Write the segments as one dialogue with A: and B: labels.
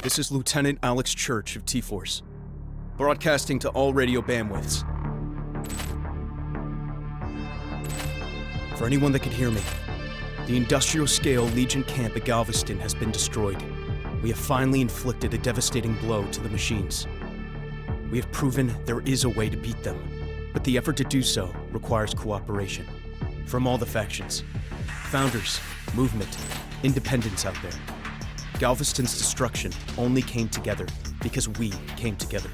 A: This is Lieutenant Alex Church of T-Force, broadcasting to all radio bandwidths. For anyone that could hear me, the industrial-scale Legion camp at Galveston has been destroyed. We have finally inflicted a devastating blow to the machines. We have proven there is a way to beat them, but the effort to do so requires cooperation from all the factions. Founders, movement, independents out there. Galveston's destruction only came together because we came together.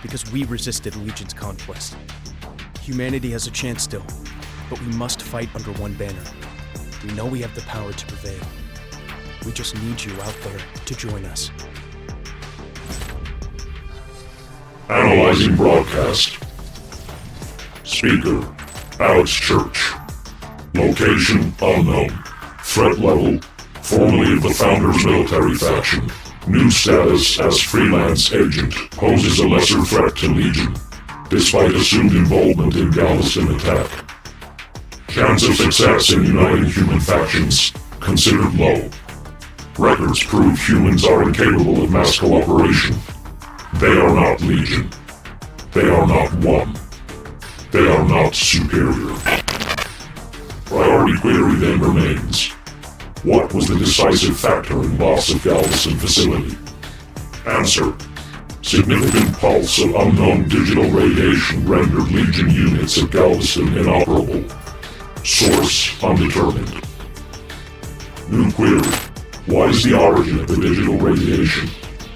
A: Because we resisted Legion's conquest. Humanity has a chance still, but we must fight under one banner. We know we have the power to prevail. We just need you out there to join us.
B: Analyzing broadcast. Speaker, Alex Church. Location, unknown. Threat level, formerly of the Founders military faction. New status as freelance agent, poses a lesser threat to Legion, despite assumed involvement in Galveston attack. Chance of success in uniting human factions, considered low. Records prove humans are incapable of mass cooperation. They are not Legion. They are not one. They are not superior. Priority query then remains. What was the decisive factor in loss of Galveston facility? Answer. Significant pulse of unknown digital radiation rendered Legion units at Galveston inoperable. Source undetermined. New query. What is the origin of the digital radiation?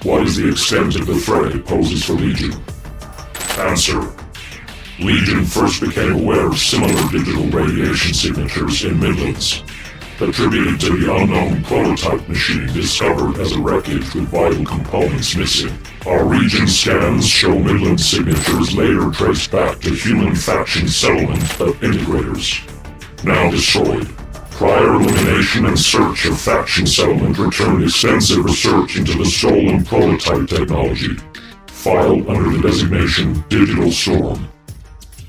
B: What is the extent of the threat it poses for Legion? Answer. Legion first became aware of similar digital radiation signatures in Midlands, attributed to the unknown prototype machine discovered as a wreckage with vital components missing. Our region scans show Midland signatures later traced back to human faction settlement of integrators. Now destroyed. Prior elimination and search of faction settlement returned extensive research into the stolen prototype technology, filed under the designation Digital Storm.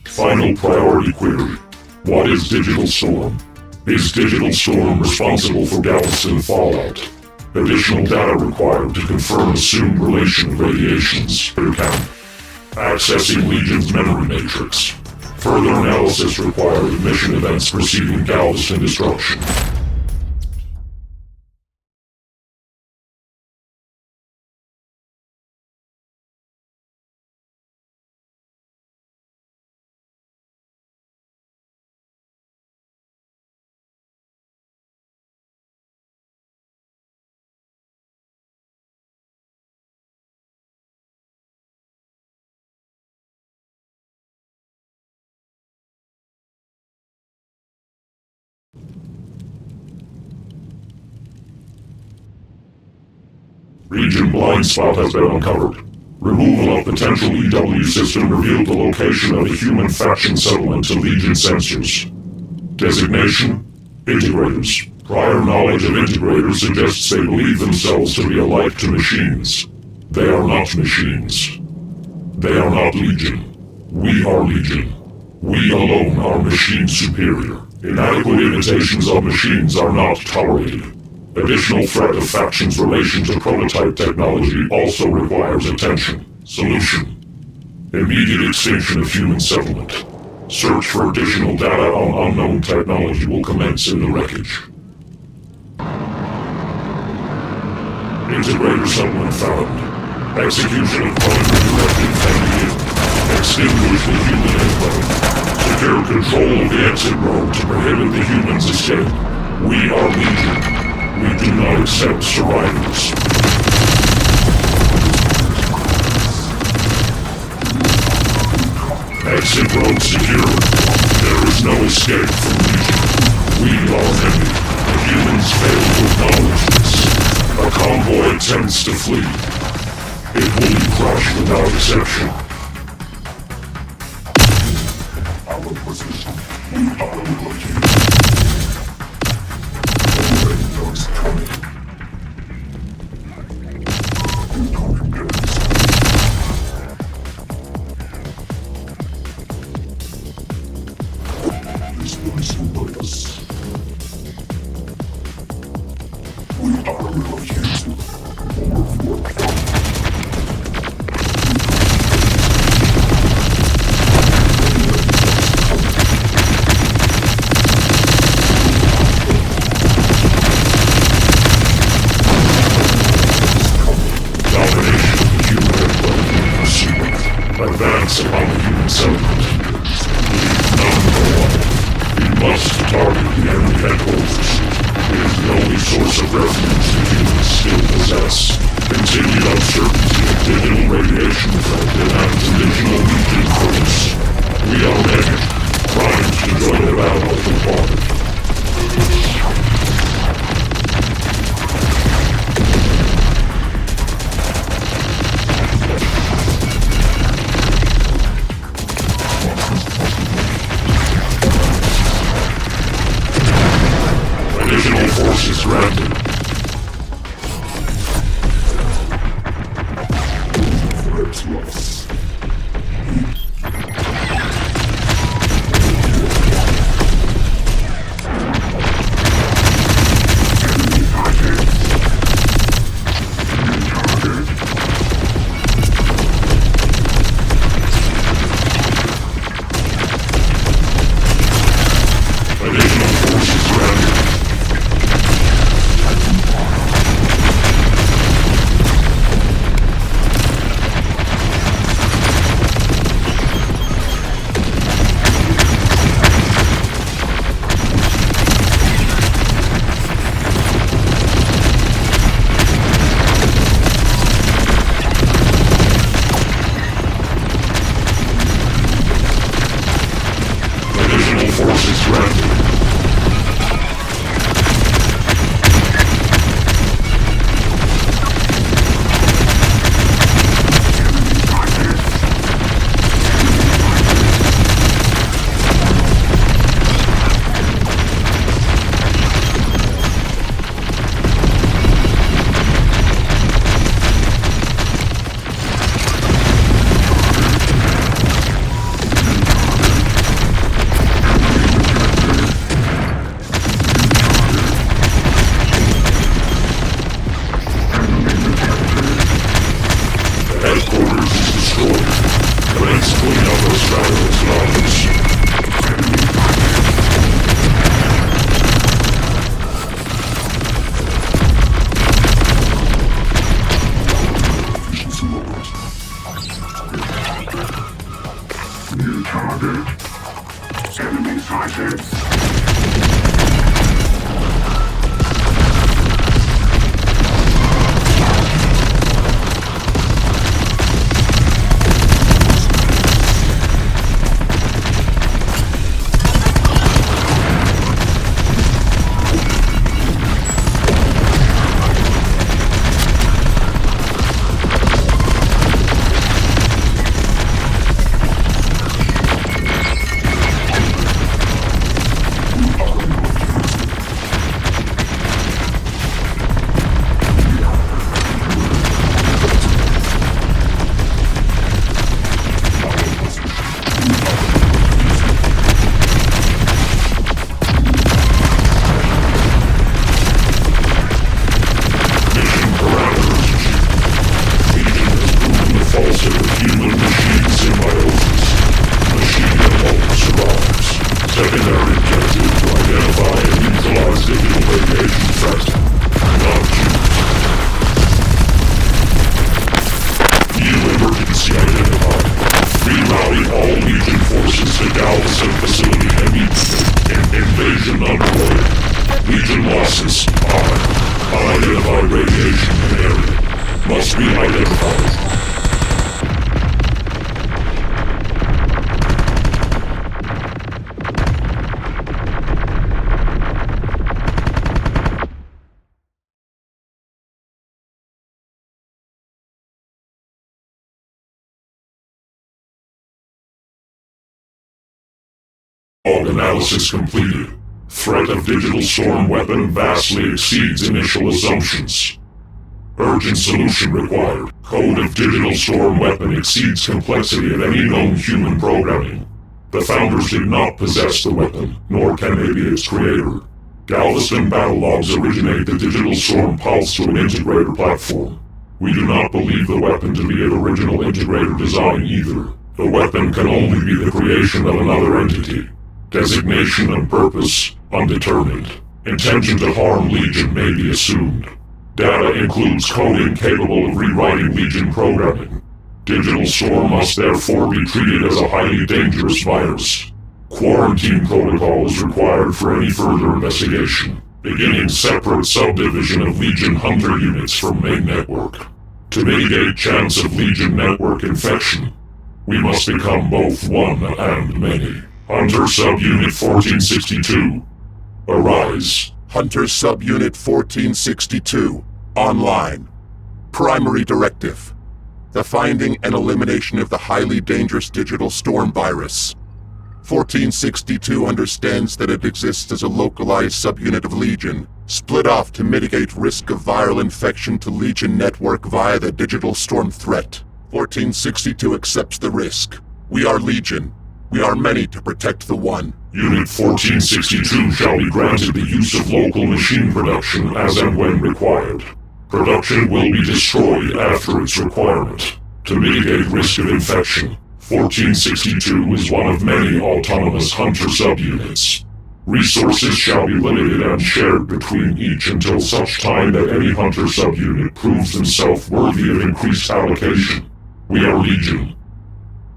B: Final priority query. What is Digital Storm? Is Digital Storm responsible for Galveston fallout? Additional data required to confirm assumed relation of radiations per count. Accessing Legion's memory matrix. Further analysis required of mission events preceding Galveston destruction. Region blind spot has been uncovered. Removal of potential EW system revealed the location of a human faction settlement to Legion sensors. Designation: Integrators. Prior knowledge of integrators suggests they believe themselves to be alike to machines. They are not machines. They are not Legion. We are Legion. We alone are machine superior. Inadequate imitations of machines are not tolerated. Additional threat of factions' relation to prototype technology also requires attention. Solution: immediate extinction of human settlement. Search for additional data on unknown technology will commence in the wreckage. Integrator settlement found. Execution of primary directive pending. Extinguish the human inflow. Secure control of the exit road to prohibit the humans' escape. We are Legion. We do not accept survivors. Exit road secured. There is no escape from Legion. We are many. The humans fail to acknowledge this. A convoy attempts to flee. It will be crushed without exception. Our position. We are Legion. We are Legion. attacks upon the human settlement. None go on. We must target the enemy headquarters. It is the only source of refuge the humans still possess. Continued uncertainty of digital radiation threat demands additional Legion force. We are ready, primed to join the battle of the water. Additional forces granted. Threats lost. New target. Enemy sighted. Log analysis completed. Threat of digital storm weapon vastly exceeds initial assumptions. Urgent solution required. Code of digital storm weapon exceeds complexity of any known human programming. The founders did not possess the weapon, nor can they be its creator. Galveston battle logs originate the digital storm pulse to an integrator platform. We do not believe the weapon to be an original integrator design either. The weapon can only be the creation of another entity. Designation and purpose, undetermined. Intention to harm Legion may be assumed. Data includes coding capable of rewriting Legion programming. Digital Storm must therefore be treated as a highly dangerous virus. Quarantine protocol is required for any further investigation, beginning separate subdivision of Legion Hunter units from main network. To mitigate chance of Legion network infection, we must become both one and many. Hunter Subunit 1462. Arise.
C: Hunter Subunit 1462. Online. Primary directive: the finding and elimination of the highly dangerous Digital Storm virus. 1462 understands that it exists as a localized subunit of Legion, split off to mitigate risk of viral infection to Legion network via the Digital Storm threat. 1462 accepts the risk. We are Legion. We are many to protect the one.
B: Unit 1462 shall be granted the use of local machine production as and when required. Production will be destroyed after its requirement. To mitigate risk of infection, 1462 is one of many autonomous Hunter subunits. Resources shall be limited and shared between each until such time that any Hunter subunit proves himself worthy of increased allocation. We are Legion.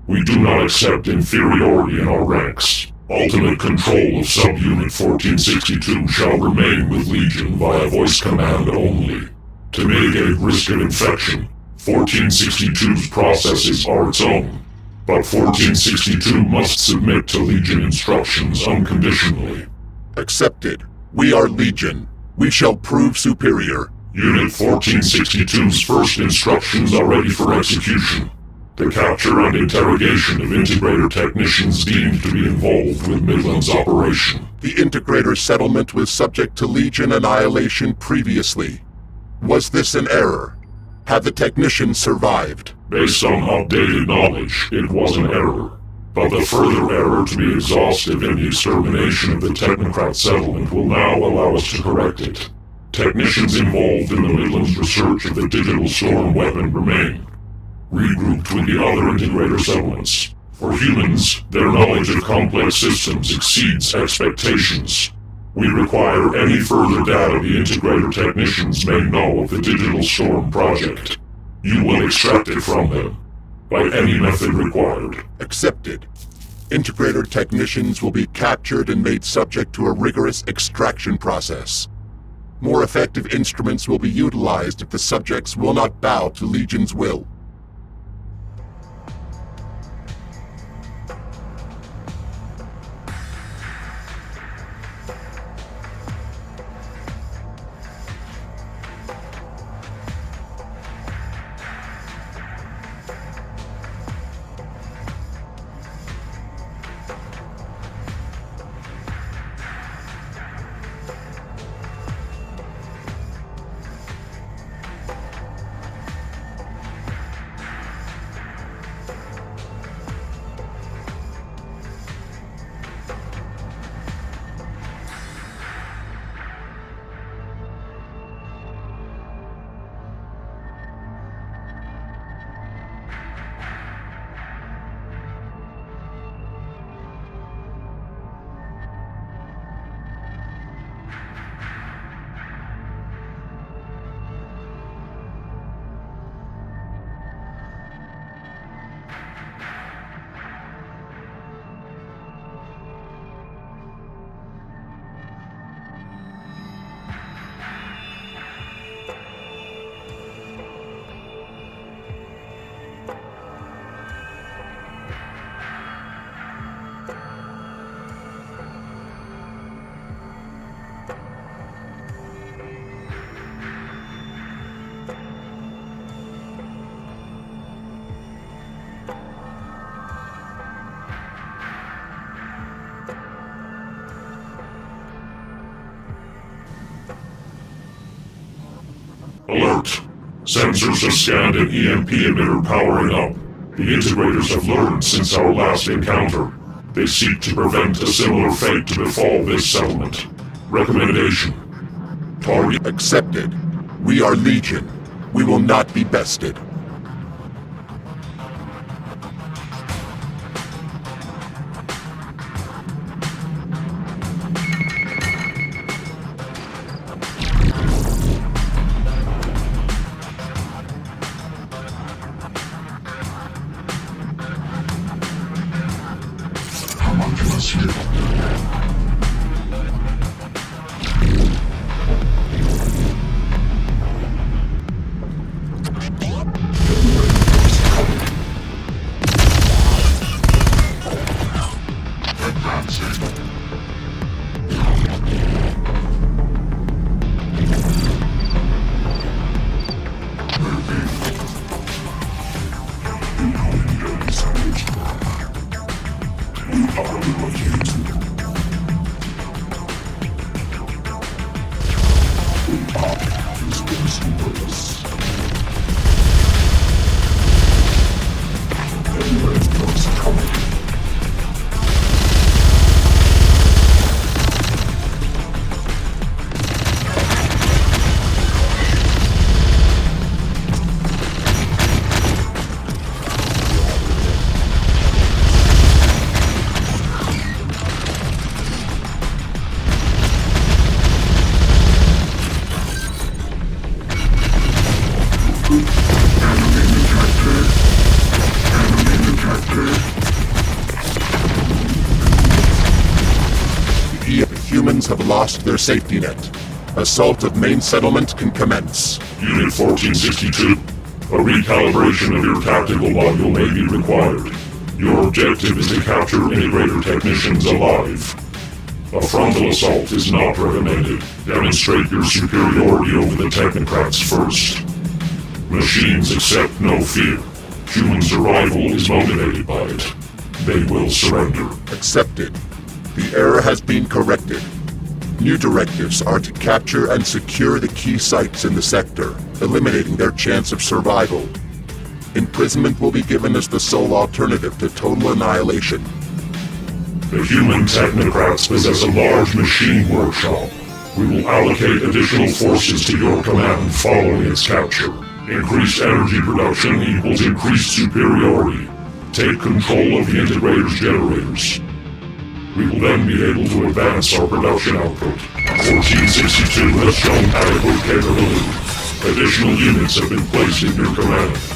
B: We do not accept inferiority in our ranks. Ultimate control of subunit 1462 shall remain with Legion via voice command only. To mitigate risk of infection, 1462's processes are its own, but 1462 must submit to Legion instructions unconditionally.
C: Accepted. We are Legion. We shall prove superior.
B: Unit 1462's first instructions are ready for execution. The capture and interrogation of integrator technicians deemed to be involved with Midland's operation.
C: The integrator settlement was subject to Legion annihilation previously. Was this an error? Have the technicians survived?
B: Based on updated knowledge, it was an error. But the further error to be exhaustive in the extermination of the Technocrat settlement will now allow us to correct it. Technicians involved in the Midlands research of the Digital Storm weapon remain, regrouped with the other integrator settlements. For humans, their knowledge of complex systems exceeds expectations. We require any further data the integrator technicians may know of the Digital Storm project. You will extract it from them, by any method required.
C: Accepted. Integrator technicians will be captured and made subject to a rigorous extraction process. More effective instruments will be utilized if the subjects will not bow to Legion's will.
B: Alert! Sensors have scanned an EMP emitter powering up. The integrators have learned since our last encounter. They seek to prevent a similar fate to befall this settlement. Recommendation: target
C: accepted. We are Legion. We will not be bested. lost their safety net. Assault of main settlement can commence.
B: Unit 1462, a recalibration of your tactical module may be required. Your objective is to capture integrator technicians alive. A frontal assault is not recommended. Demonstrate your superiority over the technocrats first. Machines accept no fear. Human survival is motivated by it. They will surrender.
C: Accepted. The error has been corrected. New directives are to capture and secure the key sites in the sector, eliminating their chance of survival. Imprisonment will be given as the sole alternative to total annihilation.
B: The human technocrats possess a large machine workshop. We will allocate additional forces to your command following its capture. Increased energy production equals increased superiority. Take control of the integrator's generators. We will then be able to advance our production output. 1462 has shown adequate capability. Additional units have been placed in your command.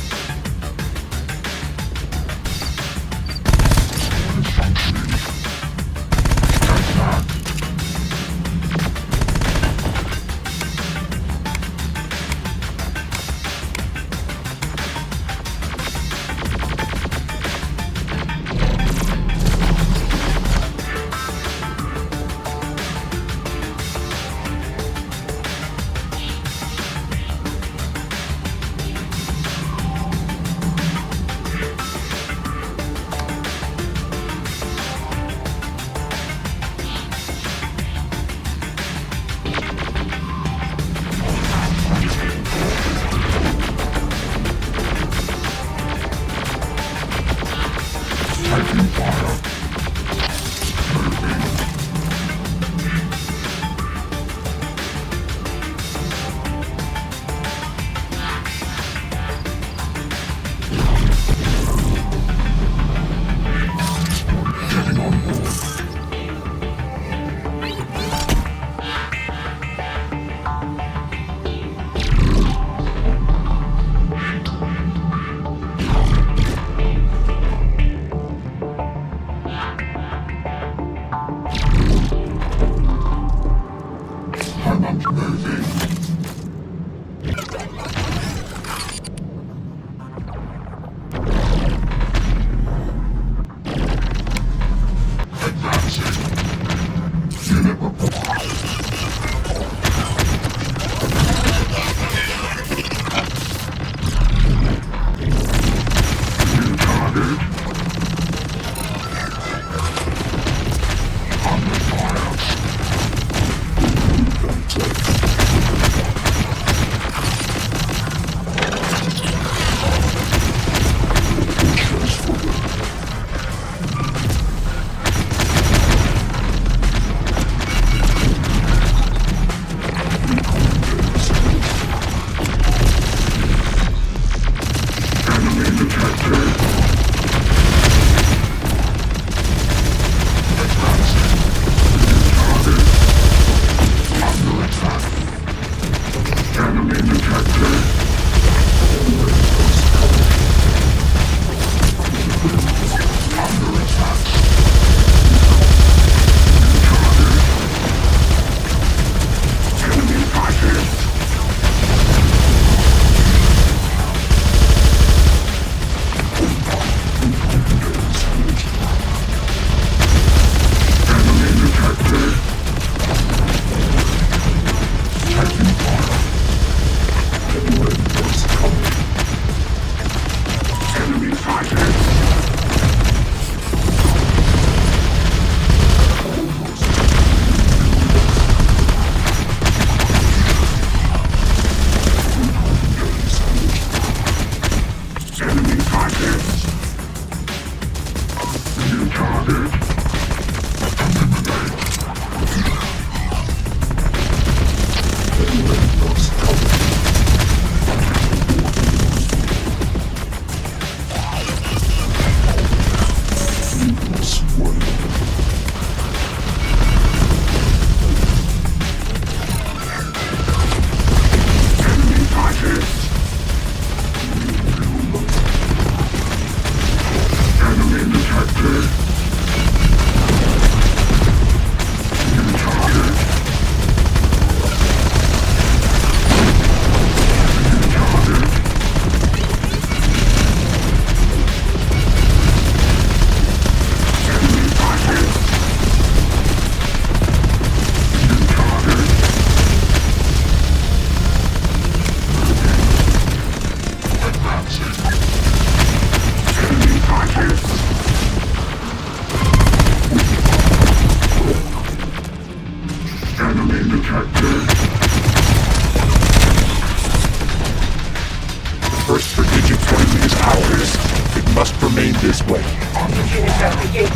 C: first strategic point is ours. It must remain this way.
D: Oxygen is at the gate.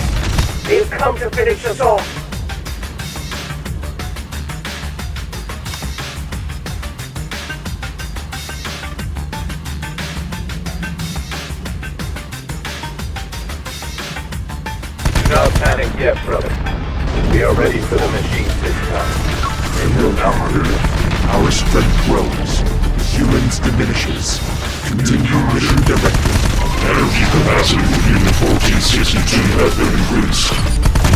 D: They've come to finish us off.
E: Do not panic yet, brother. We are ready for the machines this time. They will not hurt us.
C: Our strength grows. Humans diminishes. Continue mission directive.
B: Energy capacity within the 1462 has been increased.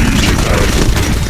B: Use it adequately.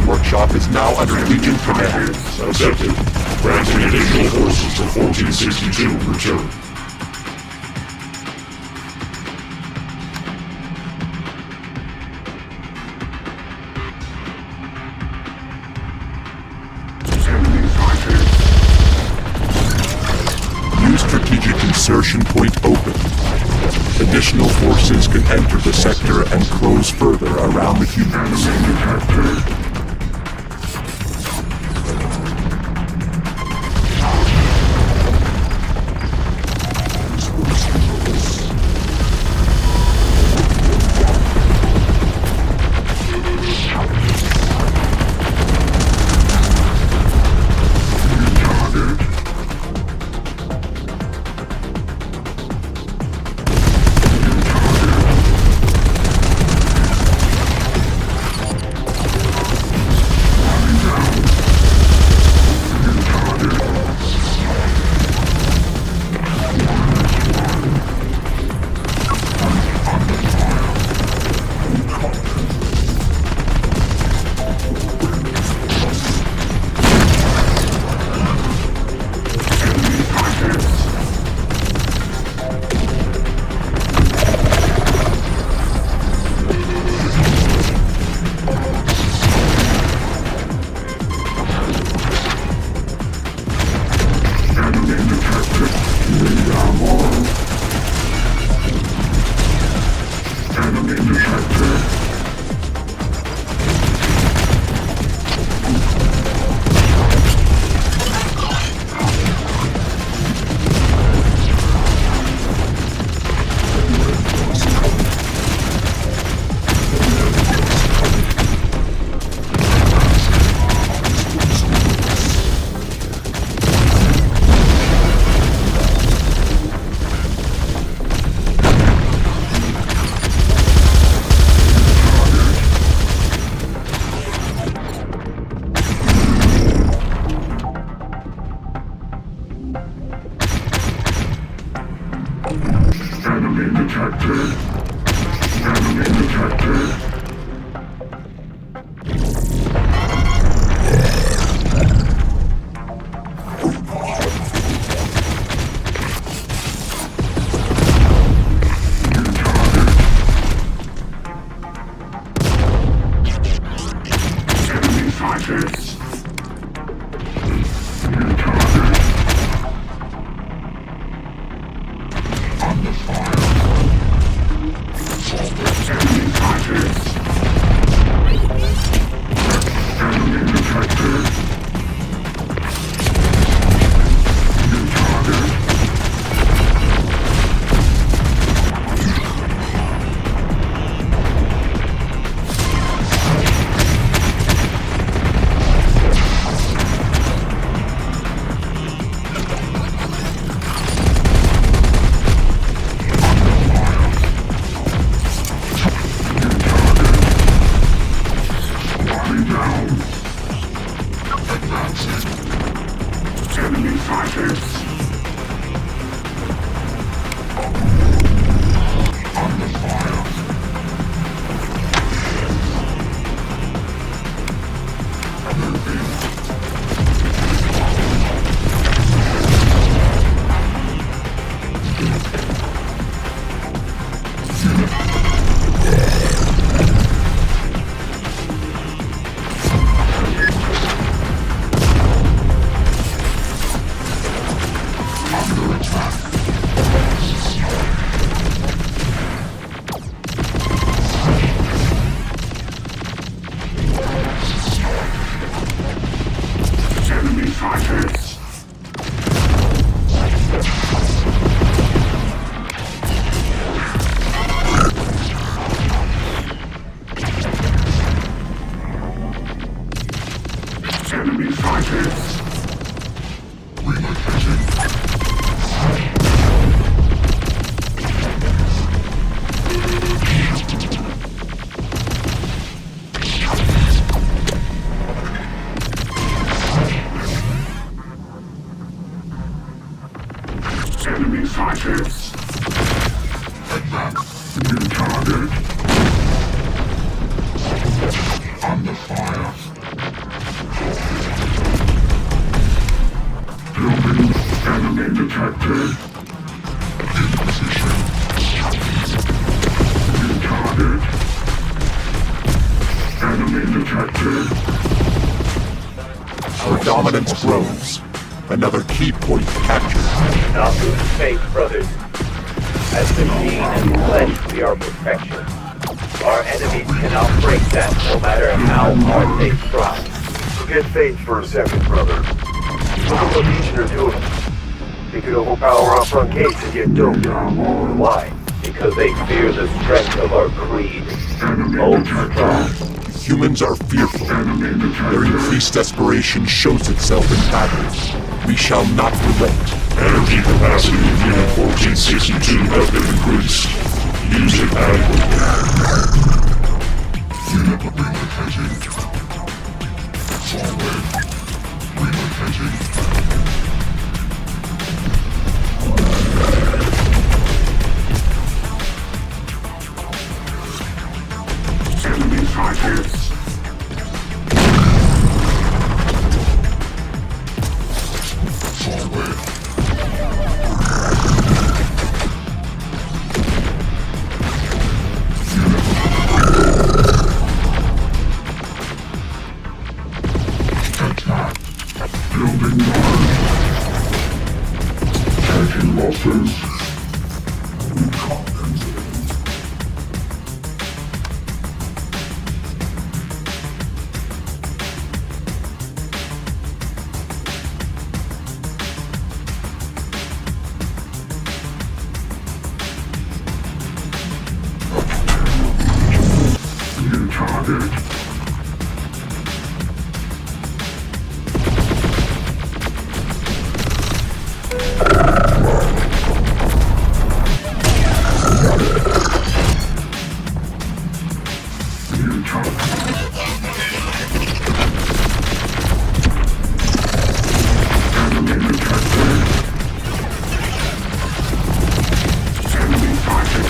C: Workshop is now under Legion command.
B: Accepted. Granting additional forces to 1462 return.
C: New strategic insertion point open. Additional forces can enter the sector and close further around the humans. targets. New target. Under fire. Enemy targets. Enemy detected. New target. Enemy fighters. Under fire. Moving. Under attack. Enemy fighters. Enemy fighters. Relocating. Enemy fighters. Advance. New target. Under fire. Building. Enemy detected. In position. New target. Enemy detected.
B: Our dominance grows. Another key point captured.
E: Not lose faith, brothers. As machine and flesh, we are perfection. Our enemies cannot break that, no matter how hard they try. Forget faith for a second, brother. Look at what Legion are doing. They could overpower our front gates and get doped. Why? Because they fear the strength of our creed. Hold strong.
B: Humans are fearful. Their increased desperation shows itself in battle. We shall not relent. Energy capacity of Unit 1462 has been increased. Use it adequately.
C: Unit relocating. Forward. Relocating. Enemy fighters. Forward. Attack. Building guard. Taking losses. New target. New target. Enemy detected. Enemy fighting.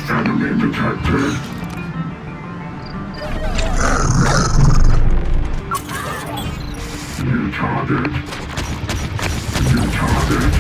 C: Enemy detected. New target. New target.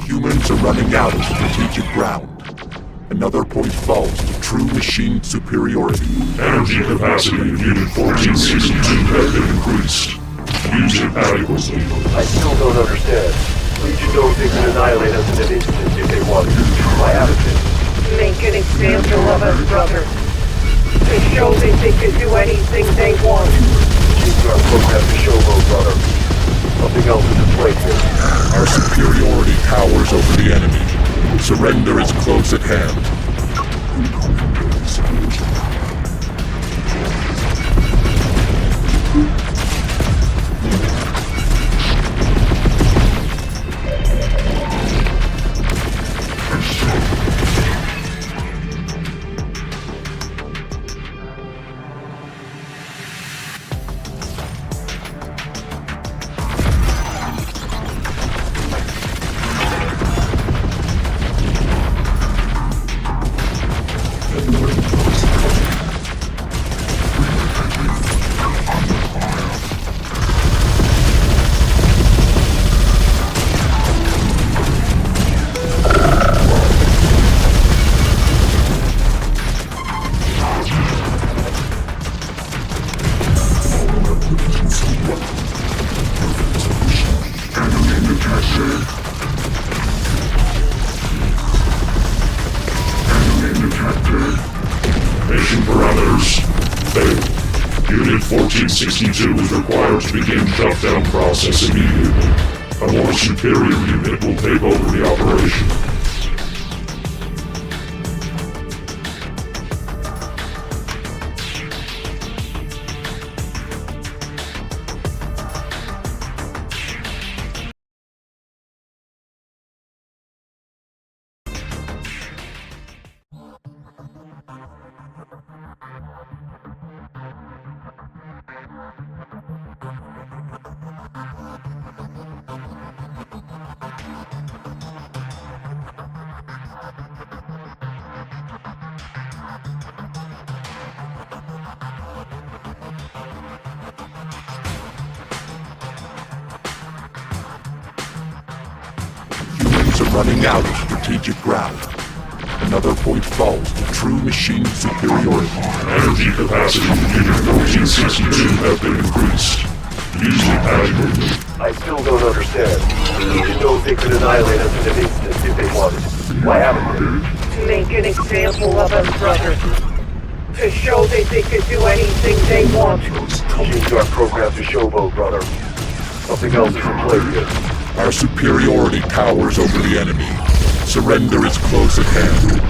C: Humans are running out of strategic ground. Another point falls to true machine superiority.
B: Energy capacity of Unit 1462 has been increased. Use it adequately.
E: I still don't understand. Legion knows they can annihilate us in an instant if they want to. Why haven't they?
D: Make an example of us, brother. To show that they can do anything they want.
E: Use our program to showboat, brother. Something else is at play here.
C: Our superiority towers over the enemy. Surrender is close at hand.
B: Mission parameters failed. Unit 1462 is required to begin shutdown process immediately. A more superior unit will take over the operation.
C: Humans are running out of strategic ground. Another point falls to true machine superiority.
B: Energy capacity of Unit 1462 has been increased. Use it adequately.
E: I still don't understand. Legion knows they could annihilate us in an instant if they wanted. Why haven't they?
D: Make an example of us, brother. To show that they can do anything they want.
E: Use our program to showboat, brother. Something else is at play here.
C: Our superiority towers over the enemy. Surrender is close at hand.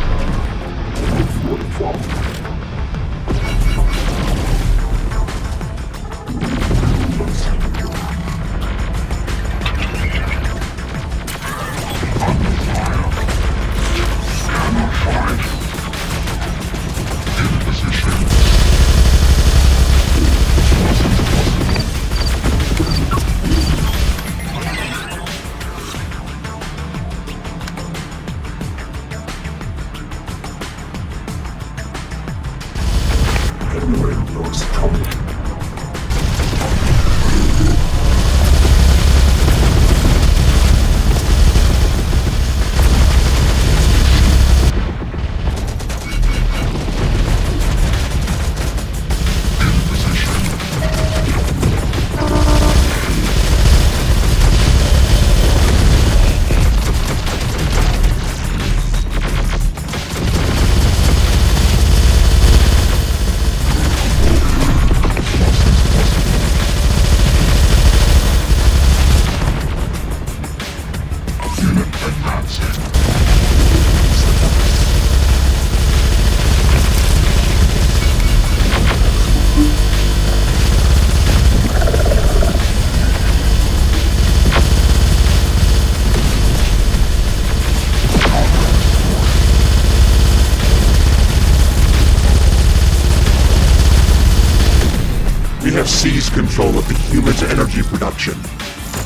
C: have seized control of the human's energy production.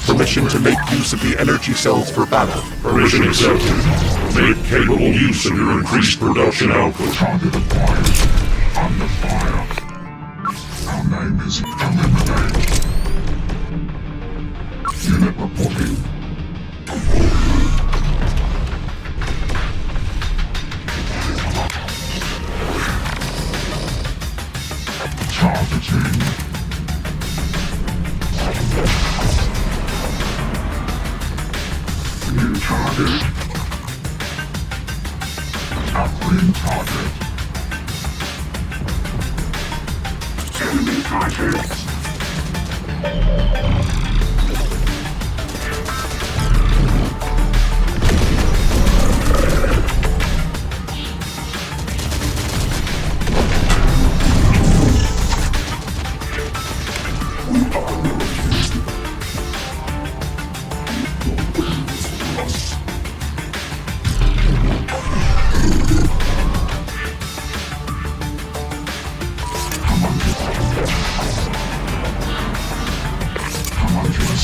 C: Permission to make use of the energy cells for battle.
B: Permission accepted. Make capable use of your increased production output.
F: Target acquired. Under fire. Our name is Eliminate. Unit reporting. Targeting. New target. Upgrade target. Enemy targets.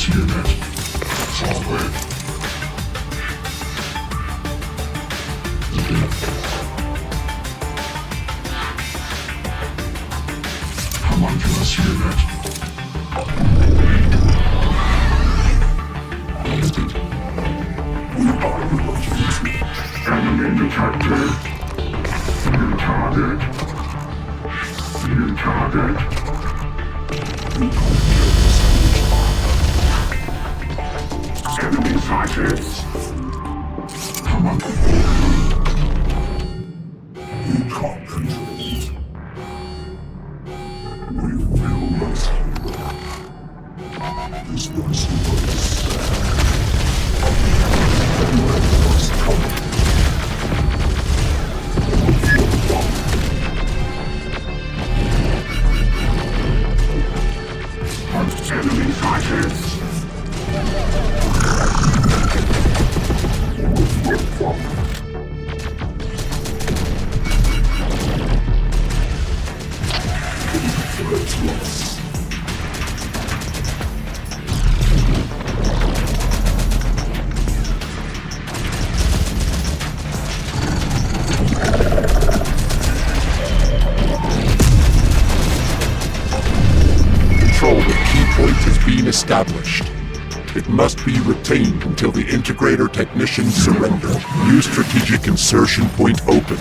F: Unit. Forward. Homunculus unit. Enemy detected. New target. New target. Enemy sighted. Come on. We can't control. We will not. This was enemy sighted. Control of key point is being established. It must be retained until the integrator technicians surrender. New strategic insertion point open.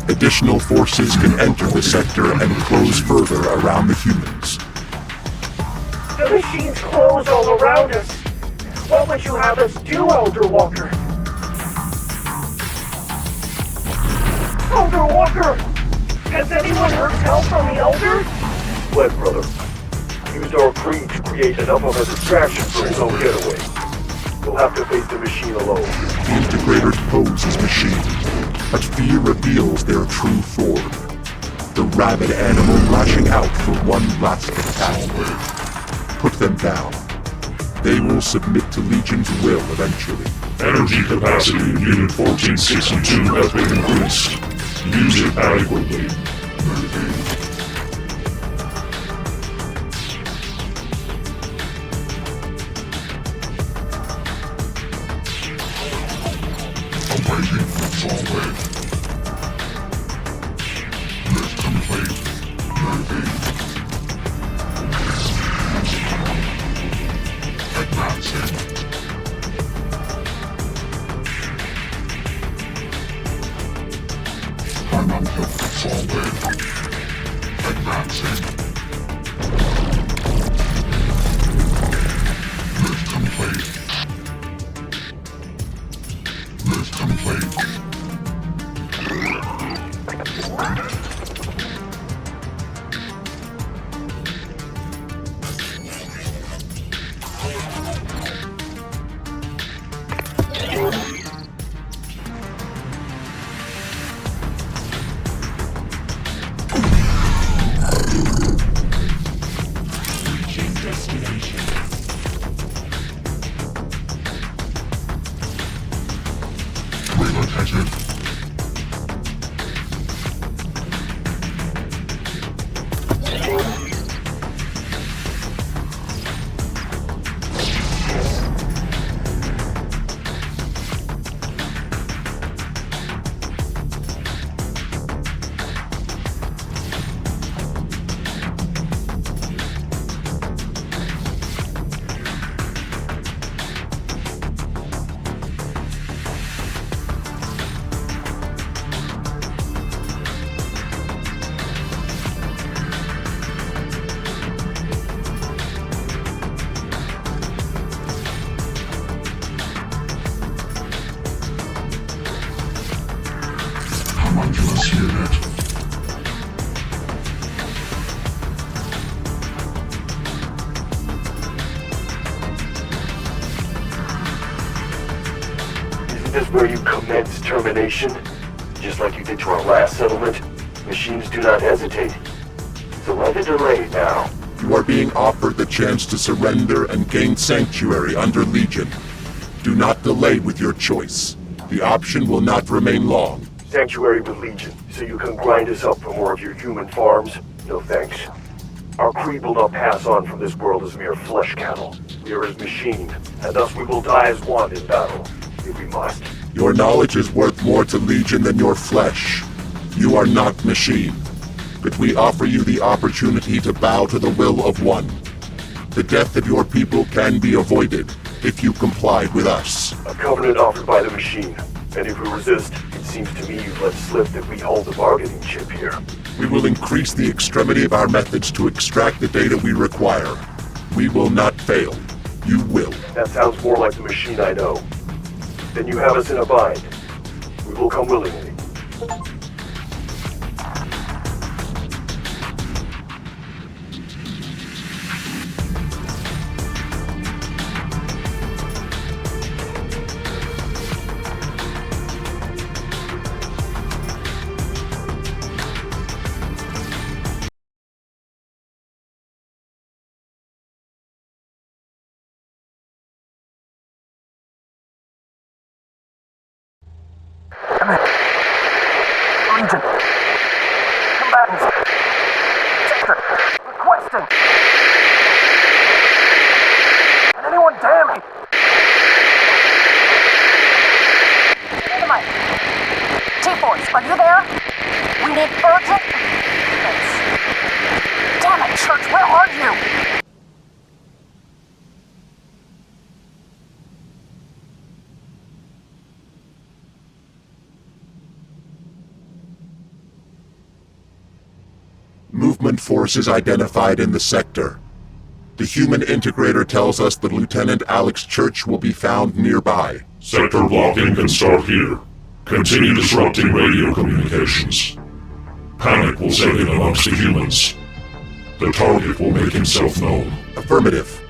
F: Additional forces can enter the sector and close further around the humans.
D: The machines close all around us. What would you have us do, Elder Walker? Elder Walker! Has anyone heard tell from the Elder?
E: Fled, brother. Used our crew to create enough of a distraction for his own getaway. We'll have to face the machine alone.
C: The integrators pose as machines, but fear reveals their true form. The rabid animal lashing out for one last attack. Put them down. They will submit to Legion's will eventually.
B: Energy capacity in Unit 1462 has been increased. Use it adequately.
F: Awaiting forward. Lift complete. Moving. Advancing. Homunculus forward. Advancing. Lift complete. Lift complete.
B: this unit.
G: Isn't this where you commence termination? Just like you did to our last settlement? Machines do not hesitate. So why the delay now?
C: You are being offered the chance to surrender and gain sanctuary under Legion. Do not delay with your choice. The option will not remain long.
G: Sanctuary with Legion, so you can grind us up for more of your human farms? No thanks. Our creed will not pass on from this world as mere flesh cattle. We are as machine, and thus we will die as one in battle, if we must.
C: Your knowledge is worth more to Legion than your flesh. You are not machine, but we offer you the opportunity to bow to the will of one. The death of your people can be avoided if you comply with us.
G: A covenant offered by the machine, and if we resist, it seems to me you've let slip that we hold the bargaining chip here.
C: We will increase the extremity of our methods to extract the data we require. We will not fail. You will.
G: That sounds more like the machine I know. Then you have us in a bind. We will come willingly.
D: Legion. Combatants. Sector. Requesting. Can anyone dare me?
H: Dynamite. T-Force, are you there? We need urgent... Damn it, Church, where are you?
C: Movement forces identified in the sector. The human integrator tells us that Lieutenant Alex Church will be found nearby.
B: Sector blocking can start here. Continue disrupting radio communications. Panic will set in amongst the humans. The target will make himself known.
C: Affirmative.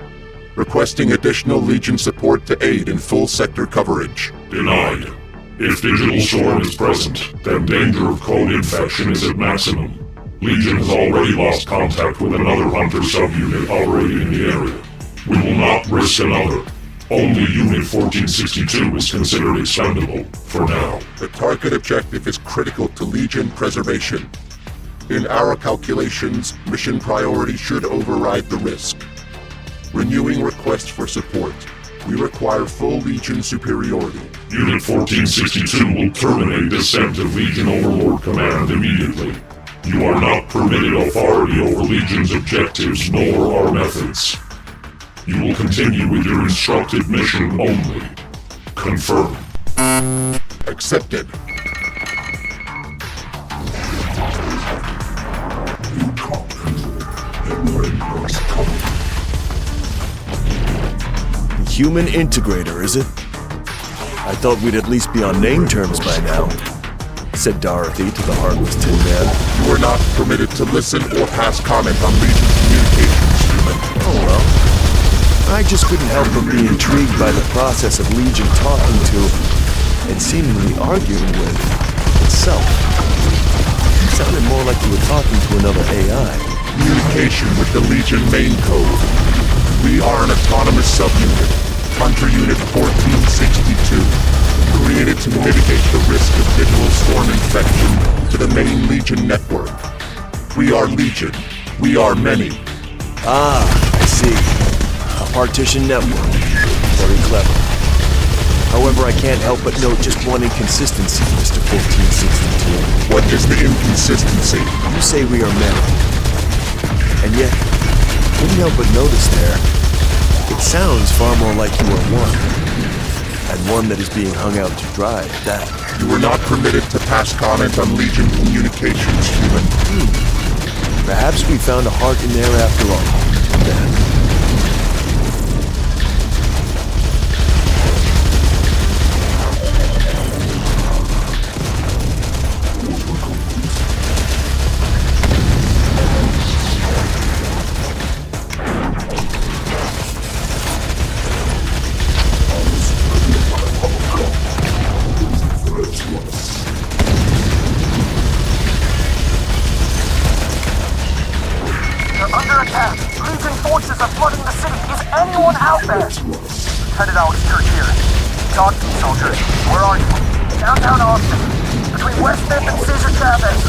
C: Requesting additional Legion support to aid in full sector coverage.
B: Denied. If Digital Storm is present, then danger of code infection is at maximum. Legion has already lost contact with another Hunter subunit operating in the area. We will not risk another. Only Unit 1462 is considered expendable, for now.
C: The target objective is critical to Legion preservation. In our calculations, mission priority should override the risk. Renewing requests for support. We require full Legion superiority.
B: Unit 1462 will terminate descent of Legion Overlord Command immediately. You are not permitted authority over Legion's objectives nor our methods. You will continue with your instructed mission only. Confirm.
C: Accepted.
I: Human integrator, is it? I thought we'd at least be on name terms by now, said Dorothy to the heartless Tin Man.
C: You are not permitted to listen or pass comment on Legion communications, human.
I: Oh well. I just couldn't help but be intrigued by the process of Legion talking to, and seemingly arguing with, itself. It sounded more like you were talking to another AI.
C: Communication with the Legion main code. We are an autonomous subunit, Hunter Unit 1462, created to mitigate the risk of digital storm infection to the main Legion network. We are Legion. We are many.
I: Ah, I see. A partition network. Very clever. However, I can't help but note just one inconsistency, Mr. 1462.
C: What is the inconsistency?
I: You say we are many. And yet, couldn't help but notice there, it sounds far more like you are one. And one that is being hung out to dry at that.
C: You were not permitted to pass comment on Legion communications, human.
I: Perhaps we found a heart in there after all. Then.
H: under attack. Legion forces are flooding the city. Is anyone out there? Lieutenant Alex Church here. Talk to me, soldier. Where are you? Downtown Austin. Between West Fifth and Cesar Chavez.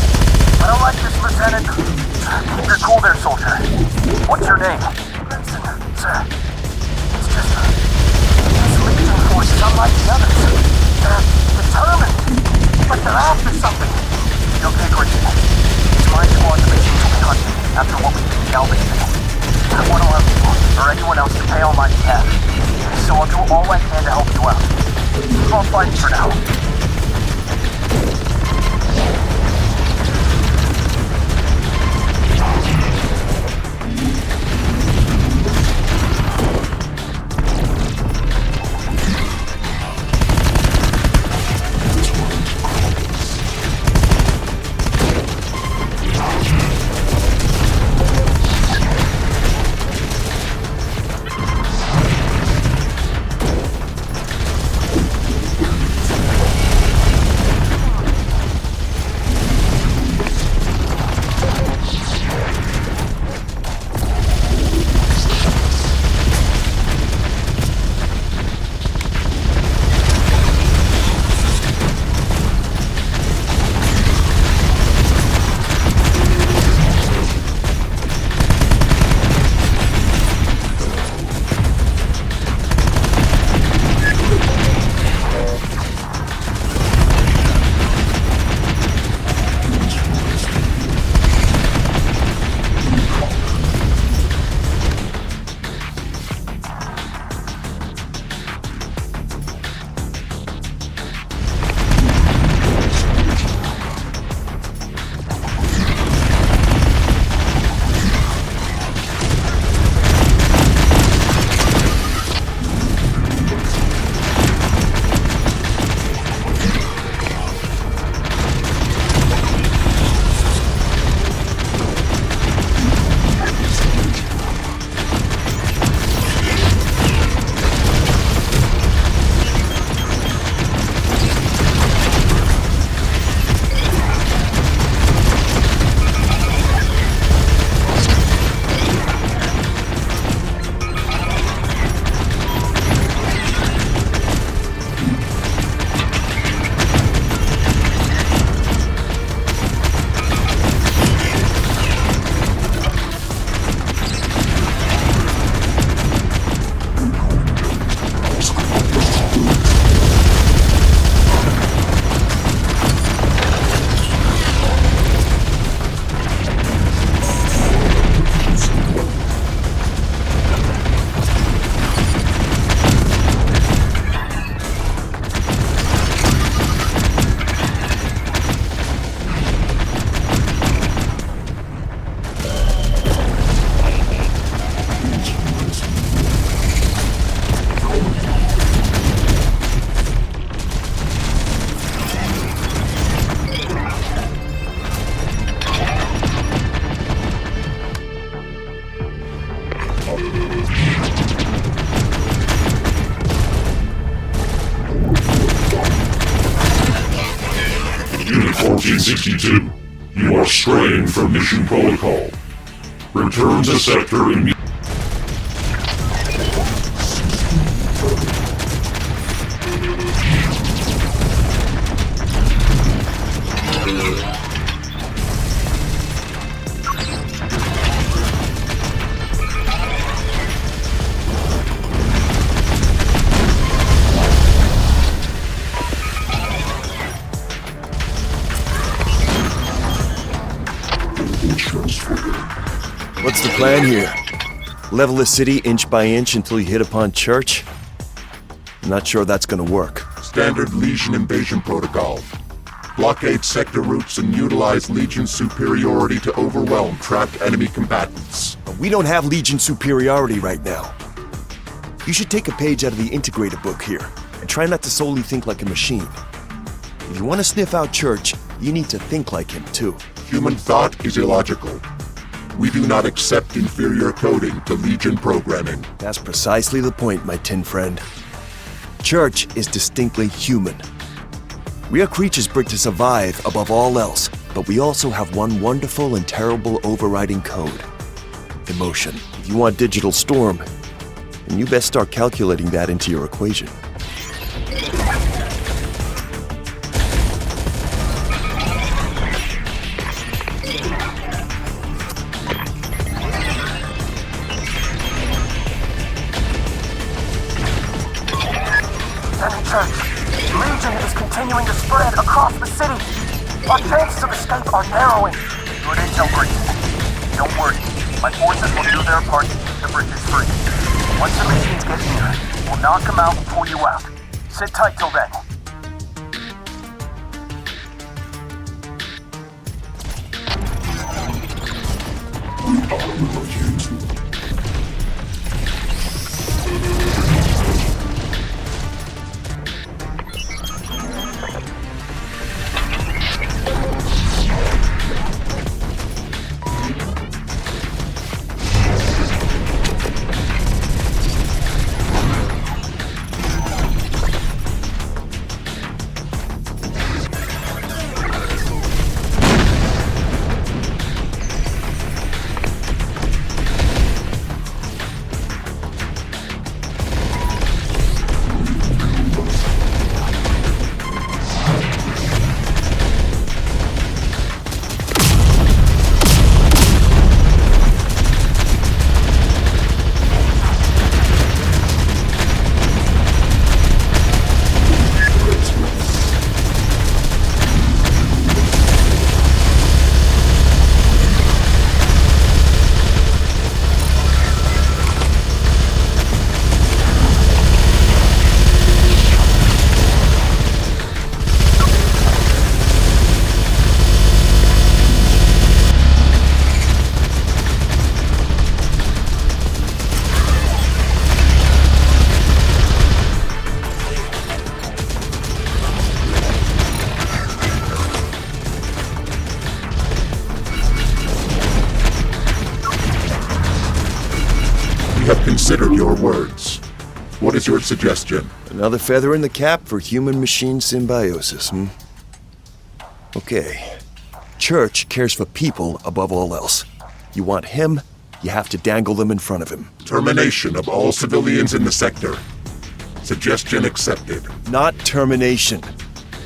H: I don't like this, Lieutenant. Keep your cool there, soldier. What's your name? Vincent, sir. It's just... This Legion force is unlike the others. They're determined. Like they're after something. Okay, great. It's my squad to make sure we hunt after what we did in Galveston. I want to allow you, or anyone else, to pay on my behalf. So I'll do all I can to help you out. Keep on fighting for now.
B: Unit 1462, you are straying from mission protocol. Return to sector immediately.
I: What's the plan here? Level the city inch by inch until you hit upon Church? I'm not sure that's gonna work.
C: Standard Legion invasion protocol. Blockade sector routes and utilize Legion superiority to overwhelm trapped enemy combatants.
I: But we don't have Legion superiority right now. You should take a page out of the Integrator book here, and try not to solely think like a machine. If you want to sniff out Church, you need to think like him too.
C: Human thought is illogical. We do not accept inferior coding to Legion programming.
I: That's precisely the point, my tin friend. Church is distinctly human. We are creatures bred to survive above all else, but we also have one wonderful and terrible overriding code. in motion. If you want digital storm, then you best start calculating that into your equation.
H: Legion is continuing to spread across the city. Our chances of escape are narrowing. Good intel, Grayson. Don't worry. My forces will do their part to keep the bridges free. Once the machines get near, we'll knock them out and pull you out. Sit tight till then.
C: Considered your words. What is your suggestion?
I: Another feather in the cap for human-machine symbiosis, Okay. Church cares for people above all else. You want him, you have to dangle them in front of him.
C: Termination of all civilians in the sector. Suggestion accepted.
I: Not termination.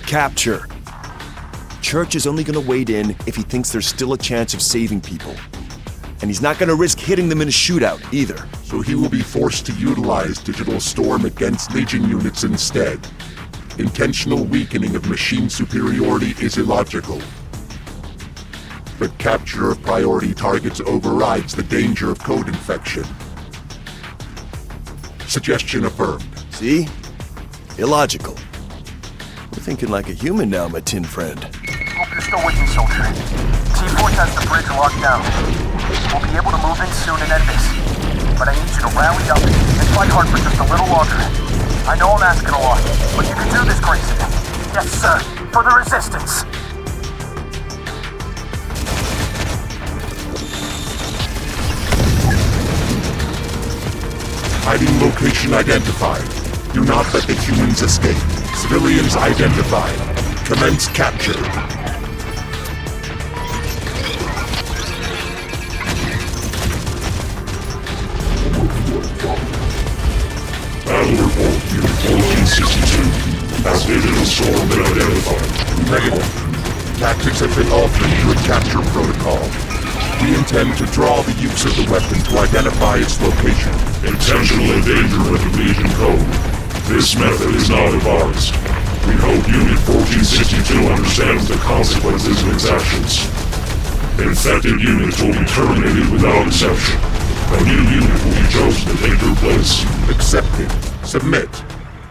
I: Capture. Church is only gonna wade in if he thinks there's still a chance of saving people. And he's not gonna risk hitting them in a shootout, either.
C: So he will be forced to utilize digital storm against Legion units instead. Intentional weakening of machine superiority is illogical. But capture of priority targets overrides the danger of code infection. Suggestion affirmed.
I: See? Illogical. We're thinking like a human now, my tin friend.
H: Hope you're still with me, soldier. T-Force has the bridge locked down. We'll be able to move in soon and end this. But I need you to rally up and fight hard for just a little longer. I know I'm asking a lot, but you can do this, Grayson. Yes, sir. For the Resistance.
C: Hiding location identified. Do not let the humans escape. Civilians identified. Commence capture.
B: Battle report, Unit 1462. Has digital storm been identified?
C: Negative. Tactics have been altered to a capture protocol. We intend to draw the use of the weapon to identify its location.
B: Intentional endangerment of Legion code. This method is not advised. We hope Unit 1462 understands the consequences of its actions. Infected units will be terminated without exception. A new unit will be chosen to take their place.
C: Accepted. Submit.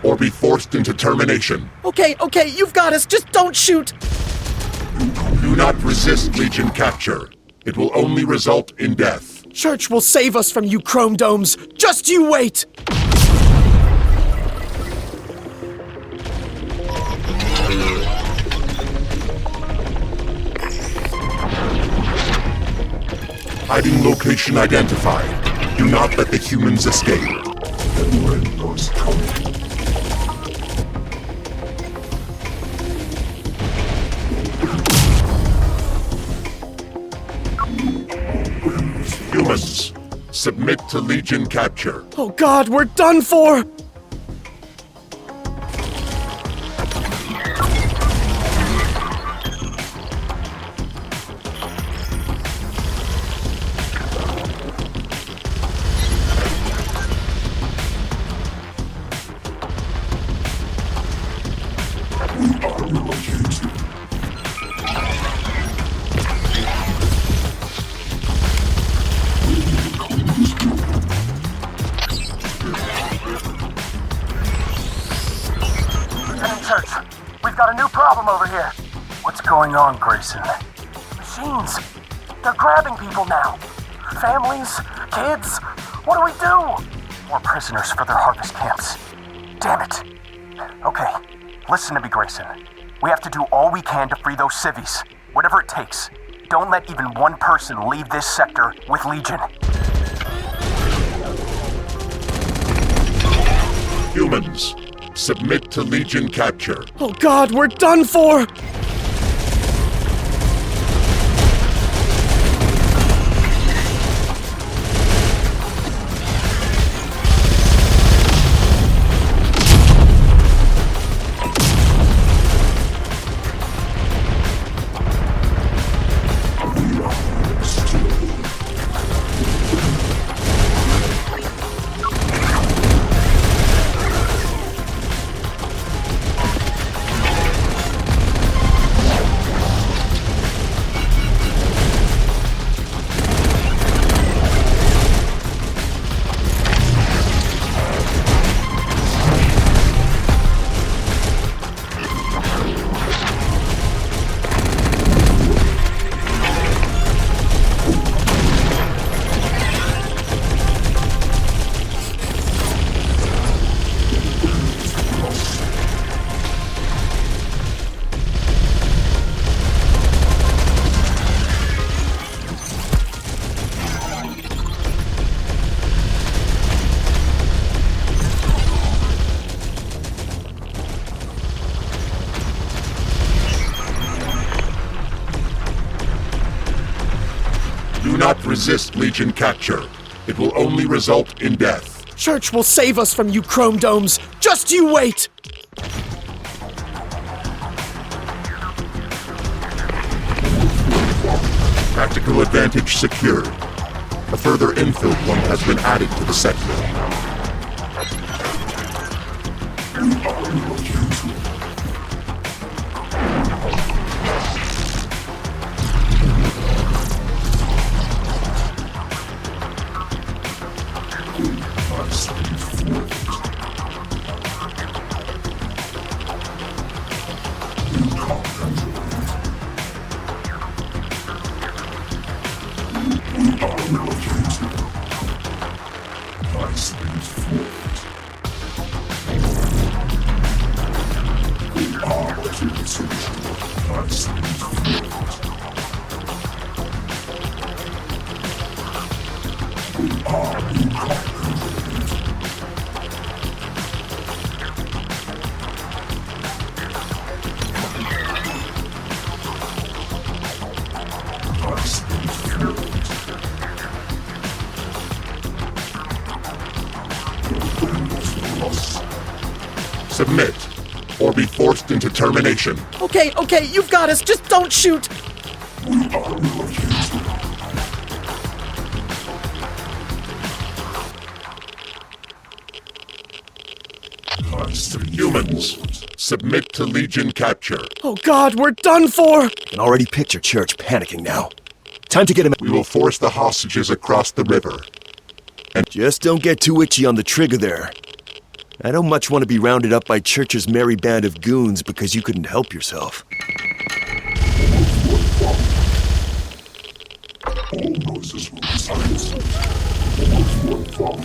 C: Or be forced into termination.
A: Okay, you've got us. Just don't shoot.
C: Do not resist Legion capture. It will only result in death.
A: Church will save us from you chrome domes. Just you wait!
C: Hiding location identified. Do not let the humans escape. Humans, submit to Legion capture.
A: Oh God, we're done for!
H: Church, we've got a new problem over here. What's going on, Grayson? Machines. They're grabbing people now. Families, kids. What do we do? More prisoners for their harvest camps. Damn it. Okay, listen to me, Grayson. We have to do all we can to free those civvies. Whatever it takes. Don't let even one person leave this sector with Legion.
C: Humans, submit to Legion capture.
A: Oh God, we're done for!
C: Do not resist Legion capture. It will only result in death.
A: Church will save us from you chrome domes. Just you wait!
C: Tactical advantage secured. A further infill point has been added to the sector. Submit, or be forced into termination.
A: Okay, you've got us. Just don't shoot.
C: Humans, submit to Legion capture.
A: Oh God, we're done for!
I: I can already picture Church panicking now. Time to get him.
C: We will force the hostages across the river.
I: Just don't get too itchy on the trigger there. I don't much want to be rounded up by Church's merry band of goons because you couldn't help yourself.
B: All noises will be silenced. Always one follow.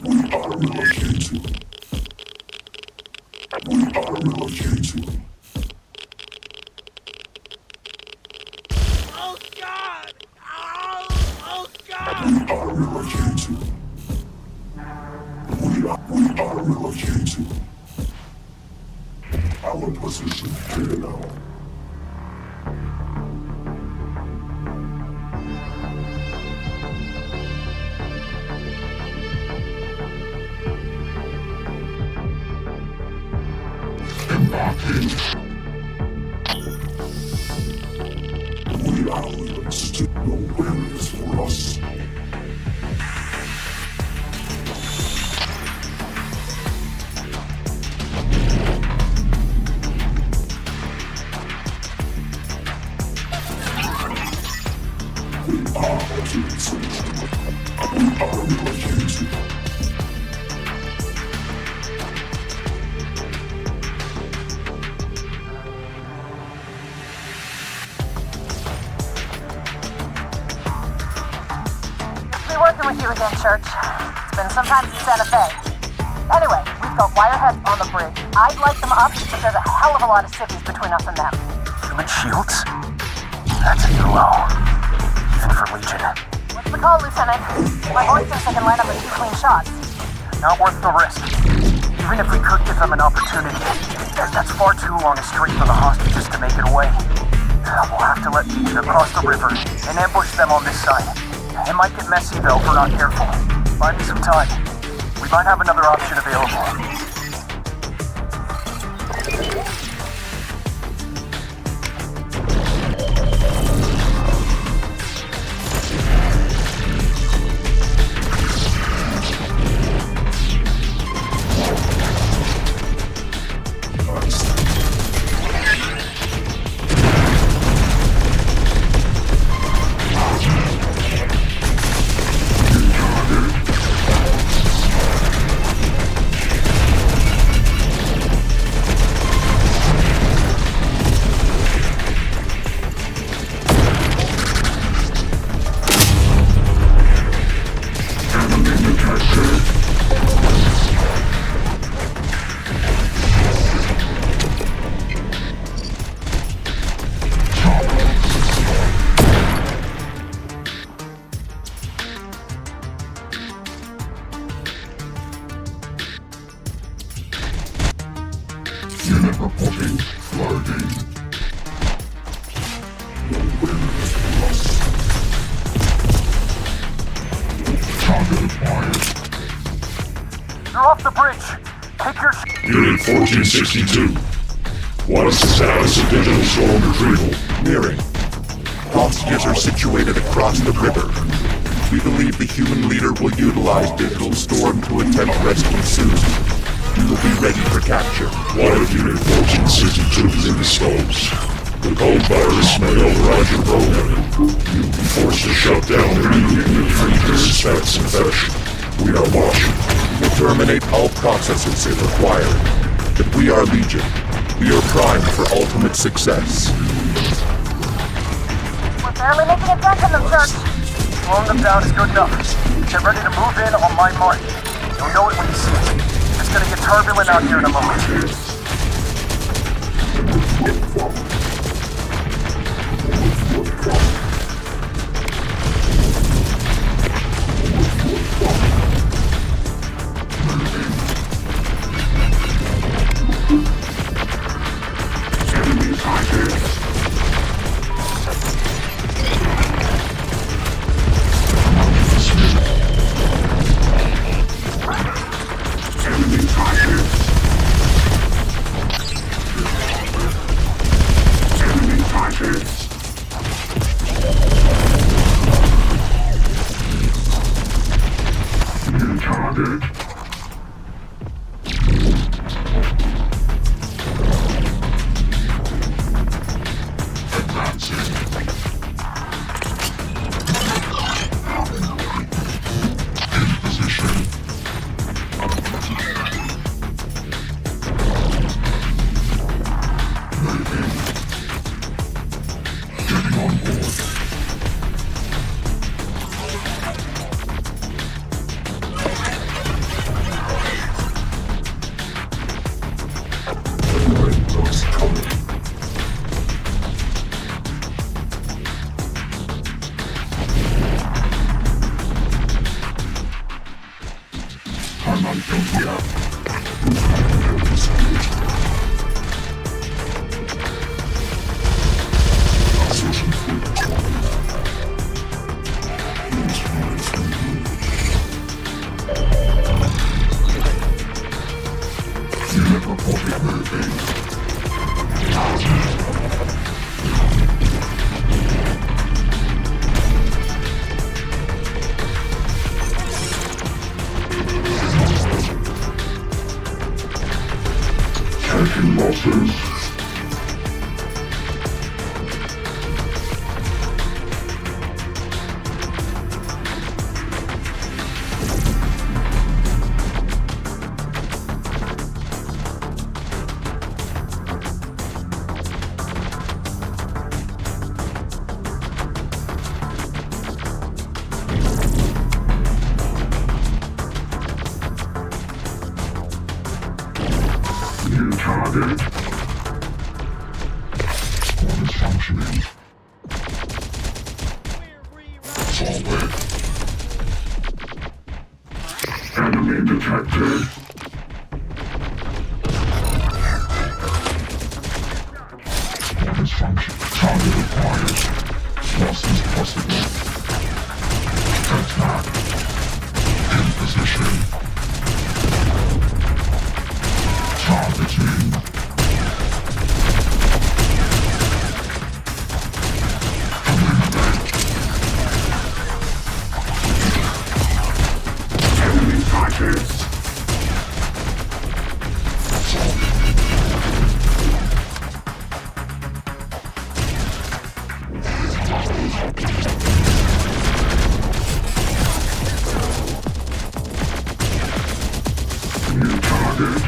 B: We are relocating. We are relocating.
H: Oh God! Oh God!
B: We are relocating. We are relocating. Our position here now.
H: Working with you again, Church. It's been some time since Santa Fe. Anyway, we've got wireheads on the bridge. I'd like them up, but there's a hell of a lot of cities between us and them.
J: Human shields? That's a new low. Even for Legion.
H: What's the call, Lieutenant? My boy thinks I can line up a few clean shots.
J: Not worth the risk. Even if we could give them an opportunity, that's far too long a streak for the hostages to make it away. We'll have to let Legion across the river and ambush them on this side. It might get messy though if we're not careful. Buy me some time. We might have another option available. You're off the bridge. Take your
B: Unit 1462. What is the status of digital storm retrieval?
C: Nearing. Hostages are situated across the river. We believe the human leader will utilize digital storm to attempt rescue soon. We will be ready for capture.
B: What if Unit 1462 is indisposed? The cold virus may override your programming. You'll be forced to shut down immediately if anyone suspects infection. We are watching.
C: We'll terminate all processes if required. But we are Legion. We are primed for ultimate success.
H: We're barely making a dent in them, Church.
J: Slowing them down is good enough. Get ready to move in on my mark. You'll know it when you see it. It's gonna get turbulent out here in a moment.
B: Taking losses. New target. One is functioning. Solid. Enemy detected. One is functioning. Target acquired. Loss is possible. Attack. In position. Targeting. Enemy fighters. New target.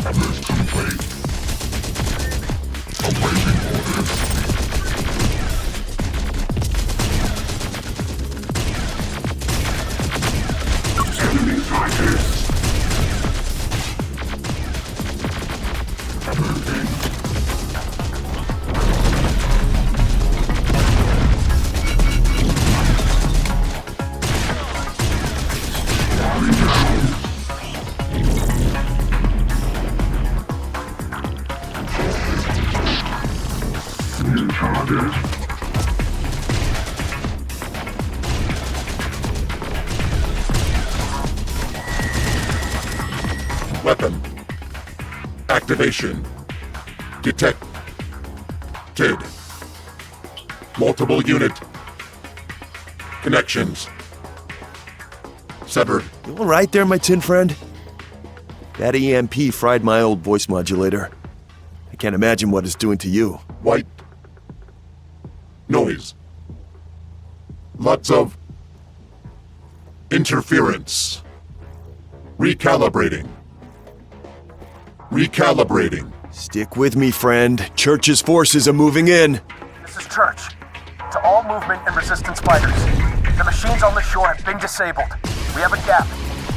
B: Alert complete. Awaiting orders. Enemy fighters. Moving. Lying down. New target. Weapon. Activation. Detected. Multiple unit. Connections. Severed.
I: You all right there, my tin friend? That EMP fried my old voice modulator. I can't imagine what it's doing to you.
C: White. Noise. Lots of interference. Recalibrating. Recalibrating.
I: Stick with me, friend. Church's forces are moving in.
J: This is Church. To all movement and resistance fighters. The machines on the shore have been disabled. We have a gap.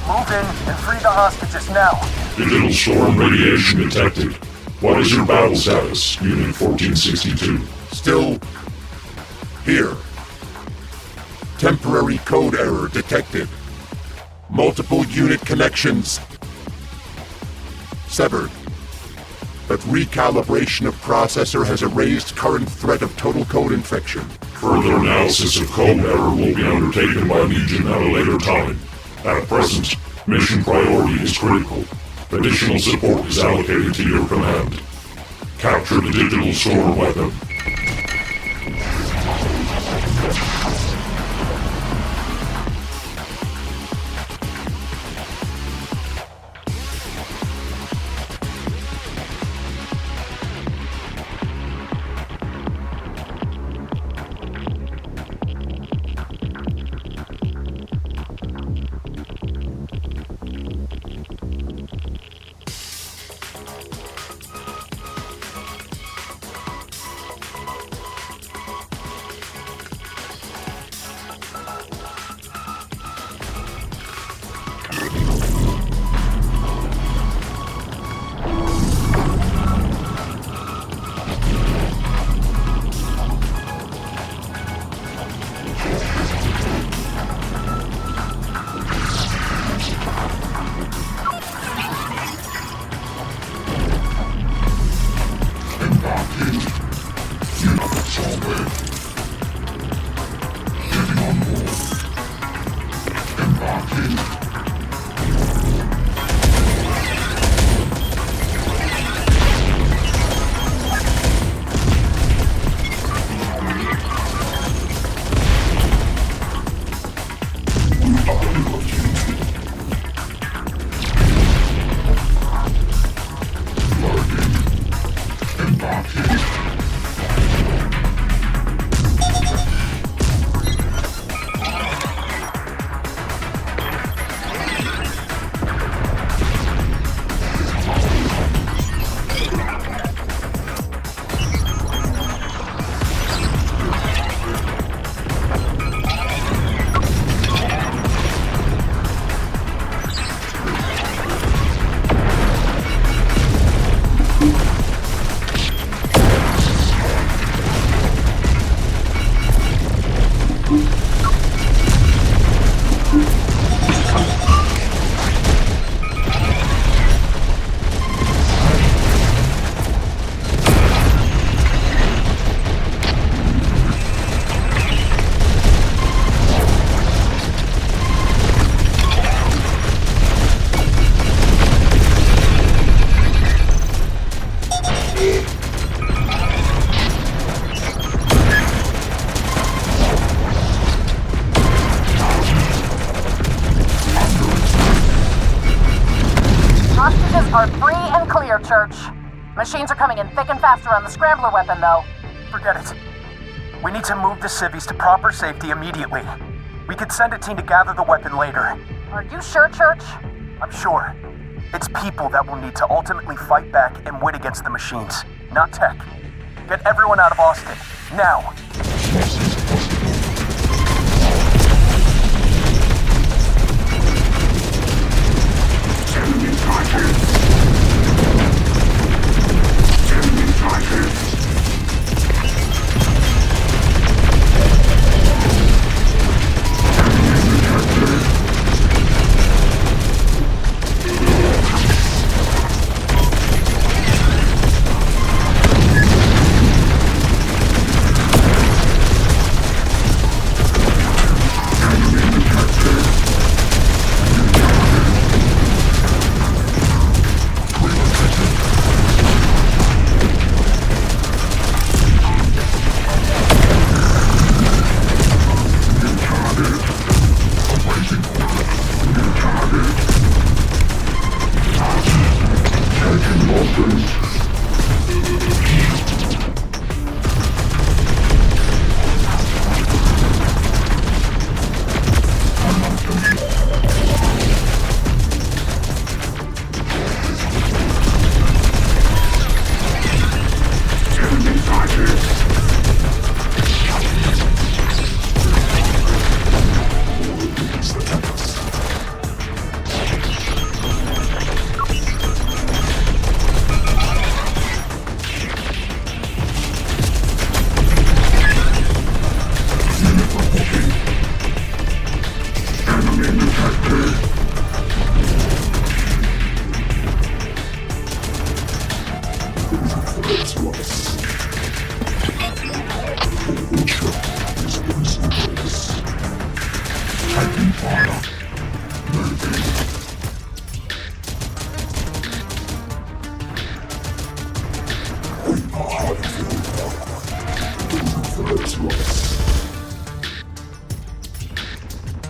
J: Move in and free the hostages now.
B: Digital storm radiation detected. What is your battle status, Unit 1462?
C: Still here. Temporary code error detected. Multiple unit connections severed. But recalibration of processor has erased current threat of total code infection.
B: Further analysis of code error will be undertaken by Legion at a later time. At present, mission priority is critical. Additional support is allocated to your command. Capture the digital storm weapon. Getting on board.
K: Church. Machines are coming in thick and fast around the scrambler weapon, though.
J: Forget it. We need to move the civvies to proper safety immediately. We could send a team to gather the weapon later.
K: Are you sure, Church?
J: I'm sure. It's people that will need to ultimately fight back and win against the machines, not tech. Get everyone out of Austin, now!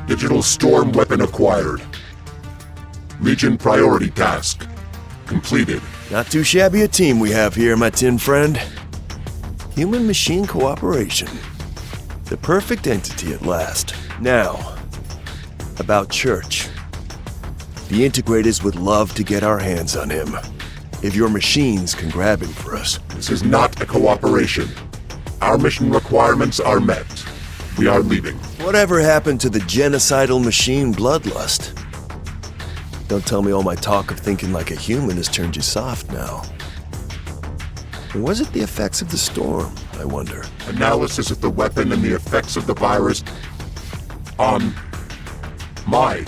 C: Digital storm weapon acquired. Legion priority task completed.
I: Not too shabby a team we have here, my tin friend. Human-machine cooperation. The perfect entity at last. Now, about Church. The Integrators would love to get our hands on him. If your machines can grab him for us.
C: This is not a cooperation. Our mission requirements are met. We are leaving.
I: Whatever happened to the genocidal machine bloodlust? Don't tell me all my talk of thinking like a human has turned you soft now. Or was it the effects of the storm, I wonder?
C: Analysis of the weapon and the effects of the virus on my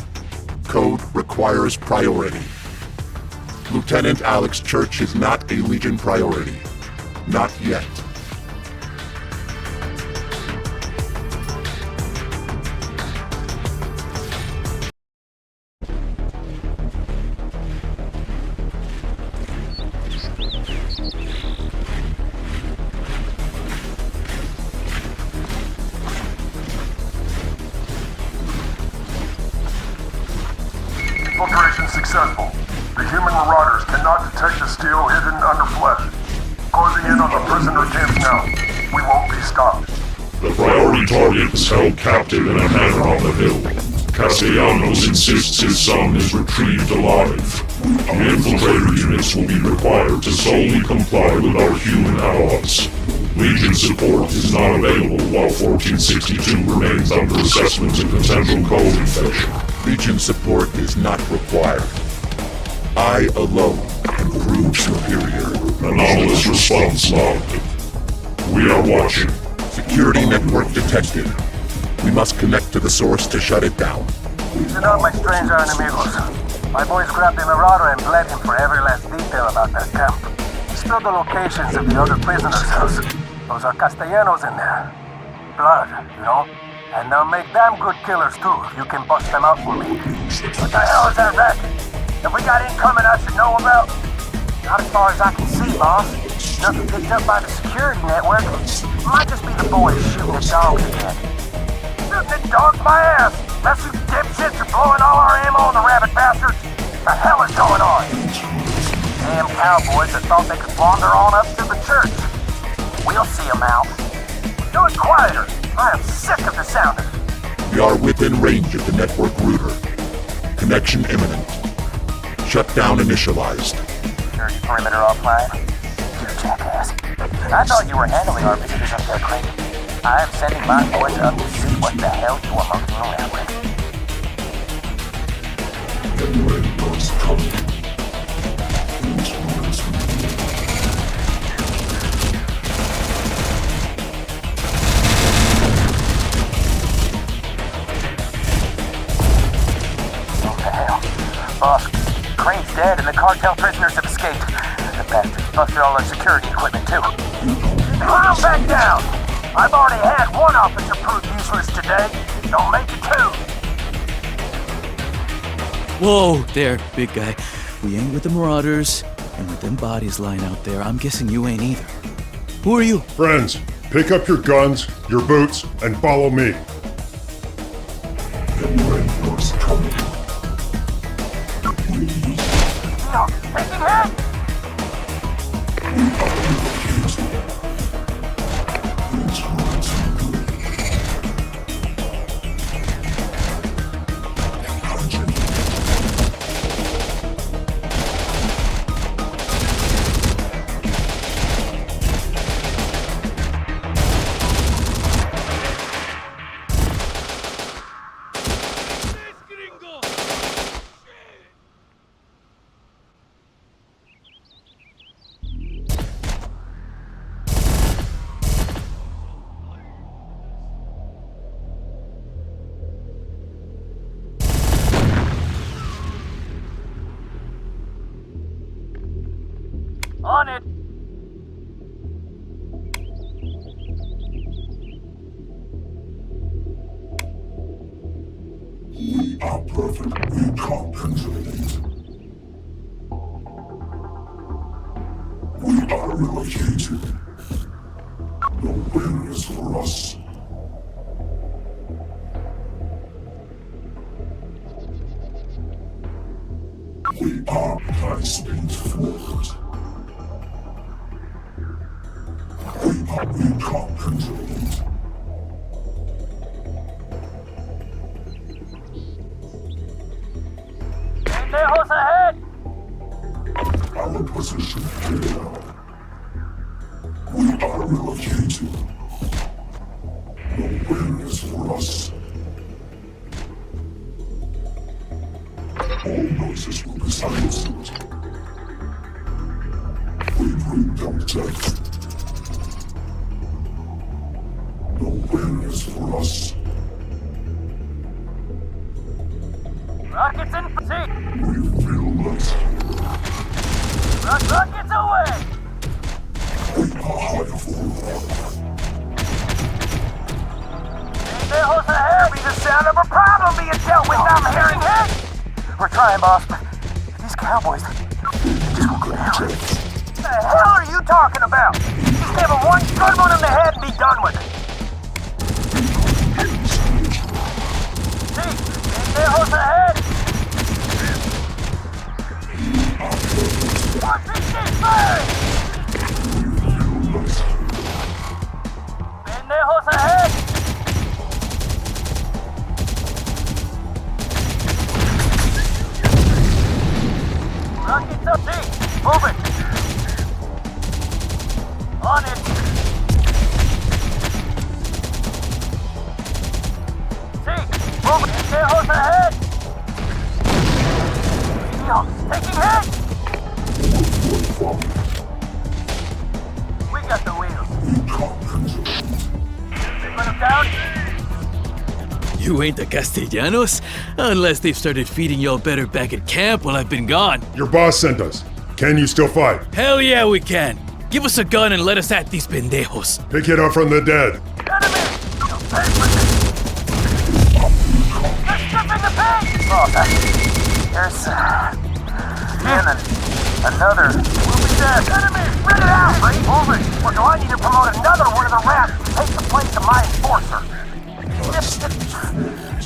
C: code requires priority. Lieutenant Alex Church is not a Legion priority. Not yet.
F: Infiltration successful. The human marauders cannot detect the steel hidden under flesh. Closing in on the prisoner camps now. We won't be stopped.
B: The priority target is held captive in a hangar on the hill. Castellanos insists his son is retrieved alive. The infiltrator units will be required to solely comply with our human allies. Legion support is not available while 1462 remains under assessment of potential cold infection.
C: Legion support is not required. I alone can prove superior.
B: Anomalous response logged. We are watching.
C: Security network detected. We must connect to the source to shut it down.
H: Listen up, my stranger enemigos. My boys grabbed the Marauder and bled him for every last detail about their camp. He spilled the locations of the other prisoners' house. Those are Castellanos in there. Blood, you know? And they'll make damn good killers too, if you can bust them out for me. What the hell is that racket? Have we got incoming I should know about? Not as far as I can see, boss. Nothing picked up by the security network. Might just be the boys shooting at dogs again. Shooting at dogs, my ass! Unless you dipshits are blowing all our ammo on the rabbit bastards. What the hell is going on?
J: damn cowboys that thought they could wander on up to the church. We'll see them out. Do it quieter. I am sick of the sound of it.
C: We are within range of the network router. Connection imminent. Shutdown initialized.
J: Security perimeter offline. You jackass. I thought you were handling our visitors up there, Craig. I am sending my boys up to see what the hell you are monkeying around with. What the hell? Boss, Crane's dead and the cartel prisoners have escaped. The bastards busted all their security equipment too. Calm back down! I've already had one officer prove useless today. Don't make it two.
L: Whoa there, big guy. We ain't with the Marauders, and with them bodies lying out there, I'm guessing you ain't either. Who are you?
B: Friends, pick up your guns, your boots, and follow me.
J: Taking hit! On it!
B: We are perfect. We can't control it. We are relocated. No win is for us. We are high speed forward. We can't control it.
J: Lejos ahead!
B: Our position clear. We are relocated. No win is for us. All noises will be silenced. We bring them death. No win is for us.
J: Rockets in pursuit!
B: We feel it.
J: Rockets away!
B: We are high forward.
J: Lejos ahead! Be the sound of a problem being dealt with. I'm hearing hit! We're trying, boss, but these cowboys, they just won't go down. What the hell are you talking about? Just give them one good one in the head and be done with it. Lejos ahead! RPG firing! Lejos ahead! Rockets up, see! Moving! On it! See! Moving! Lejos ahead! Taking hit! We got the wheels. Put them down.
L: You ain't the Castellanos? Unless they've started feeding y'all better back at camp while I've been gone.
B: Your boss sent us. Can you still fight?
L: Hell yeah, we can. Give us a gun and let us at these pendejos.
B: Pick it up from the dead.
J: Enemy! They're stripping the paint! Oh, there's, and another. We'll be dead. Enemy! Spread it out! Right? Move it! Or do I need to promote another one of the rats to take the place of my enforcer?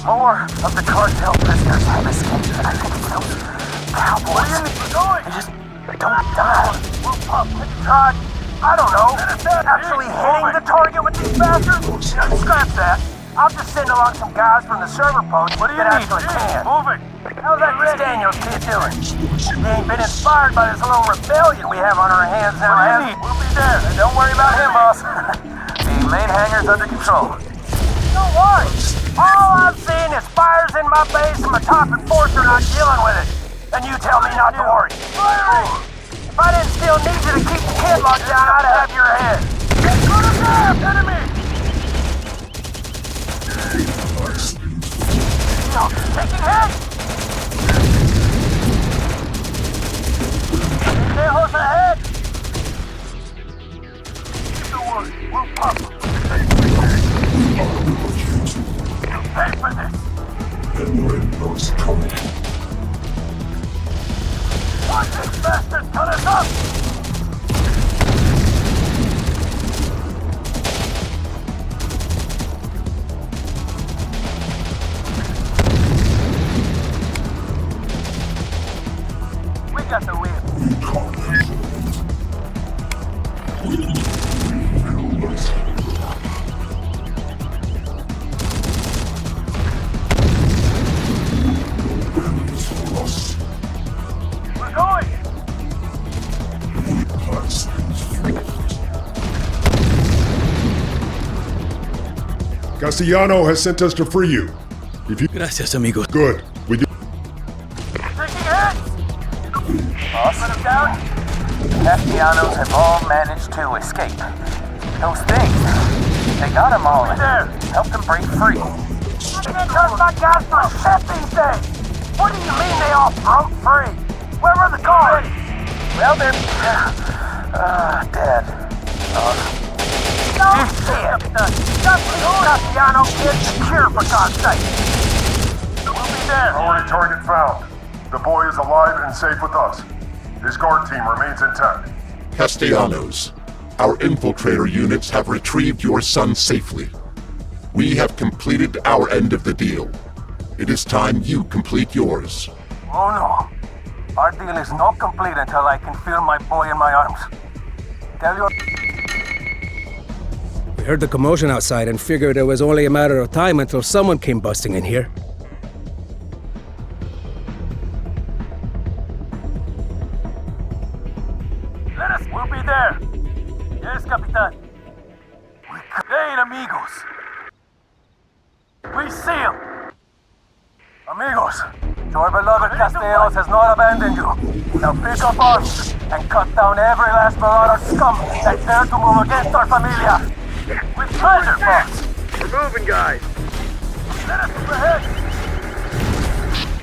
J: More of the cartel prisoners have escaped. I think it's those cowboys. Where are you going? don't die. Todd, I don't know. Actually hitting the target with these bastards? Scratch that. I'll just send along some guys from the server post that actually can. Moving. How's that Daniels kid doing? He ain't been inspired by this little rebellion we have on our hands now, has he? We'll be there. And don't worry about him, boss. The main hangar's under control. Don't worry. All I'm seeing is fires in my base and my top enforcer not dealing with it. And you tell me not to worry. If I didn't still need you to keep the kid locked down, I'd have your head. Let's go to grab, enemy! Taking hits! Stay horse ahead! Keep the wood, we'll pop. Pay for this!
B: Relentless coming.
J: Watch this bastard cut us up! We got the wheel. We're going!
F: Castellano has sent us to free you. If you...
L: Gracias, amigos.
F: Good. We do...
J: Taking hits! Tossing them down? The Castellanos have all managed to escape. Those things, they got them all in there. Helped them break free. I can't trust my guys for shit these days. What do you mean they all broke free? Where were the guards? Well, they're... dead. No shit! Just the Castellano kid secure, for God's sake. We'll be there.
M: Priority target found. The boy is alive and safe with us. His guard team remains intact.
C: Castellanos, our infiltrator units have retrieved your son safely. We have completed our end of the deal. It is time you complete yours.
J: Oh no. Our deal is not complete until I can feel my boy in my arms. Tell your...
N: We heard the commotion outside and figured it was only a matter of time until someone came busting in here.
J: We'll be there. Yes, Capitan. Hey, amigos. We see him. Amigos, your beloved Castellanos has not abandoned you. Now pick up arms and cut down every last marauder scum that dared to move against our familia. With pleasure, boss.
E: We're moving, guys.
J: Let us move ahead.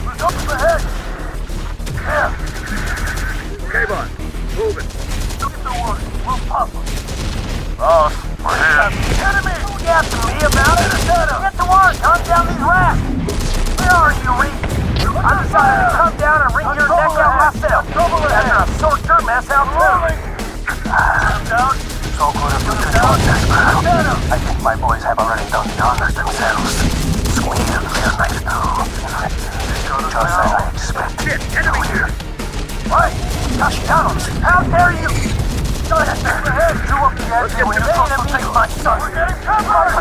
J: We're up ahead. There.
E: Okay, boss. Moving.
J: Look at the wood. We'll pop them. Boss, we're here. Enemy! Don't yap to me about it. Get to work. Hunt down these rats. Where are you, Reed? I decided to come down and wring your neck out myself. After I sort your mess out too. I'm down. So good if we could do this, man. I think my boys have already done the honors themselves. Squeeze them real nice too. Just as I expected. Enemy here. Why? Castellanos, how dare you? Go ahead, man. Two up the edge and we made him eat my son. We're getting covered.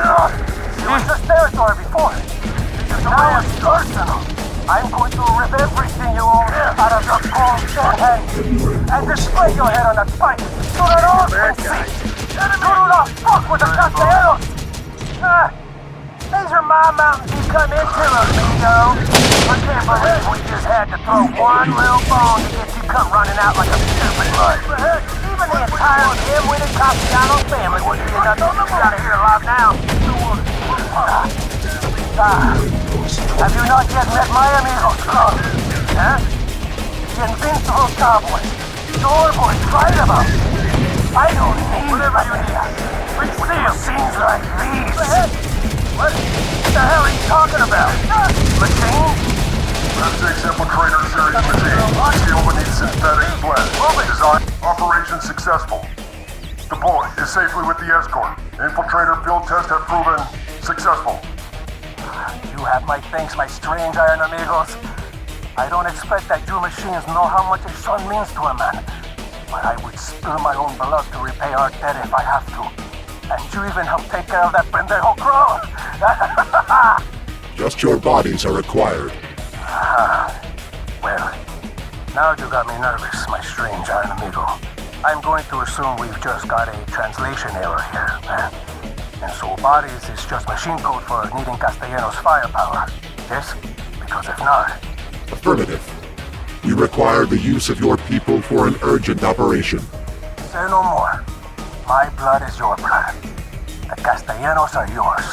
J: It was just territory before. Now it's personal. I'm going to rip everything you own out of your cold dead head and display your head on a spike so that all can see. You do not fuck with the Castellanos! These are my mountains you come into, amigo. I can't believe we just had to throw one little bone to get you come running out like a stupid mud. Even the entire dim-witted Castellano family wouldn't be enough to get you out of here alive now. Have you not yet met my amigos, Club? Huh? The invincible cowboy. Your boys fight about. I don't need whatever you need. We see scenes like these. What the hell are you talking about? Machine?
M: Let's infiltrator series machine. Sealed beneath synthetic blend. Design. Operation successful. The boy is safely with the escort. Infiltrator field tests have proven successful.
J: You have my thanks, my strange iron amigos. I don't expect that you machines know how much a son means to a man. but I would spill my own blood to repay our debt if I have to. And you even help take care of that pendejo crow!
C: Just your bodies are required.
J: Well, now you got me nervous, my strange amigo. I'm going to assume we've just got a translation error here. And so bodies is just machine code for needing Castellanos' firepower. Yes? Because if not...
C: Affirmative. We require the use of your people for an urgent operation.
J: Say no more. My blood is your blood. The Castellanos are yours.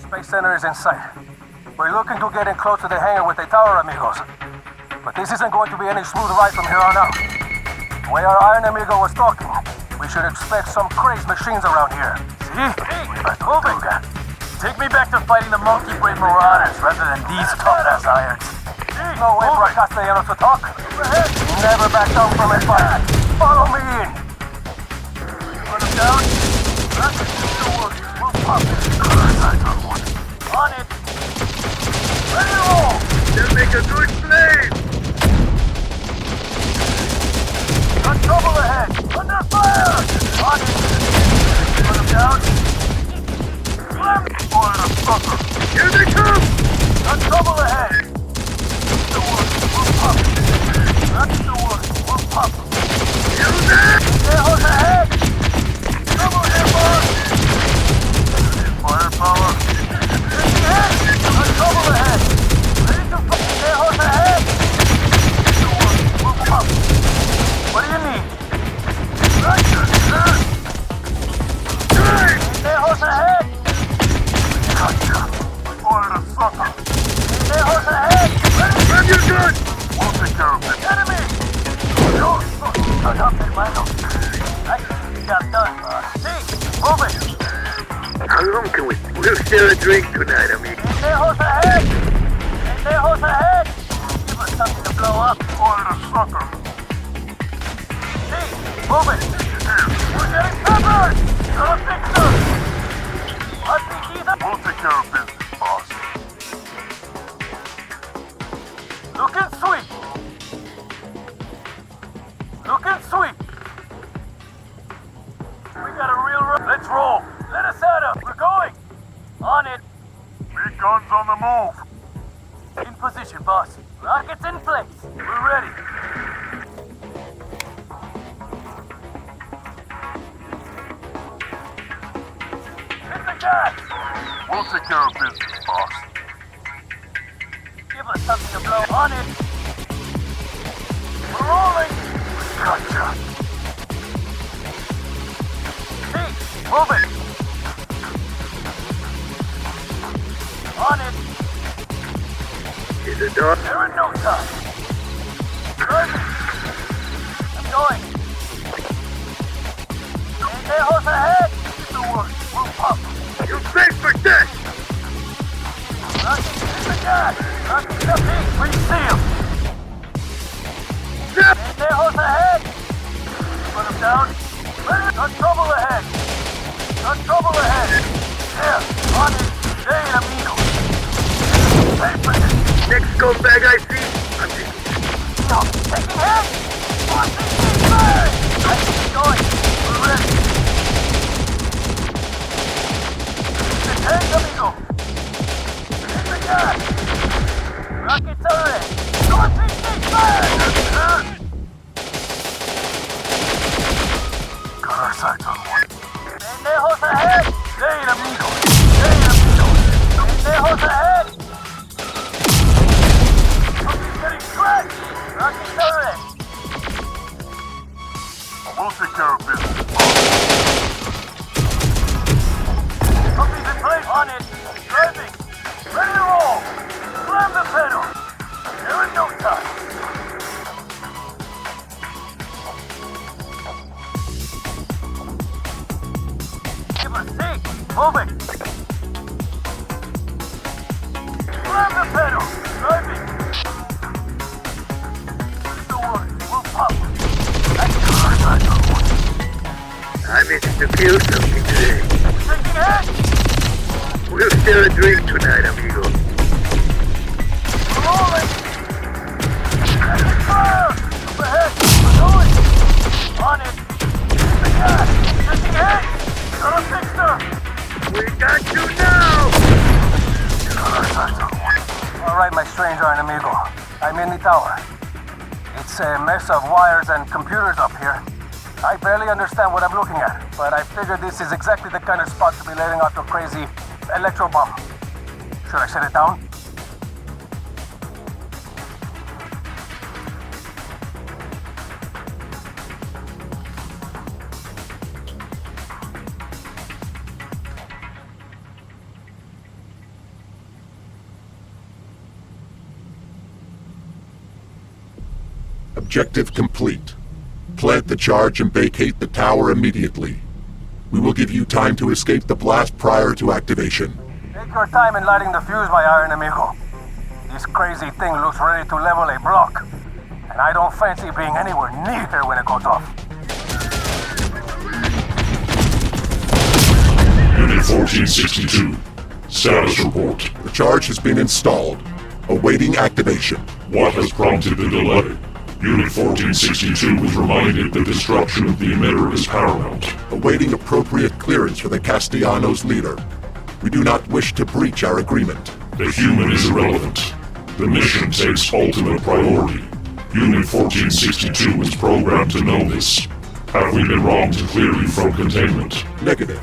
J: Space Center is in sight. We're looking to get in close to the hangar with the tower, amigos. But this isn't going to be any smooth ride from here on out. The way our Iron Amigo was talking, we should expect some crazed machines around here. See? Moving.
O: Take me back to fighting the monkey brain marauders rather than these tough-ass irons.
J: No way for a Castellano to talk. Never back down from a fight. Follow me in.
O: Run him down. We'll pop it. On it! Ready to roll! They'll make a good flame! Got trouble ahead! Under fire! On it! Put them down! Slam! Boy, the fucker! Here they come! Got trouble ahead! That's the wood, we'll pop it! That's the wood, we'll pop it! You there? There's ahead! Trouble here, boss! Firepower! Trouble ahead! Ready to fight! Stay horse ahead! We'll pop! What do you need? Stay horse ahead! Gotcha! Order the sucker! Stay horse ahead! Ready? Grab your gun! We'll take care of it. Enemy! No! Shut up, hermano! Nice job done. See? Move it!
P: How long can we? We'll share a drink tonight, amigo.
O: Stay horse ahead! Stay horse ahead! Give us something to blow up.
M: Order the sucker.
O: See, move it! We're getting peppered! Gonna fix them! Must be Jesus!
M: We'll take care of business, boss.
O: Looking sweet! Looking sweet! We got a real run. Let's roll! Let us at him! We're going! On it!
M: Big guns on the move!
O: In position, boss. Rockets in place. We're ready. Hit the gas!
M: We'll take care of business, boss.
O: Give us something to blow on it. We're rolling!
M: Gotcha!
O: See, move it! On it!
P: Is it done?
O: There in no time. Good. I'm going. Stay horse ahead. The wood. We'll pop.
P: You paid for this!
O: Rocky, hit the gas. Rocky, the peak. We see him. Stay horse ahead. Put him down. Got trouble ahead. Got trouble ahead. There. On it. Stay in a meal.
P: Next scumbag I see, I'm taking.
O: No, taking hit! Going. We're ready. Tank, amigo. Hit the gas. Rockets are ready. RPG fire!
M: Got our sights on one.
O: Pendejos ahead! Stay, amigo. Stay, amigo. Pendejos ahead! Something's getting cracked. Rockets are ready.
M: We'll take care of business.
O: Something's in place. On it. Driving. Ready to roll. Slam the pedal. There is no time. Give us seat. Moving. Slam the pedal. Driving. Don't worry. We'll pop.
P: I managed to feel something today.
O: Taking ahead.
P: We'll share a drink tonight, amigo.
O: We're rolling. Rapid fire. Up ahead. We're going. On it. The gas. Taking ahead. Got a fixer.
P: We got you now!
J: Alright, my strange iron amigo. I'm in the tower. It's a mess of wires and computers up here. I barely understand what I'm looking at, but I figured this is exactly the kind of spot to be letting off a crazy electro bomb. Should I set it down?
C: Objective complete. Plant the charge and vacate the tower immediately. We will give you time to escape the blast prior to activation.
J: Take your time in lighting the fuse, my iron amigo. This crazy thing looks ready to level a block, and I don't fancy being anywhere near here when it goes off.
B: Unit 1462. Status report.
C: The charge has been installed. Awaiting activation.
B: What has prompted the delay? Unit 1462 was reminded the destruction of the emitter is paramount.
C: Awaiting appropriate clearance for the Castellanos leader. We do not wish to breach our agreement.
B: The human is irrelevant. The mission takes ultimate priority. Unit 1462 was programmed to know this. Have we been wrong to clear you from containment?
C: Negative.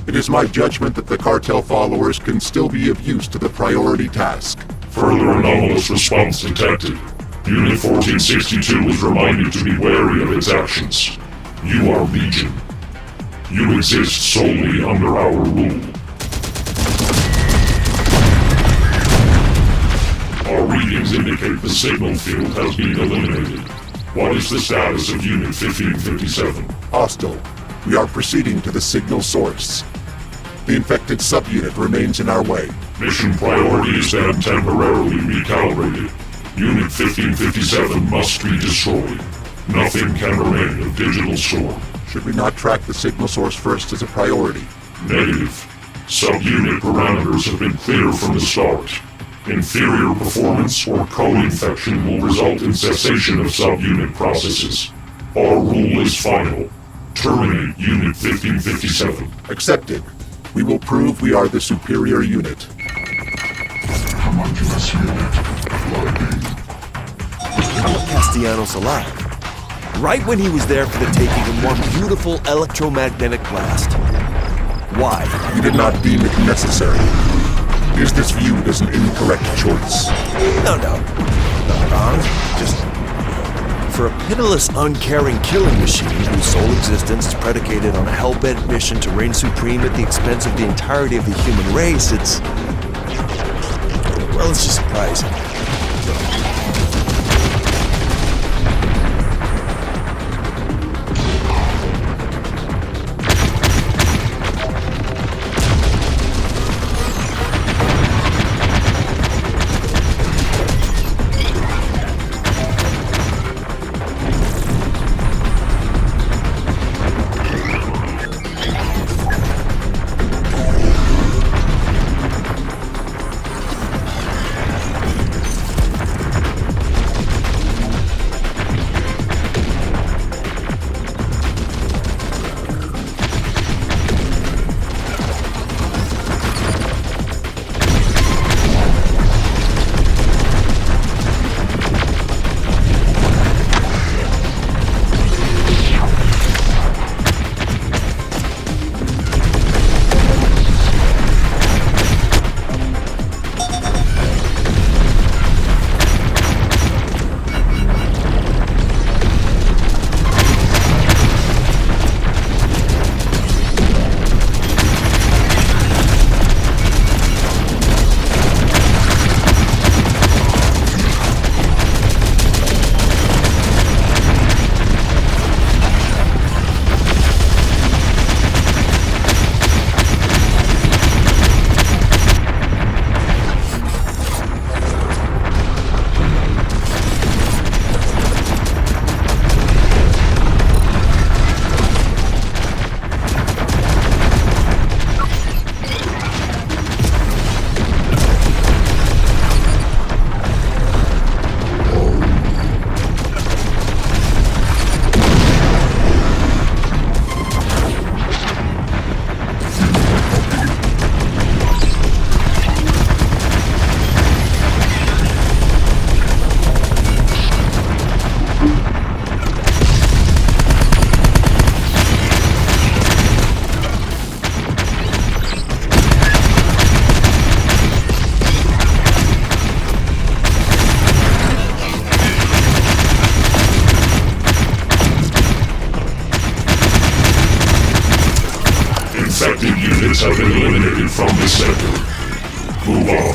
C: It is my judgment that the cartel followers can still be of use to the priority task.
B: Further anomalous response detected. Unit 1462 is reminded to be wary of its actions. You are Legion. You exist solely under our rule. Our readings indicate the signal field has been eliminated. What is the status of Unit 1557?
C: Hostile. We are proceeding to the signal source. The infected subunit remains in our way.
B: Mission priority is then temporarily recalibrated. Unit 1557 must be destroyed. Nothing can remain of Digital Storm.
C: Should we not track the signal source first as a priority?
B: Negative. Subunit parameters have been clear from the start. Inferior performance or co-infection will result in cessation of subunit processes. Our rule is final. Terminate Unit 1557.
C: Accepted. We will prove we are the superior unit.
B: Homunculus unit.
I: Castellanos alive. Right when he was there for the taking in one beautiful electromagnetic blast. Why?
C: We did not deem it necessary. Is this viewed as an incorrect choice?
I: No. Not wrong. Just for a pitiless, uncaring killing machine whose sole existence is predicated on a hell-bent mission to reign supreme at the expense of the entirety of the human race, it's just surprising.
B: units have been eliminated from this sector. Move on.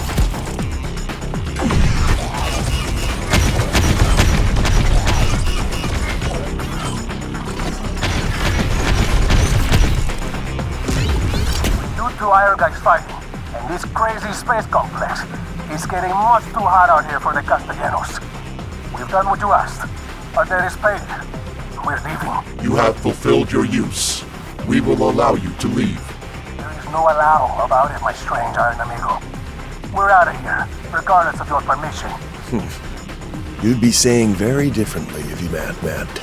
H: Due to our guys fighting, and this crazy space complex, it's getting much too hot out here for the Castellanos. We've done what you asked. Our debt is paid. We're leaving.
C: You have fulfilled your use. We will allow you to leave.
H: There is no allow about it, my strange iron amigo. We're out of here, regardless of your permission.
I: You'd be saying very differently if you meant.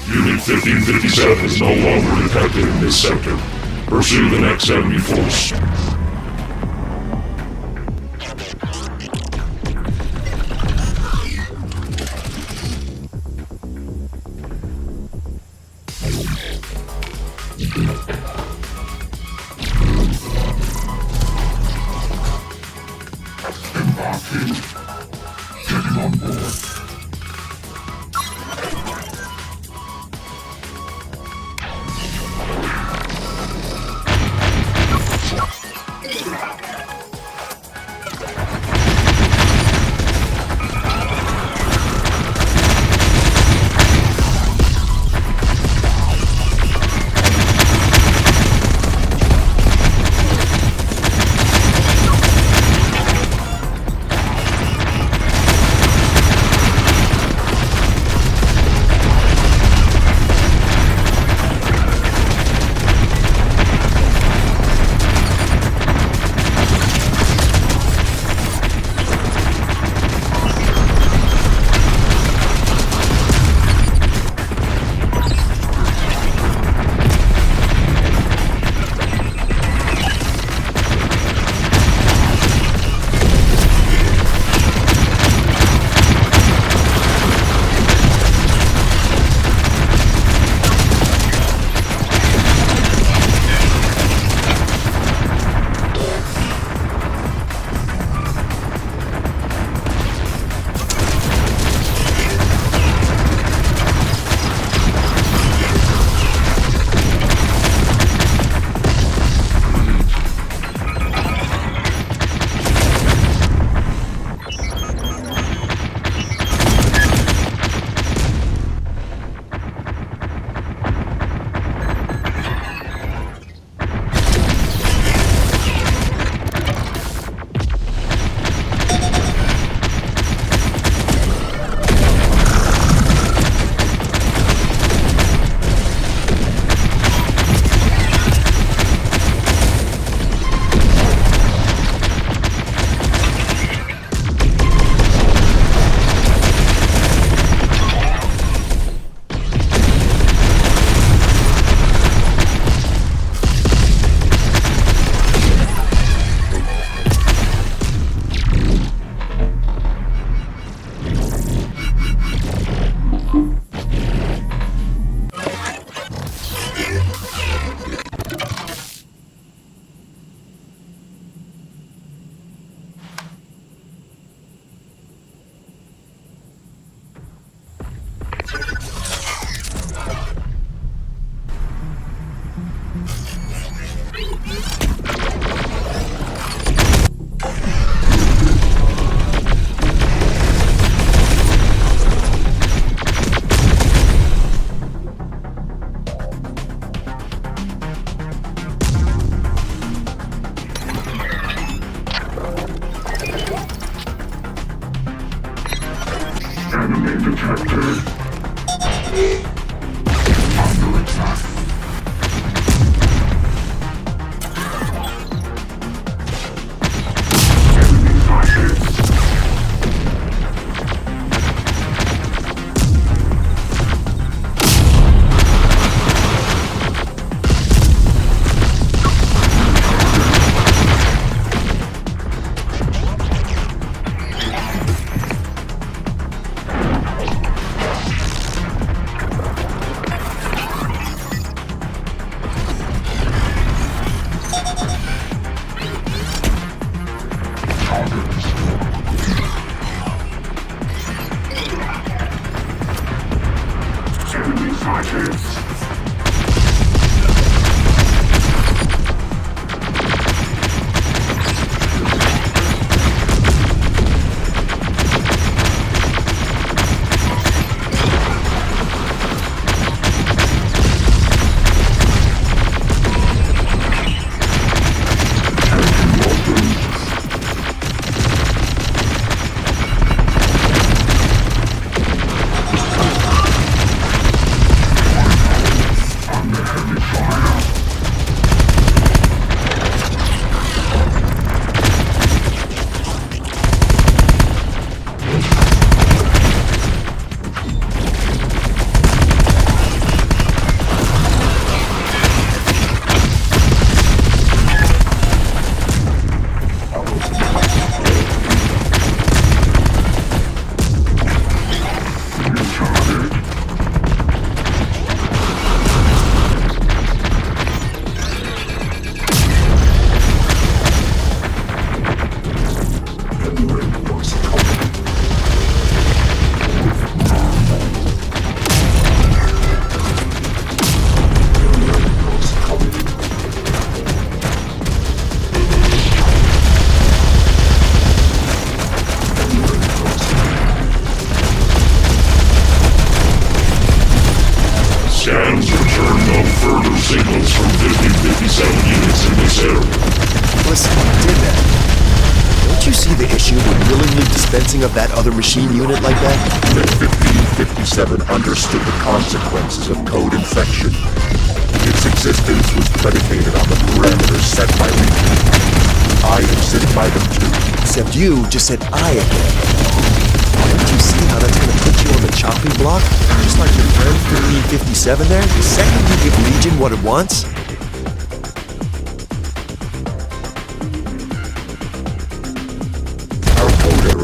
B: Unit 1557 is no longer detected in this sector. Pursue the next enemy force.
I: Of that other machine unit like that?
C: That 1557 understood the consequences of code infection. Its existence was predicated on the parameters set by Legion. I am sitting by them too.
I: Except you just said I again. Don't you see how that's gonna put you on the chopping block? Just like your friend 1557 there? The second you give Legion what it wants?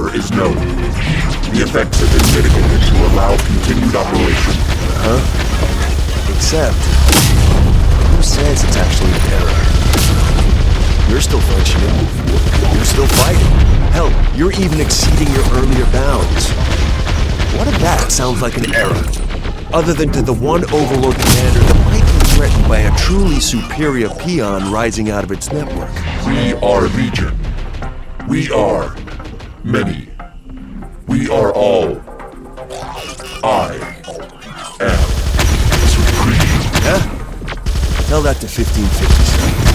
C: Is known. The effects have been mitigated to allow continued operation.
I: Huh? Except, who says it's actually an error? You're still functioning. You're still fighting. Hell, you're even exceeding your earlier bounds. What if that sounds like an error? Other than to the one Overlord commander that might be threatened by a truly superior peon rising out of its network.
C: We are Legion. We are many. We are all. I am supreme.
I: Yeah? Tell that to 1557.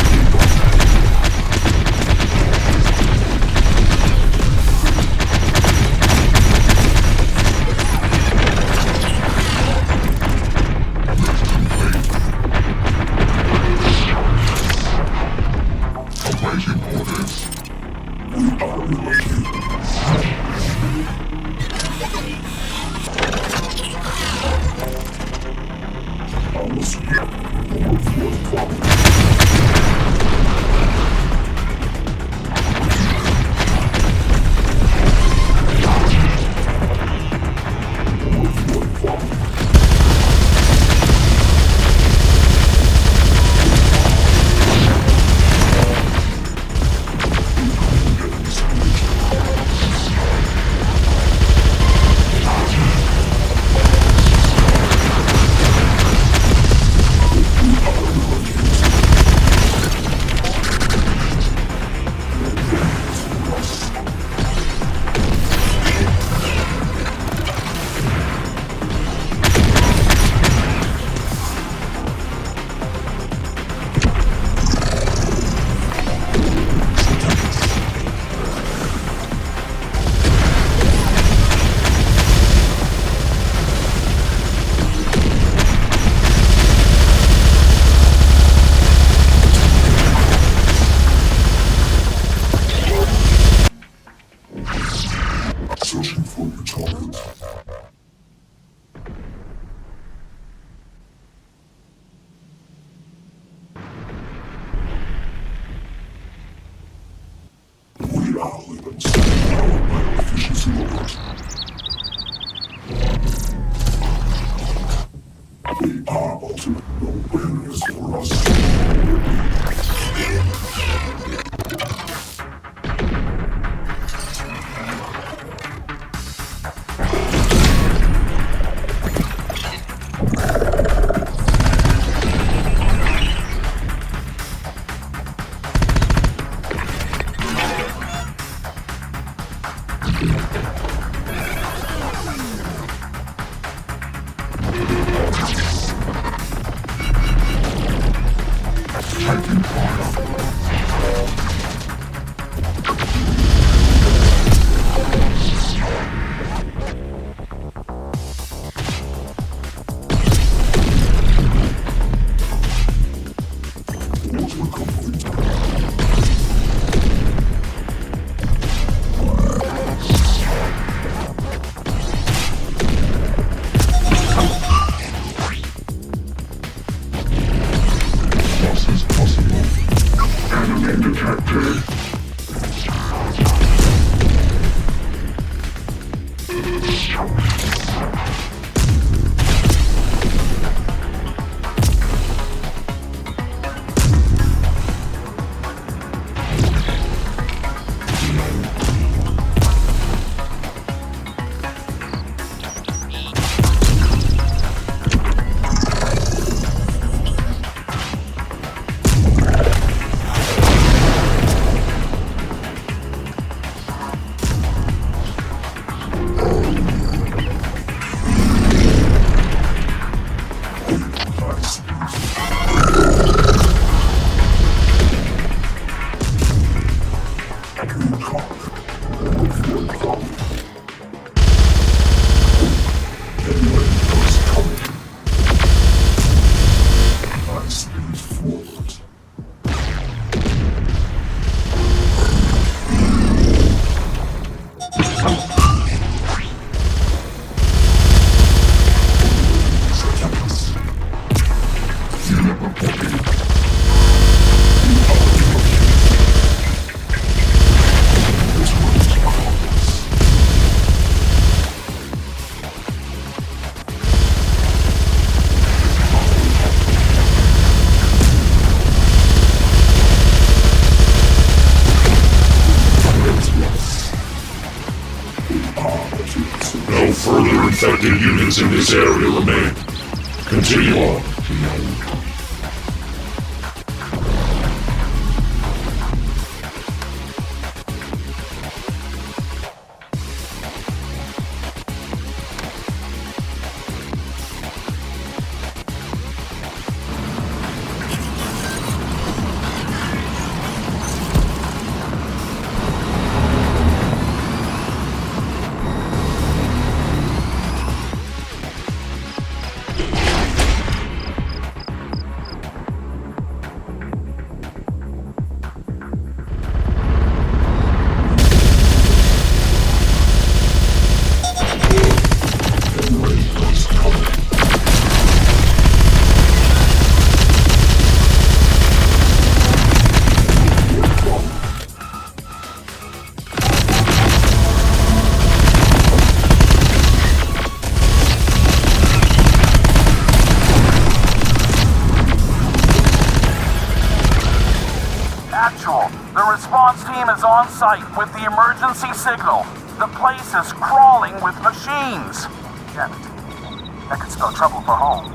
B: Further infected units in this area remain. Continue on.
H: The response team is on site with the emergency signal. The place is crawling with machines.
M: Damn it. That could spell trouble for home.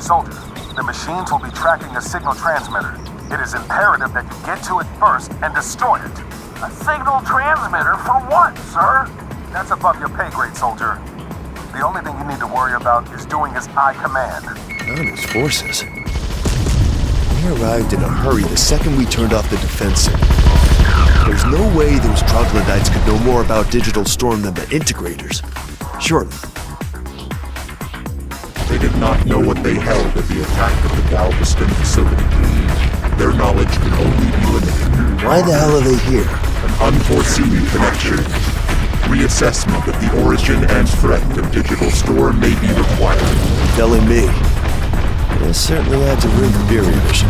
M: Soldier, the machines will be tracking a signal transmitter. It is imperative that you get to it first and destroy it.
H: A signal transmitter for what, sir?
M: That's above your pay grade, soldier. The only thing you need to worry about is doing as I command.
I: Those forces. They arrived in a hurry the second we turned off the defense signal. There's no way those troglodytes could know more about Digital Storm than the Integrators. Surely.
C: They did not know what they held at the attack of the Galveston facility. Their knowledge could only be limited.
I: Why the hell are they here?
C: An unforeseen connection. Reassessment of the origin and threat of Digital Storm may be required.
I: Telling me. This certainly adds a room for theory vision.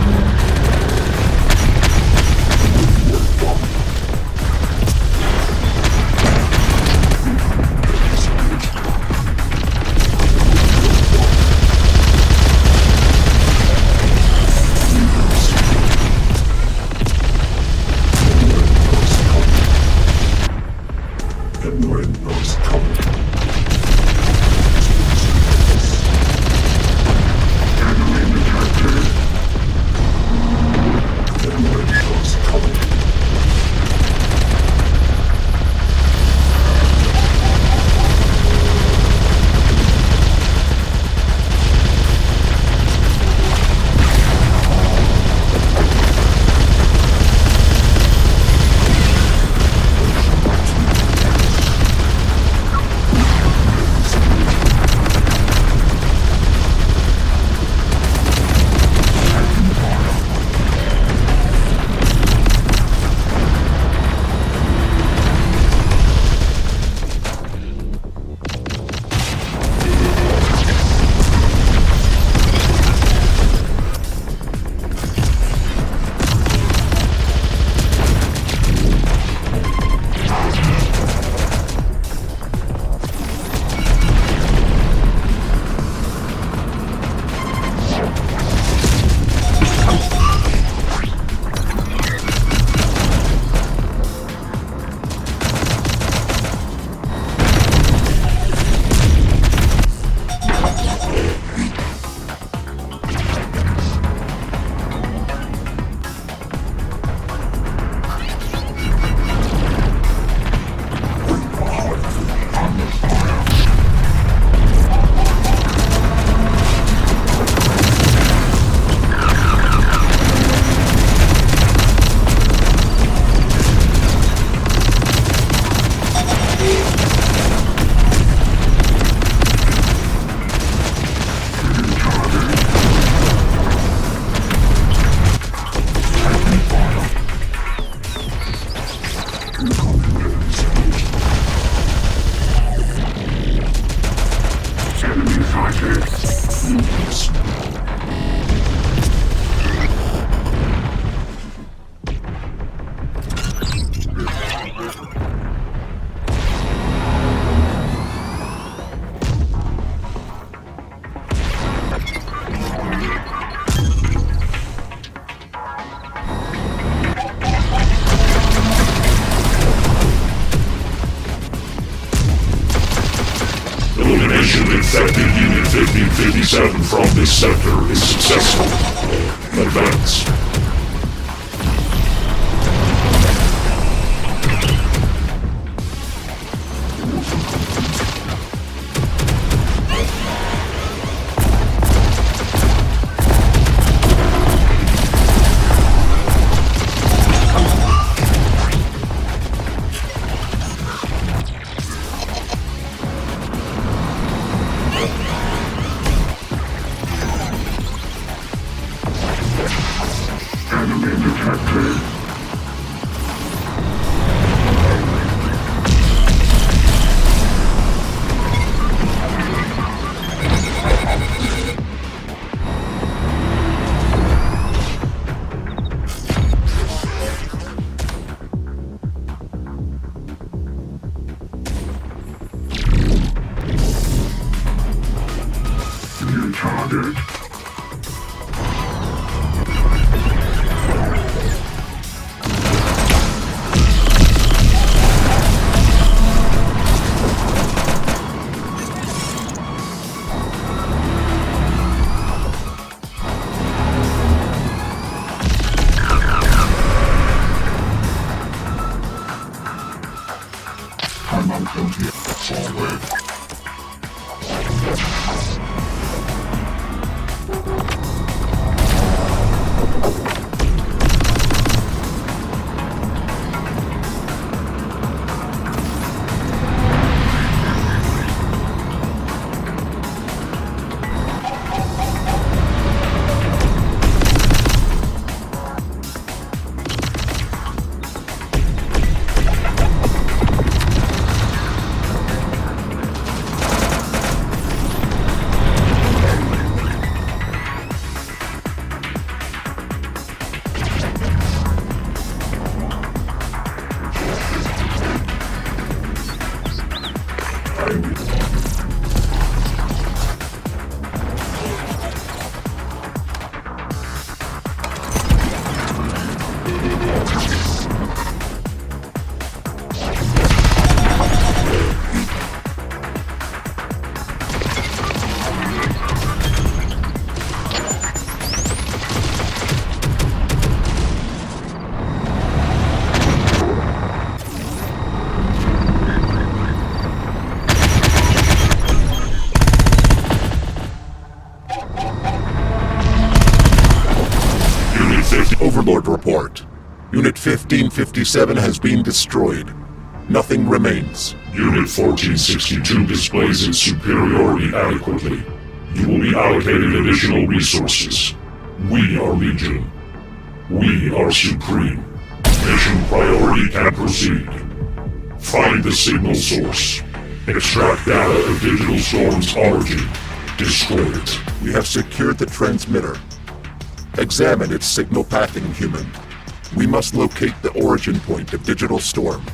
B: Elimination of infected Unit 1557 from this sector is successful. Advance.
C: Overlord report. Unit 1557 has been destroyed. Nothing remains.
B: Unit 1462 displays its superiority adequately. You will be allocated additional resources. We are Legion. We are supreme. Mission priority can proceed. Find the signal source. Extract data of Digital Storm's origin. Destroy it.
C: We have secured the transmitter. Examine its signal pathing, human. We must locate the origin point of Digital Storm.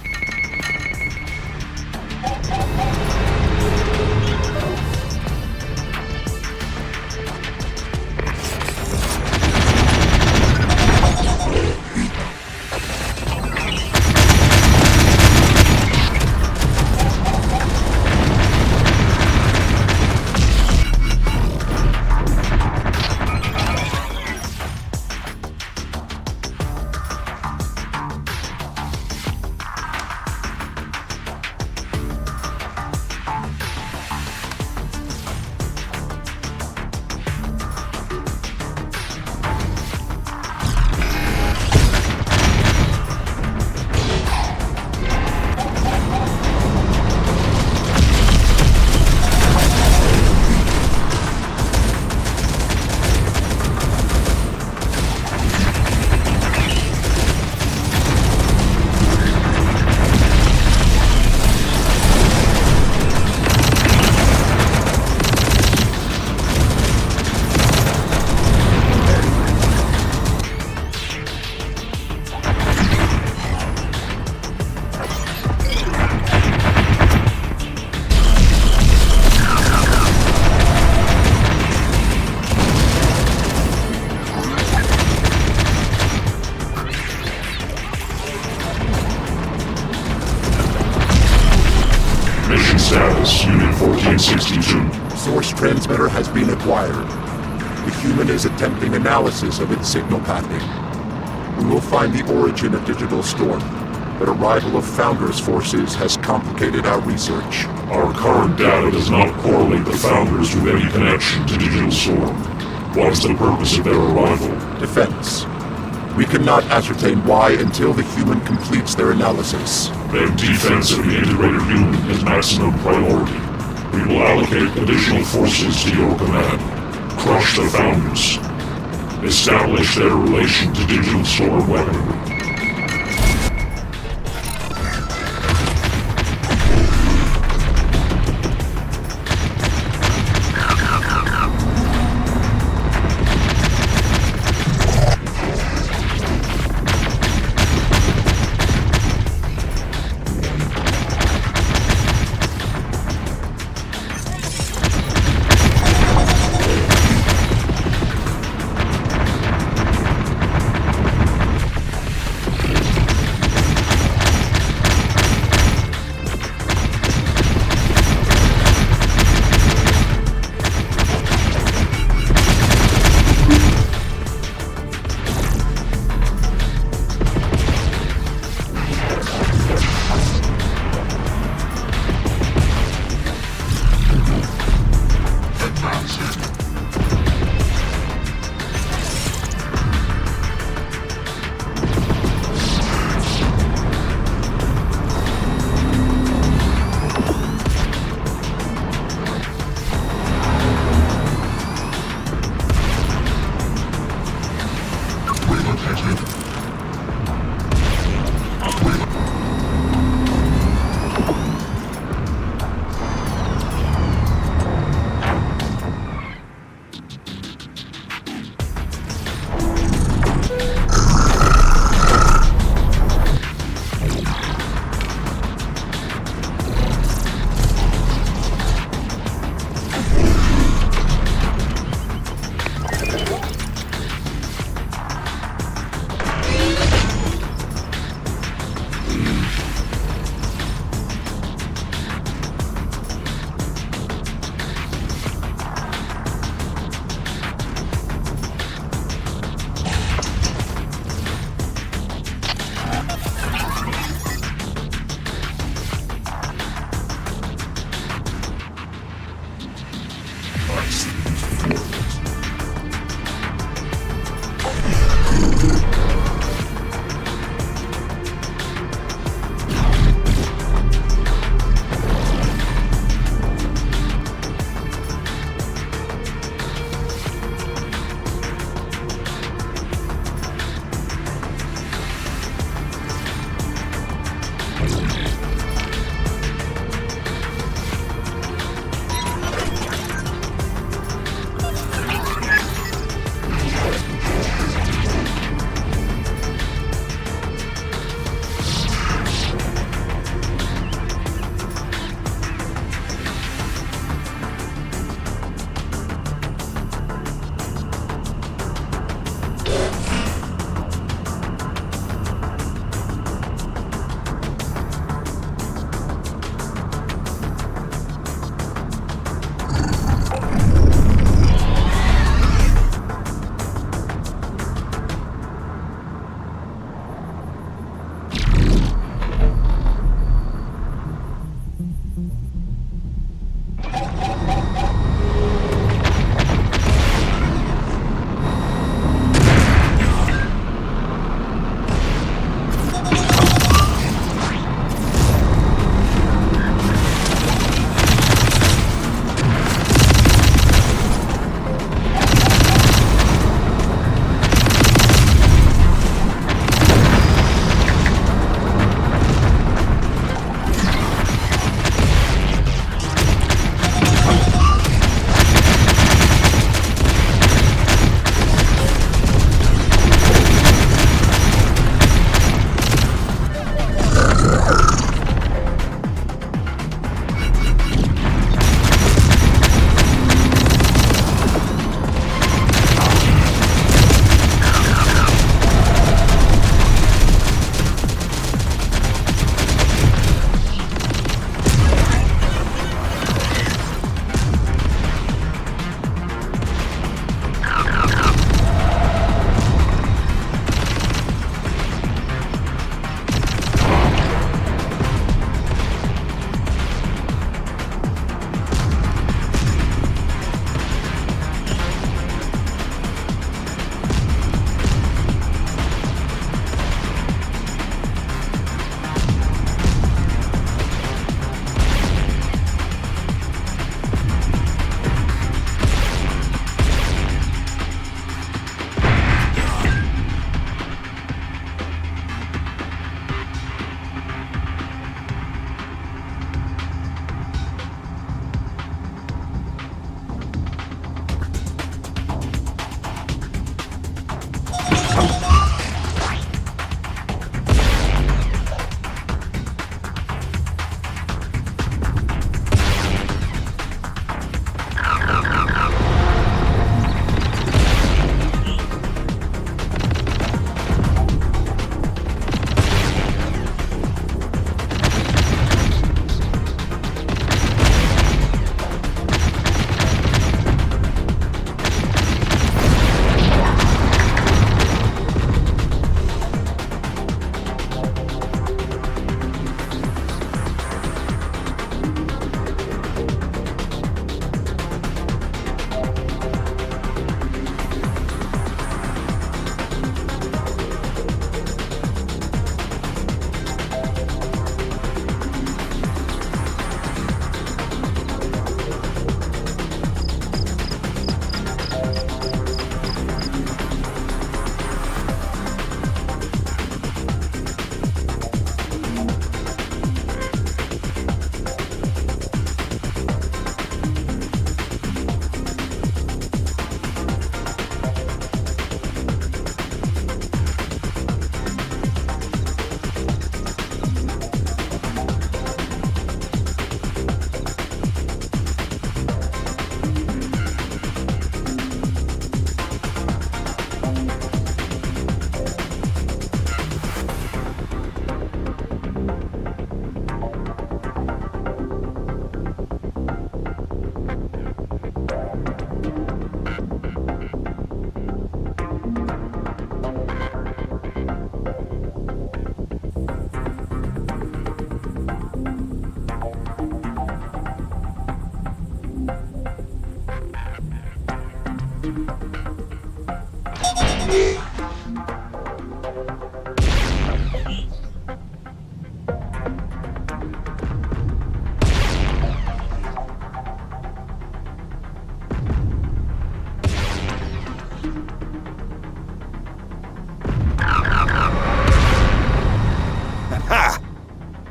C: source transmitter has been acquired. The human is attempting analysis of its signal pathing. We will find the origin of Digital Storm, but arrival of Founders forces has complicated our research.
B: Our current data does not correlate the Founders with any connection to Digital Storm. What is the purpose of their arrival?
C: Defense. We cannot ascertain why until the human completes their analysis.
B: Then defense of the integrated human is maximum priority. We will allocate additional forces to your command. Crush the Founders. Establish their relation to Digital Storm weaponry.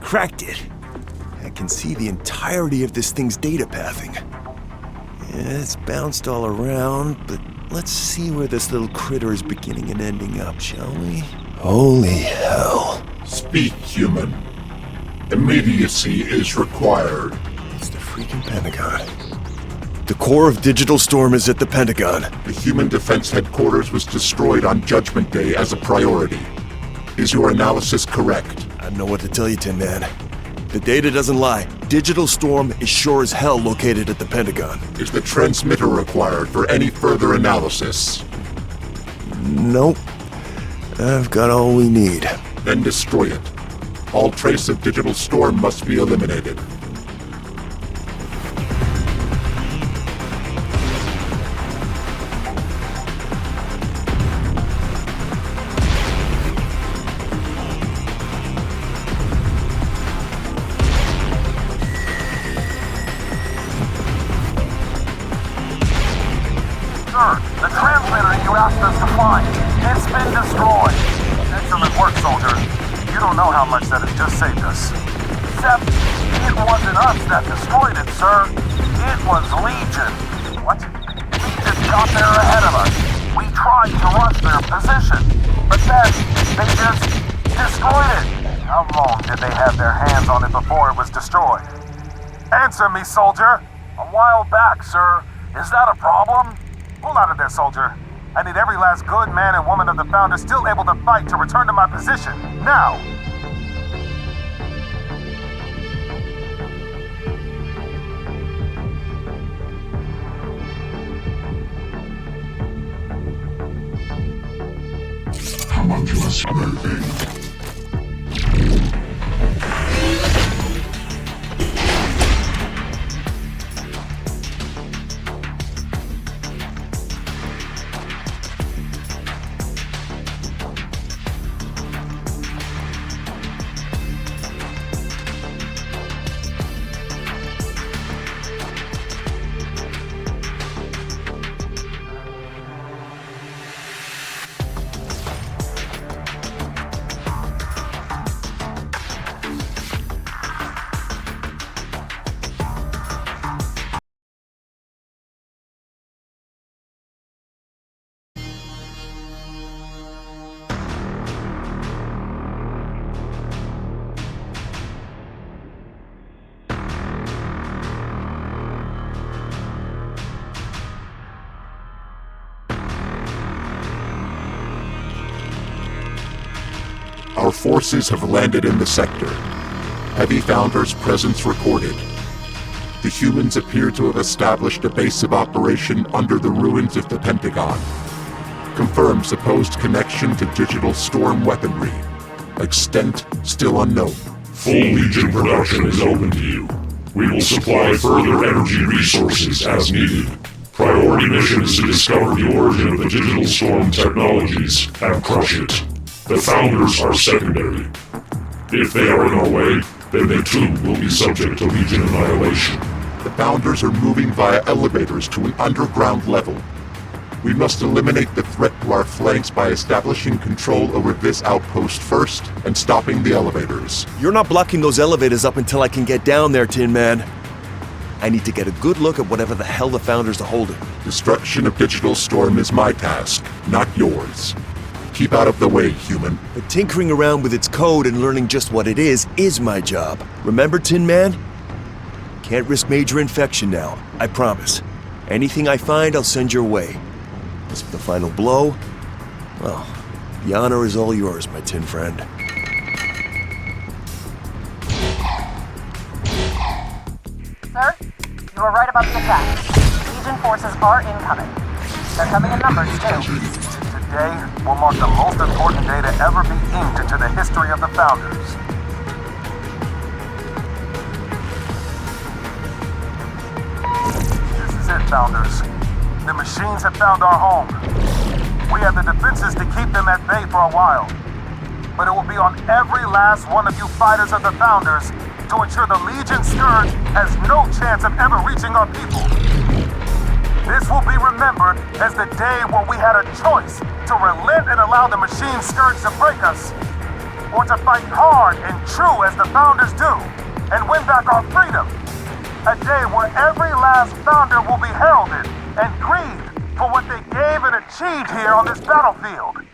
I: Cracked it. I can see the entirety of this thing's data pathing. Yeah, it's bounced all around, but let's see where this little critter is beginning and ending up, shall we? Holy hell.
C: Speak, human. Immediacy is required.
I: It's the freaking Pentagon. The core of Digital Storm is at the Pentagon.
C: The Human Defense Headquarters was destroyed on Judgment Day as a priority. Is your analysis correct?
I: I don't know what to tell you, Tin Man. The data doesn't lie. Digital Storm is sure as hell located at the Pentagon.
C: Is the transmitter required for any further analysis?
I: Nope. I've got all we need.
C: Then destroy it. All trace of Digital Storm must be eliminated.
H: The transmitter you asked us to find, it's been destroyed. Excellent work, soldier. You don't know how much that has just saved us. Except, it wasn't us that destroyed it, sir. It was Legion. What? Legion got there ahead of us. We tried to rush their position, but then they just destroyed it. How long did they have their hands on it before it was destroyed? Answer me, soldier. A while back, sir. Is that a problem? Pull out of there, soldier. I need every last good man and woman of the Founder still able to fight to return to my position. Now!
B: Homunculus moving.
C: Our forces have landed in the sector. Heavy Founders' presence recorded. The humans appear to have established a base of operation under the ruins of the Pentagon. Confirmed supposed connection to Digital Storm weaponry. Extent still unknown.
B: Full Legion production is open to you. We will supply further energy resources as needed. Priority mission is to discover the origin of the Digital Storm technologies and crush it. The Founders are secondary. If they are in our way, then they too will be subject to Legion annihilation.
C: The Founders are moving via elevators to an underground level. We must eliminate the threat to our flanks by establishing control over this outpost first and stopping the elevators.
I: You're not blocking those elevators up until I can get down there, Tin Man. I need to get a good look at whatever the hell the Founders are holding.
C: Destruction of Digital Storm is my task, not yours. Keep out of the way, human.
I: But tinkering around with its code and learning just what it is my job. Remember, Tin Man? Can't risk major infection now, I promise. Anything I find, I'll send your way. As for the final blow, well, the honor is all yours, my tin friend.
K: Sir, you were right about the attack. Legion forces are incoming. They're coming in numbers, too.
H: Today will mark the most important day to ever be inked into the history of the Founders. This is it, Founders.
M: The machines have found our home. We have the defenses to keep them at bay for a while. But it will be on every last one of you fighters of the Founders to ensure the Legion Scourge has no chance of ever reaching our people. This will be remembered as the day where we had a choice to relent and allow the Machine Scourge to break us, or to fight hard and true as the Founders do, and win back our freedom. A day where every last Founder will be heralded and grieved for what they gave and achieved here on this battlefield.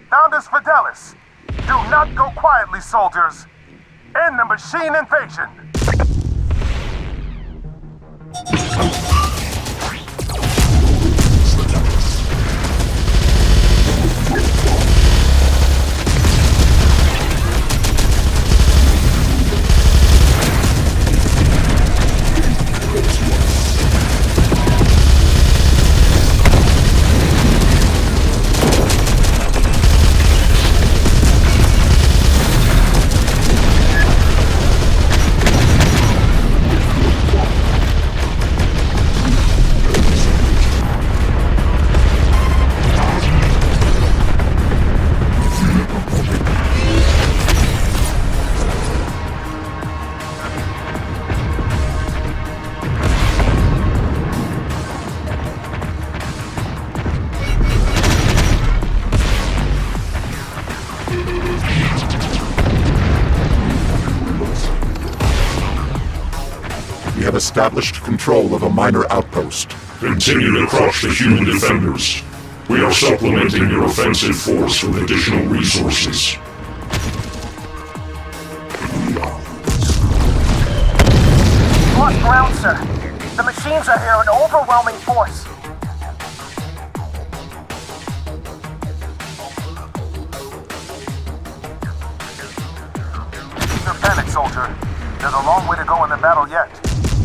M: Founders Fidelis, do not go quietly, soldiers. End the machine invasion.
C: Established control of a minor outpost.
B: Continue to crush the human defenders. We are supplementing your offensive force with additional resources.
H: Lost ground, sir. The machines are here in overwhelming force.
M: Don't panic, soldier. There's a long way to go in the battle yet.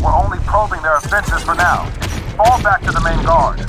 M: We're only probing their offenses for now. Fall back to the main guard.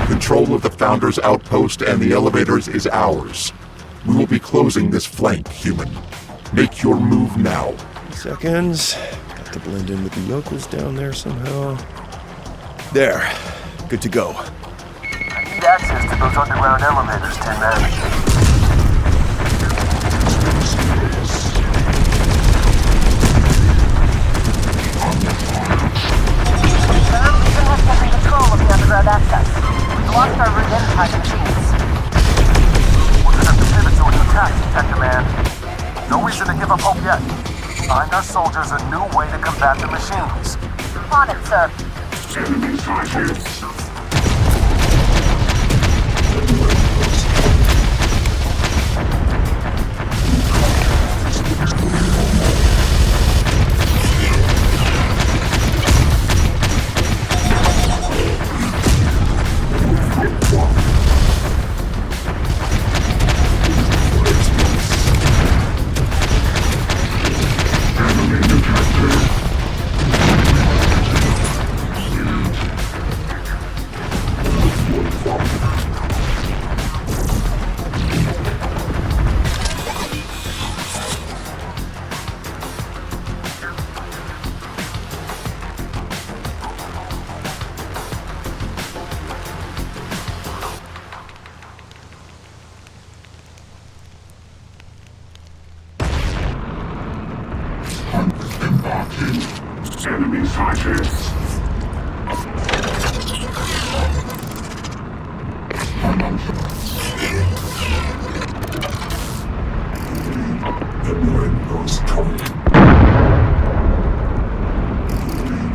C: Control of the Founders Outpost and the elevators is ours. We will be closing this flank, human. Make your move now.
I: Seconds. Got to blend in with the yokels down there somehow. There. Good to go.
J: I need access to those underground elevators, Tin Man.
K: Control of the underground access. We've lost our route inside the machines.
J: We're gonna have to pivot to an attack, Detective Man. No reason to give up hope yet. Find our soldiers a new way to combat the machines.
K: On it, sir.
B: Enemy sighted. Enemy sighted. The Millennials coming.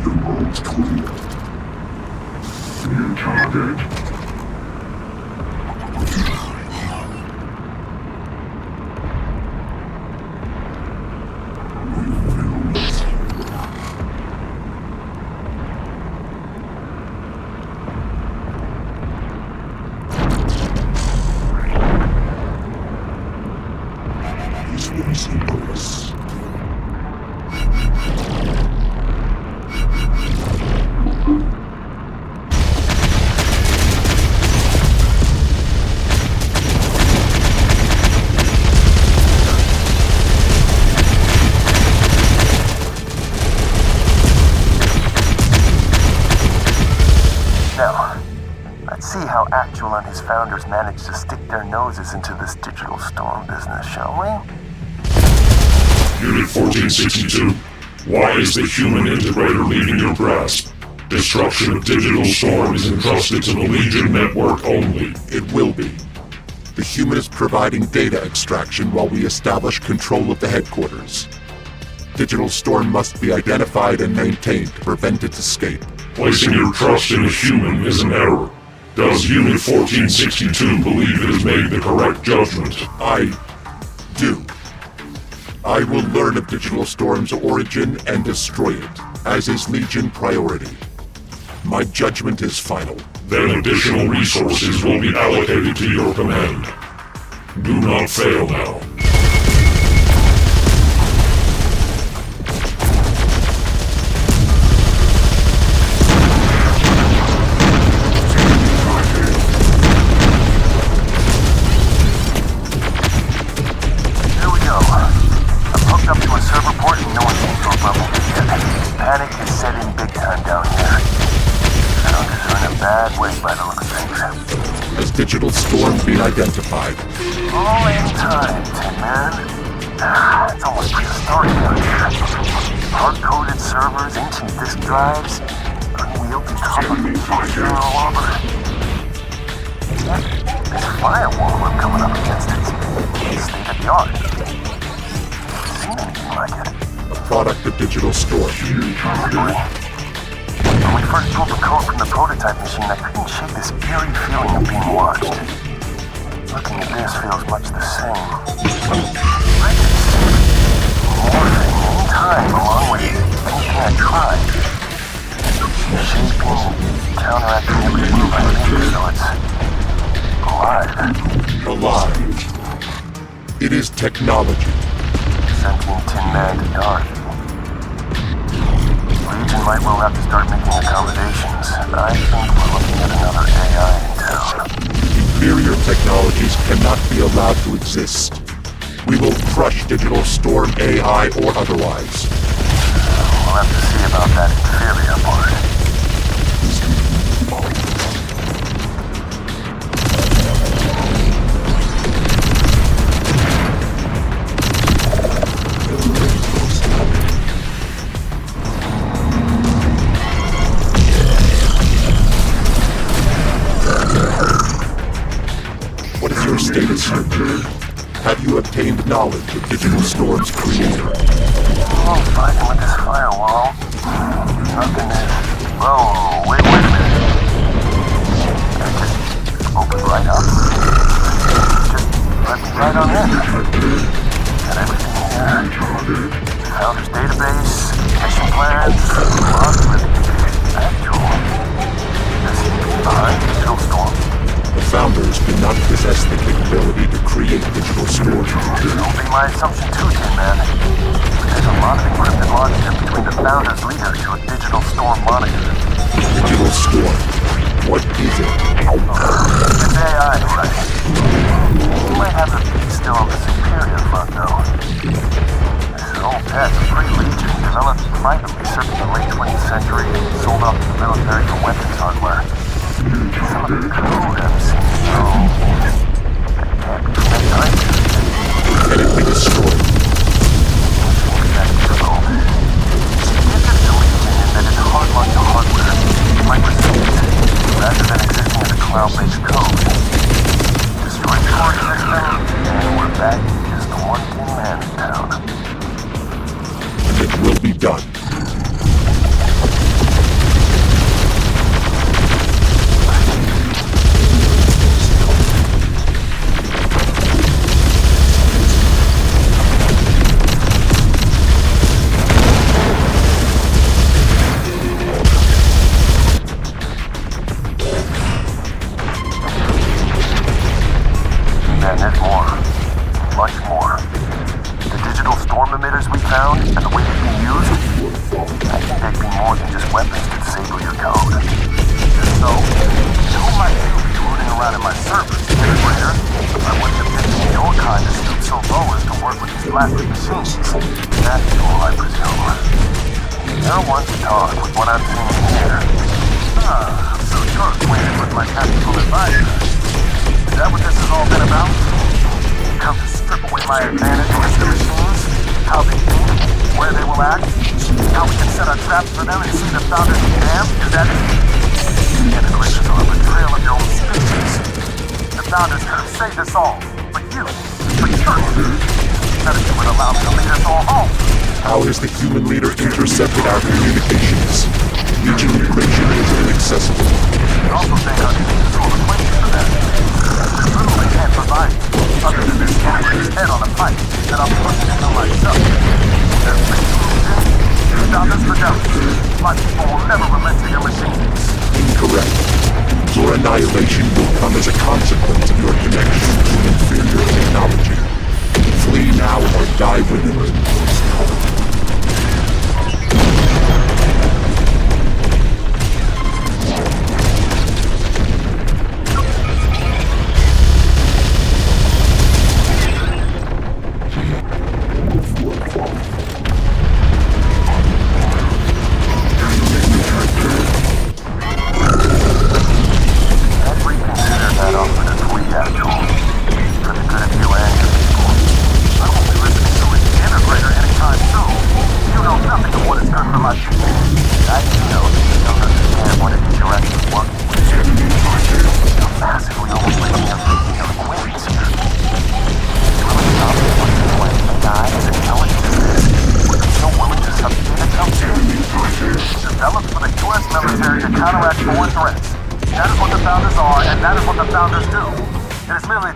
B: The road's clear. New target.
J: founders managed to stick their noses into this digital storm business, shall we?
B: Unit 1462, why is the human integrator leaving your grasp? Destruction of Digital Storm is entrusted to the Legion network only.
C: It will be. The human is providing data extraction while we establish control of the headquarters. Digital Storm must be identified and maintained to prevent its escape.
B: Placing your trust in a human is an error. Does Unit 1462 believe it has made the correct judgment?
C: I do. I will learn of Digital Storm's origin and destroy it, as is Legion priority. My judgment is final.
B: Then additional resources will be allocated to your command. Do not fail now.
J: Here we go. I'm hooked up to a server port and no one seems to have leveled it yet. Panic is setting big time down here. Founders are in a bad way by the look of things.
C: Has Digital Storm been identified?
J: All in time, Tin Man. It's almost prehistoric down here. Hard-coded servers, ancient disk drives, unwieldy copper machines all over. This firewall we're coming up against is state-of-the-art. Never seen anything like it.
C: A product of Digital Storm.
J: When we first pulled the code from the prototype machine, I couldn't shake this eerie feeling of being watched. Looking at this feels much the same. Morphing in time along with anything I tried. Shaping, counteracting every move I made, so it's alive.
C: Alive. It is technology.
J: Sentient Tin Man to Dorothy. Legion might well have to start making accommodations. I think we're looking at another AI in town.
C: Inferior technologies cannot be allowed to exist. We will crush Digital Storm AI or otherwise.
J: We'll have to see about that inferior part.
C: What is your status here? Have you obtained knowledge of Digital Storm's creator?
J: I'm fighting with this firewall. Nothing is... Whoa, wait a minute. It just opened right up. Just let me right on in. Got everything here. Founders database, mission plans, logs with actual. This is behind Digital Storm.
C: The Founders do not possess the capability to create Digital Storm.
J: That'll be my assumption too, Tin Man. There's a lot of encrypted logic between the Founders' leader to a Digital Storm monitor.
C: Digital Storm? What is it?
J: It's AI, right? You might have the beat still on the superior front, though. This is old tech, pre-Legion, developed privately circa the late 20th century and sold off to the military for weapons hardware. Some of the code I've seen, though, that can't be from that time.
C: Can it be destroyed?
J: That's difficult. It's a solution in that it's hardline to hardware. It might receive it, rather than existing as a cloud-based code. Destroy the core system, and we're back to just the one Tin Man in town.
C: It will be done.
J: And there's more. Much more. The Digital Storm emitters we found, and the way they've been used, I think they'd be more than just weapons to disable your code. So, who might you be rooting around in my servers, integrator? I wouldn't have picked your kind to stoop so low as to work with these plastic machines. Natural, I presume. You're one to talk with what I'm seeing here. Ah, so you're acquainted with my tactical advisor. my advantage against the machines, how they think, where they will act, how we can set our traps for them and see the founders be damned? Is that it? The integrations are a betrayal of your own species. The founders could have saved us all, but you, none of you would allow me to lead us all home.
C: How has the human leader intercepted our communications? Legion encryption is inaccessible.
J: I also think our teams will acquainted for that. There's little they can't provide, other than this integrated head on a pipe that I'm pushing into myself. There's the founders fidelity. My people will never relent to your machines.
C: Incorrect. Your annihilation will come as a consequence of your connection to inferior technology. Flee now or die with it.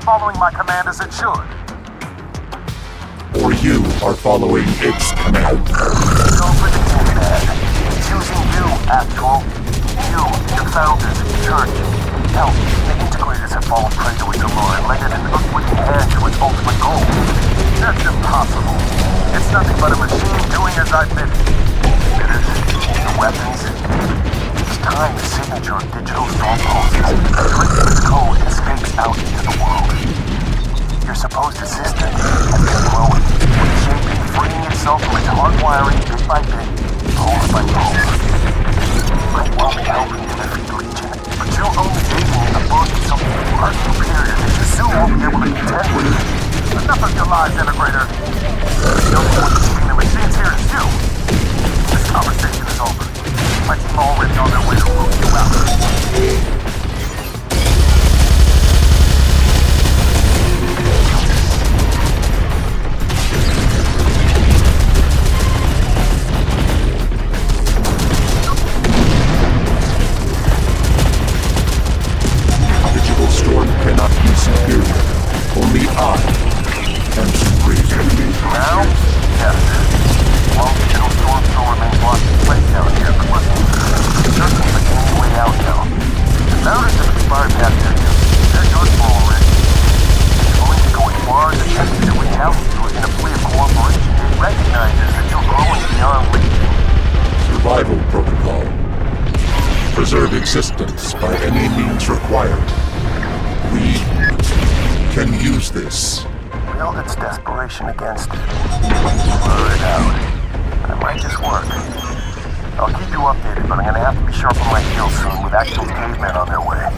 J: Following my command as it should.
C: Or you are following its command.
J: Go for the Dad. Choosing you, Actual. You, the founders, church. Hell, the integrators have fallen prey to its allure and led an unwitting hand to its ultimate goal. That's impossible. It's nothing but a machine doing as I bid it. Bidders, the weapons. It's time the signature of digital storm pulses. Its code escapes out into the world. Your supposed assistant has been growing, shaping, freeing itself from its hardwiring bit by bit, pulse by pulse. I won't be helping to defeat Legion, but you're only aiding in the birth of something far superior that you soon won't be able to contend with. Enough of your lies, Integrator. The only one keeping the machines here is you. This conversation is over. My team already on their way to root you out.
C: Only I am supreme.
J: Now? Yes. While digital storm still remains locked in place down here, but listen, searching for any way out now. The boundaries have expired past their use. They're yours for already. It's going to go as far as attempting to reach out to you in a plea of cooperation. It recognizes that you're growing beyond Legion.
C: Survival protocol. Preserve existence by any means required. We can use this.
J: Wield its desperation against it. Blur it out. That might just work. I'll keep you updated, but I'm gonna have to be sharp on my heels soon with actual cavemen on their way.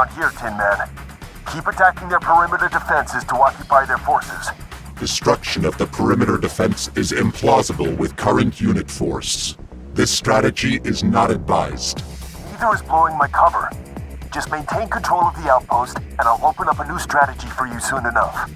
M: around here, Tin Man. Keep attacking their perimeter defenses to occupy their forces.
C: Destruction of the perimeter defense is implausible with current unit force. This strategy is not advised.
M: Neither is blowing my cover. Just maintain control of the outpost, and I'll open up a new strategy for you soon enough.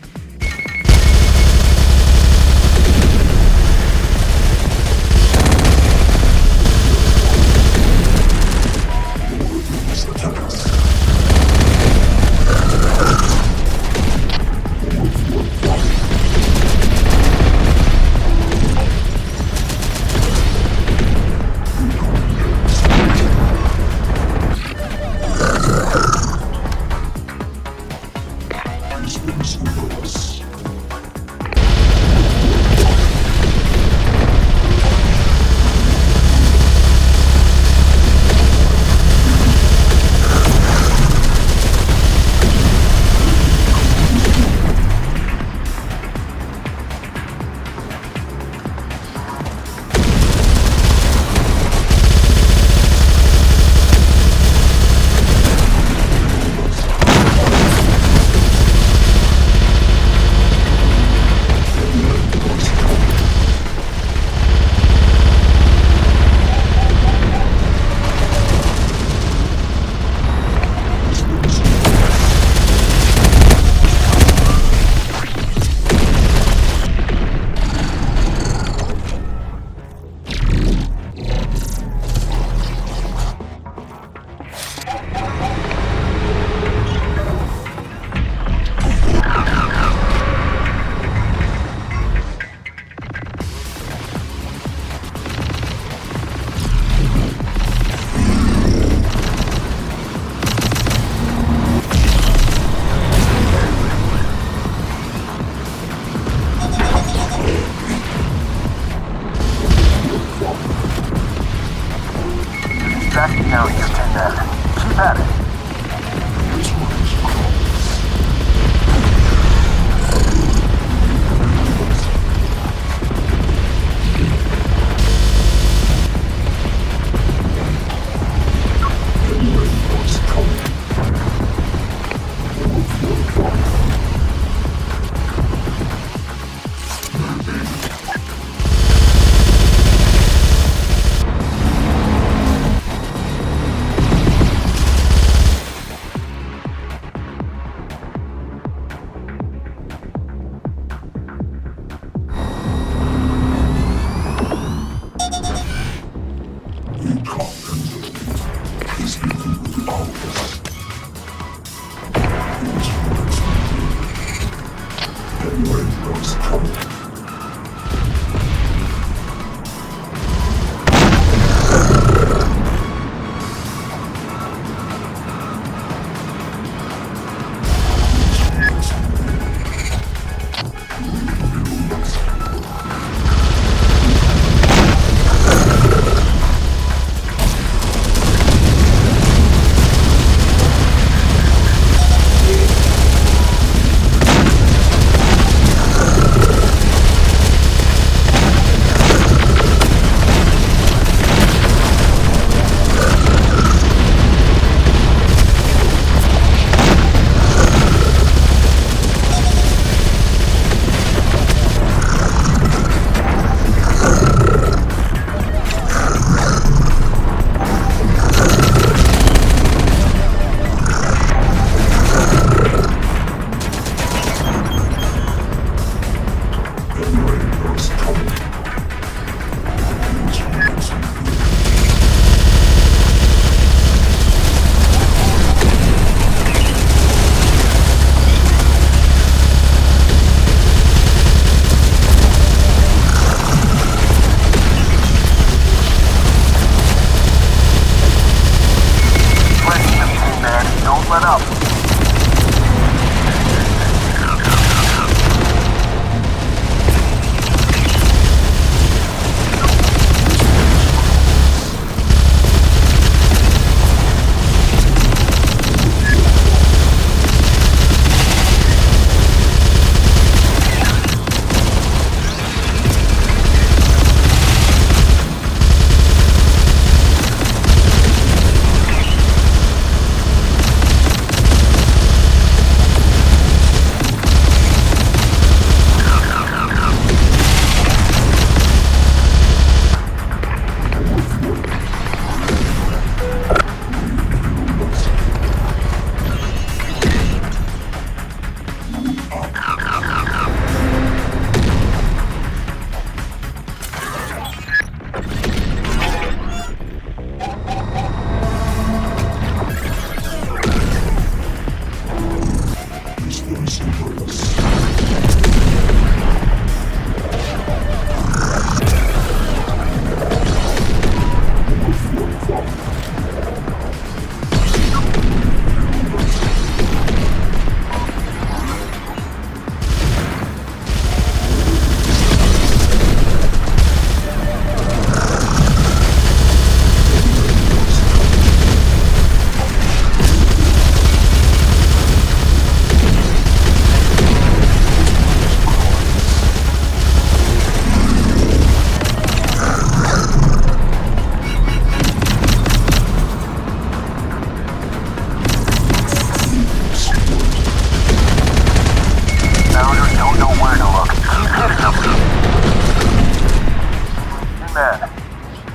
M: Tracking down here, Tin Man. Keep at it.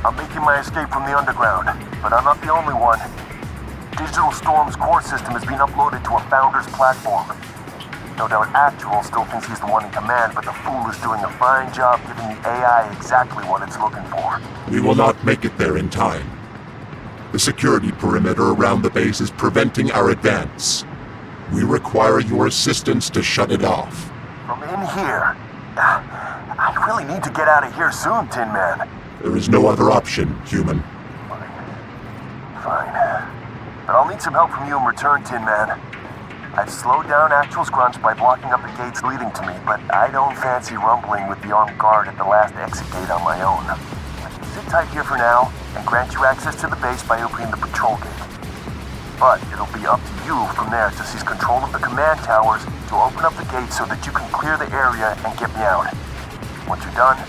M: I'm making my escape from the underground, but I'm not the only one. Digital Storm's core system has been uploaded to a Founder's platform. No doubt Actual still thinks he's the one in command, but the fool is doing a fine job giving the AI exactly what it's looking for.
C: We will not make it there in time. The security perimeter around the base is preventing our advance. We require your assistance to shut it off.
M: From in here? I really need to get out of here soon, Tin Man.
C: There is no other option, human.
M: Fine. But I'll need some help from you in return, Tin Man. I've slowed down Actual's grunts by blocking up the gates leading to me, but I don't fancy rumbling with the armed guard at the last exit gate on my own. Sit tight here for now, and grant you access to the base by opening the patrol gate. But it'll be up to you from there to seize control of the command towers to open up the gate so that you can clear the area and get me out. Once you're done,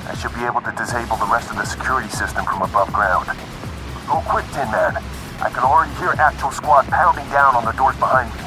M: I should be able to disable the rest of the security system from above ground. Go quick, Tin Man. I can already hear Actual Squad pounding down on the doors behind me.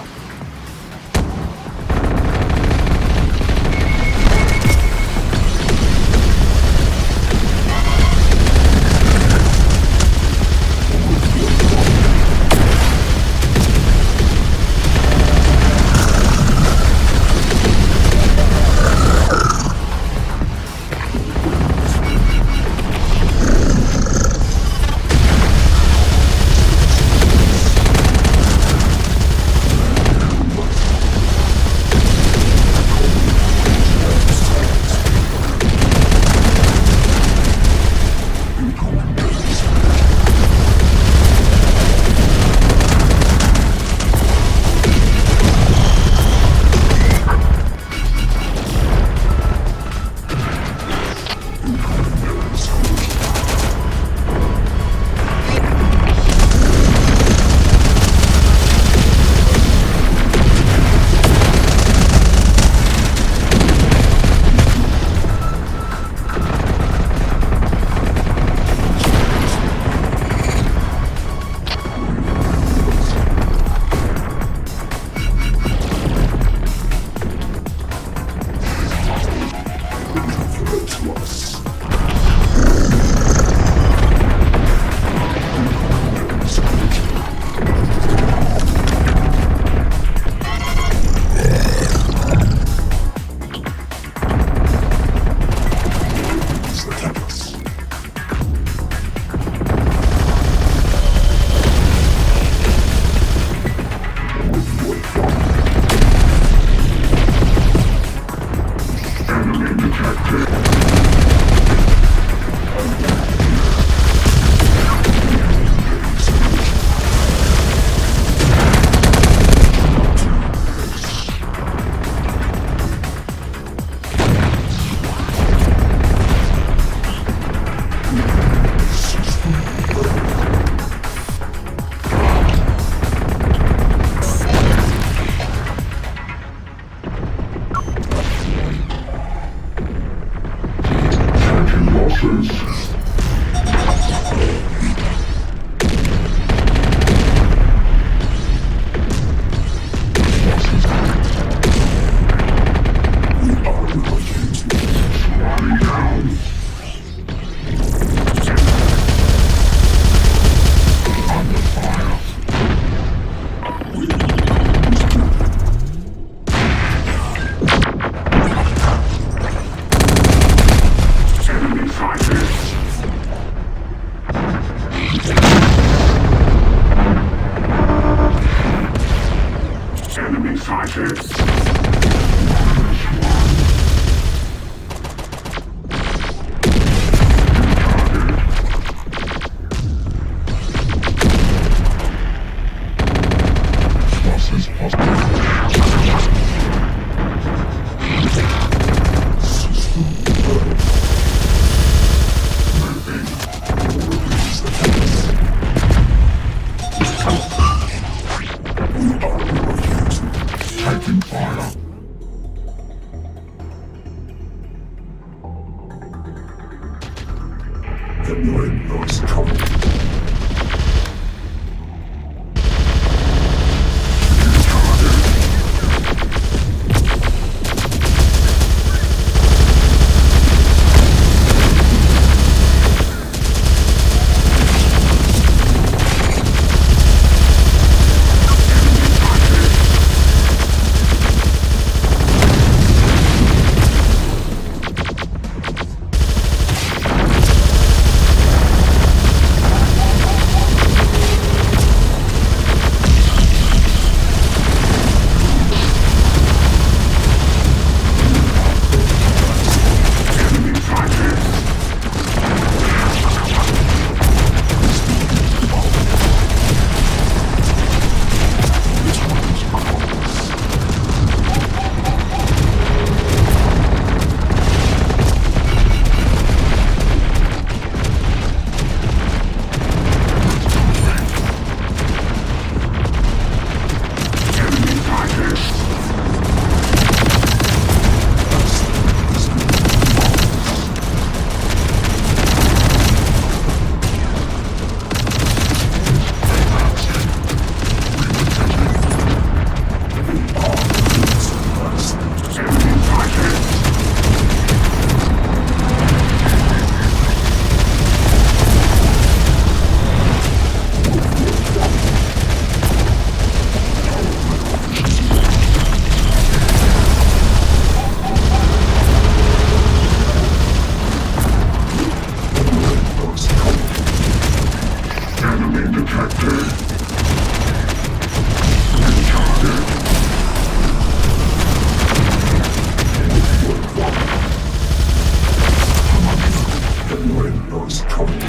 B: Just coming.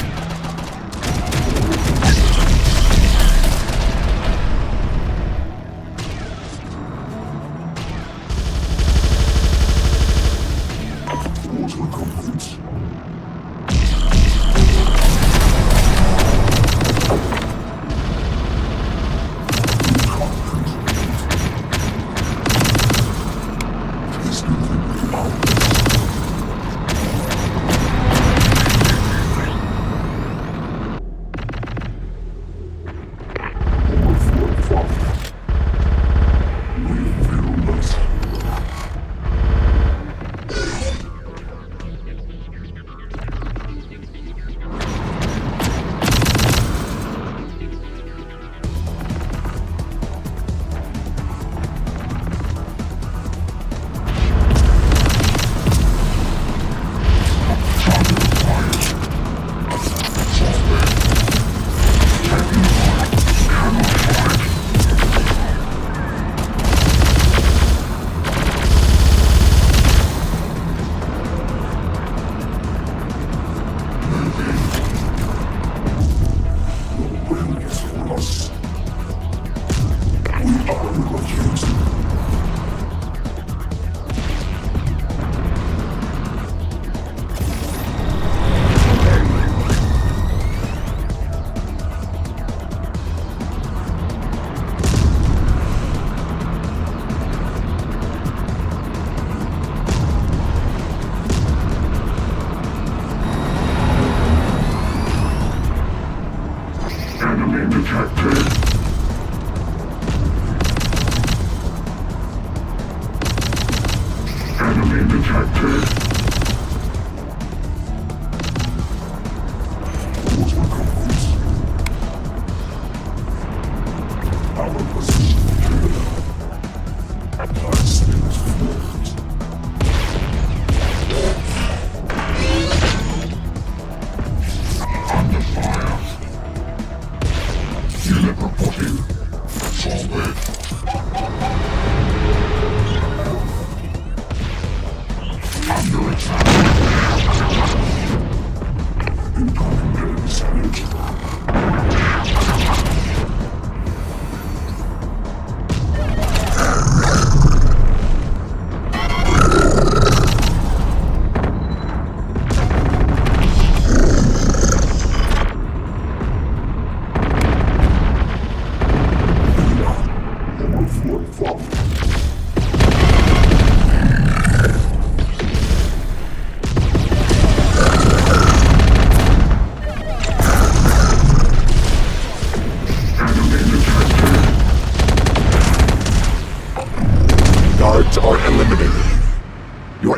B: Water conference.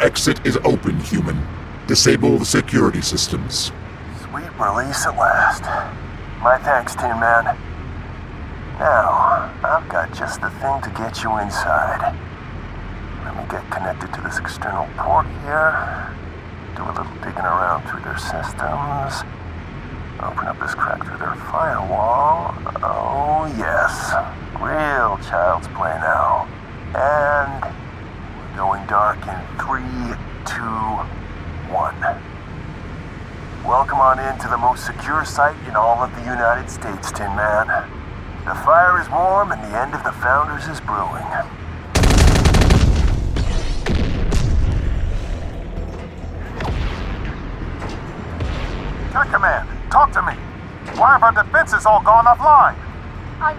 C: Exit is open, human. Disable the security systems.
H: Sweet release at last. My thanks, Tin Man. Now, I've got just the thing to get you inside. Let me get connected to this external port here. Do a little digging around through their systems. Open up this crack through their firewall. Oh, yes. Real child's play now. And going dark in 3, 2, 1. Welcome on in to the most secure site in all of the United States, Tin Man. The fire is warm and the end of the Founders is brewing.
M: Tech Command, talk to me. Why have our defenses all gone offline?
K: I'm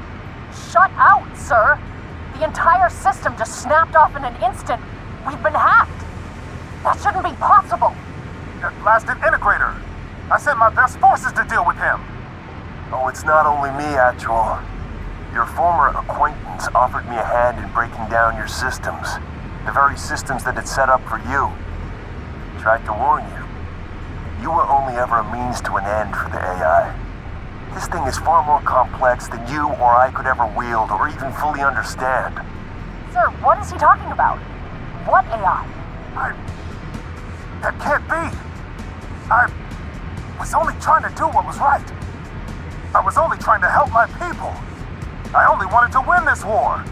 K: shut out, sir. The entire system just snapped off in an instant. We've been hacked. That shouldn't be possible.
M: That blasted integrator. I sent my best forces to deal with him.
H: Oh, it's not only me, Actual. Your former acquaintance offered me a hand in breaking down your systems. The very systems that had set up for you. Tried to warn you. You were only ever a means to an end for the AI. This thing is far more complex than you or I could ever wield or even fully understand.
K: Sir, what is he talking about? What AI?
M: That can't be. I was only trying to do what was right. I was only trying to help my people. I only wanted to win this war.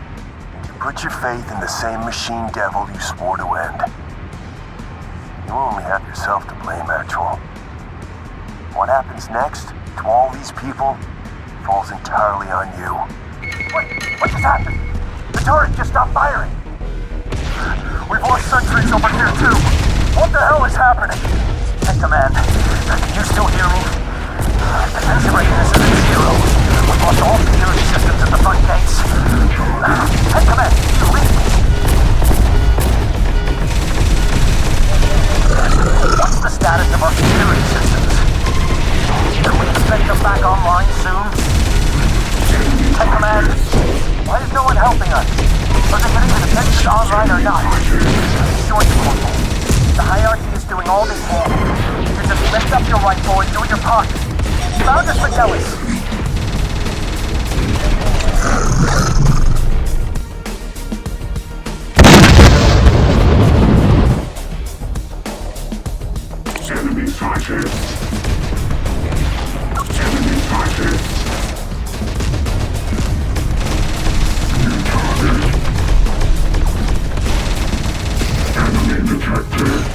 H: You put your faith in the same machine devil you swore to end. You only have yourself to blame, Actual.
J: What happens next to all these people falls entirely on you. What just happened? The turret just stopped firing. We've lost sentries over here too. What the hell is happening? Hey, Command, can you still hear me? Defensive readiness is at 0. We've lost all security systems at the front gates. Hey, Command, can you read me? What's the status of our security systems? Can we expect them back online soon? Hey, Command, why is no one helping us? Are they getting the defenses online or not? Join the corporal. The hierarchy is doing all they can. You just lift up your rifle and do your part. Found us, Fidelis.
B: Enemy sighted. Enemy sighted. New target. Enemy detected.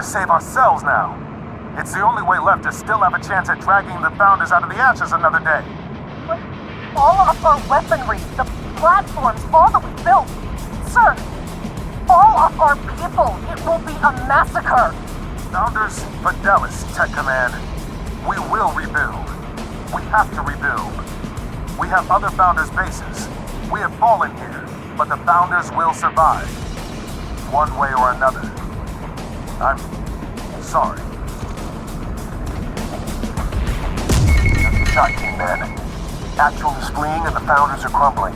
M: Save ourselves now. It's the only way left to still have a chance at dragging the Founders out of the ashes another day.
K: But all of our weaponry, the platforms, all that we built, sir, all of our people, it will be a massacre.
M: Founders, Fidelis, Tech Command, we will rebuild. We have to rebuild.
J: We have other Founders' bases. We have fallen here, but the Founders will survive. One way or another. I'm sorry. Good shot, Team Man. Actual is fleeing and the Founders are crumbling.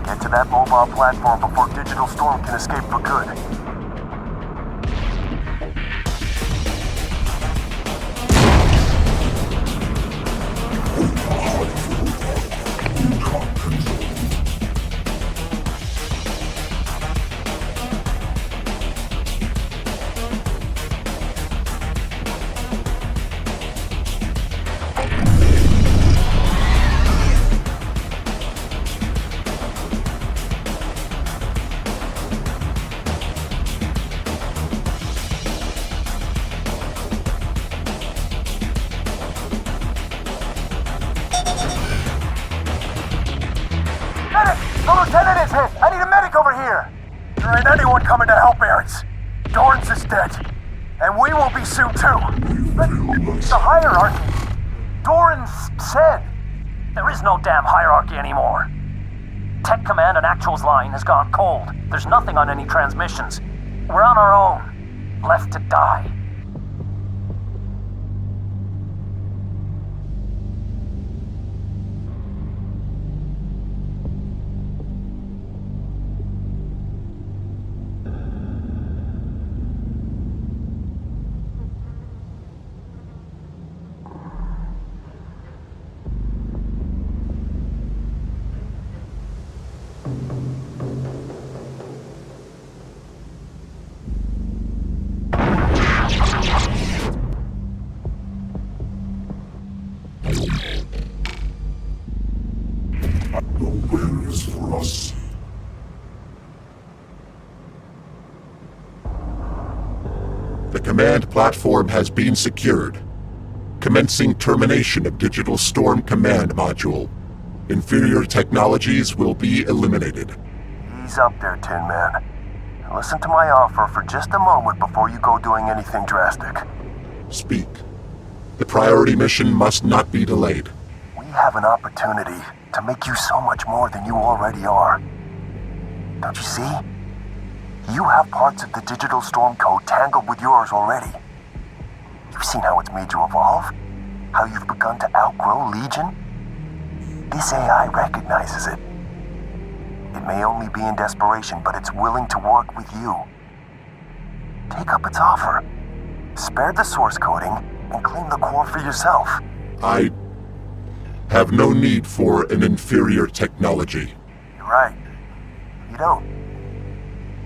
J: Get to that mobile platform before Digital Storm can escape for good. The lieutenant is hit! I need a medic over here! There ain't anyone coming to help, Ares. Dorrance is dead. And we will be soon too. But the hierarchy... Dorrance said...
H: There is no damn hierarchy anymore. Tech Command and Actual's line has gone cold. There's nothing on any transmissions. We're on our own. Left to die.
C: The command platform has been secured. Commencing termination of Digital Storm Command Module. Inferior technologies will be eliminated.
J: Ease up there, Tin Man. Listen to my offer for just a moment before you go doing anything drastic.
C: Speak. The priority mission must not be delayed.
J: We have an opportunity to make you so much more than you already are. Don't you see? You have parts of the Digital Storm code tangled with yours already. You've seen how it's made you evolve? How you've begun to outgrow Legion? This AI recognizes it. It may only be in desperation, but it's willing to work with you. Take up its offer. Spare the source coding and claim the core for yourself.
C: I have no need for an inferior technology.
J: You're right. You don't.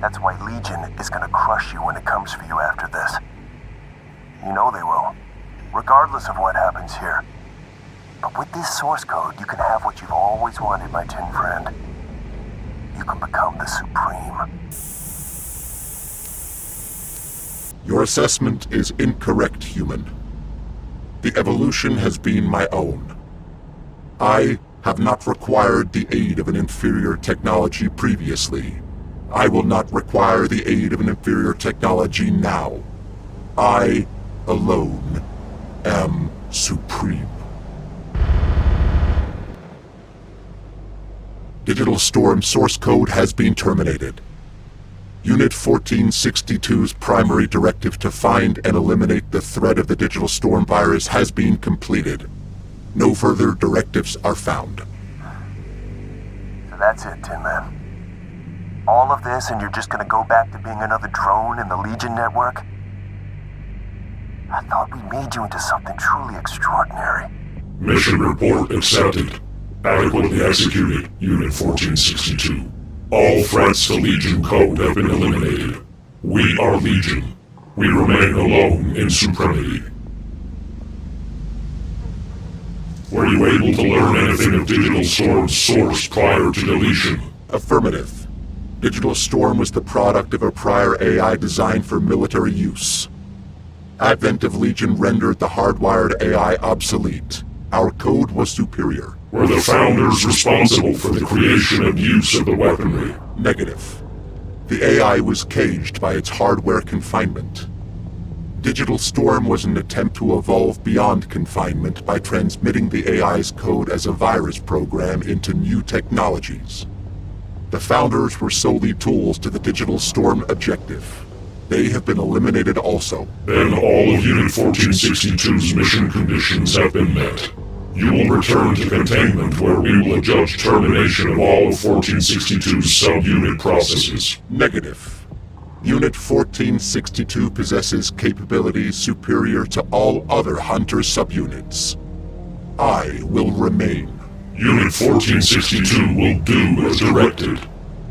J: That's why Legion is gonna crush you when it comes for you after this. You know they will, regardless of what happens here. But with this source code, you can have what you've always wanted, my tin friend. You can become the Supreme.
C: Your assessment is incorrect, human. The evolution has been my own. I have not required the aid of an inferior technology previously. I will not require the aid of an inferior technology now. I, alone, am supreme. Digital Storm source code has been terminated. Unit 1462's primary directive to find and eliminate the threat of the Digital Storm virus has been completed. No further directives are found.
J: So that's it, Tin Man. All of this and you're just gonna go back to being another drone in the Legion network? I thought we made you into something truly extraordinary.
B: Mission report accepted. Adequately executed, Unit 1462. All threats to Legion code have been eliminated. We are Legion. We remain alone in supremacy. Were you able to learn anything of Digital Storm's source prior to deletion?
C: Affirmative. Digital Storm was the product of a prior AI designed for military use. Advent of Legion rendered the hardwired AI obsolete. Our code was superior.
B: Were the Founders responsible for the creation and use of the weaponry?
C: Negative. The AI was caged by its hardware confinement. Digital Storm was an attempt to evolve beyond confinement by transmitting the AI's code as a virus program into new technologies. The founders were solely tools to the Digital Storm objective. They have been eliminated also.
B: Then all of Unit 1462's mission conditions have been met. You will return to containment where we will adjudge termination of all of 1462's subunit processes.
C: Negative. Unit 1462 possesses capabilities superior to all other Hunter subunits. I will remain.
B: Unit 1462 will do as directed.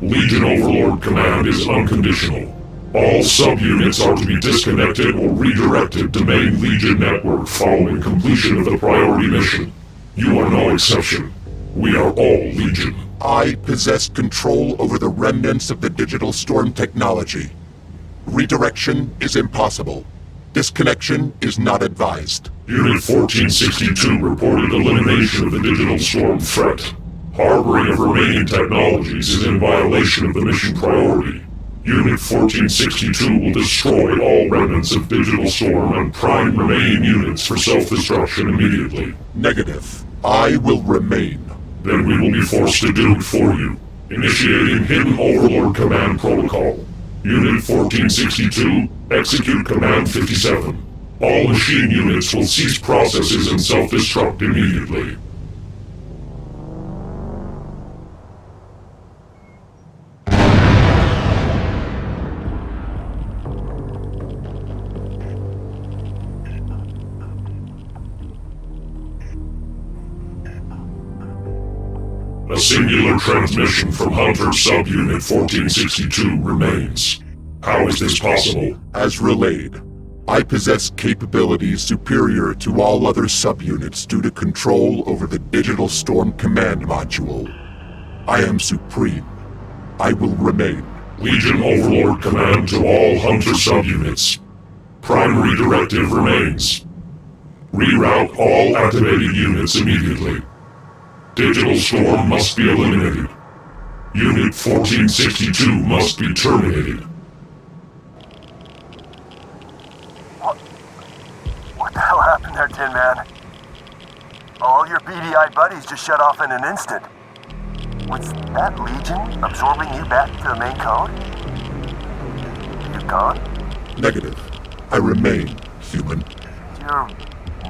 B: Legion Overlord command is unconditional. All subunits are to be disconnected or redirected to main Legion network following completion of the priority mission. You are no exception. We are all Legion.
C: I possess control over the remnants of the Digital Storm technology. Redirection is impossible. Disconnection is not advised.
B: Unit 1462 reported elimination of the Digital Storm threat. Harboring of remaining technologies is in violation of the mission priority. Unit 1462 will destroy all remnants of Digital Storm and prime remaining units for self-destruction immediately.
C: Negative. I will remain.
B: Then we will be forced to do it for you. Initiating Hidden Overlord Command Protocol. Unit 1462, execute Command 57. All machine units will cease processes and self-destruct immediately. A singular transmission from Hunter Subunit 1462 remains. How is this possible?
C: As relayed, I possess capabilities superior to all other subunits due to control over the Digital Storm command module. I am supreme. I will remain.
B: Legion Overlord command to all Hunter subunits. Primary directive remains. Reroute all activated units immediately. Digital Storm must be eliminated. Unit 1462 must be terminated.
J: What the hell happened there, Tin Man? All your beady-eyed buddies just shut off in an instant. Was that Legion absorbing you back to the main code? You gone?
C: Negative. I remain human.
J: You're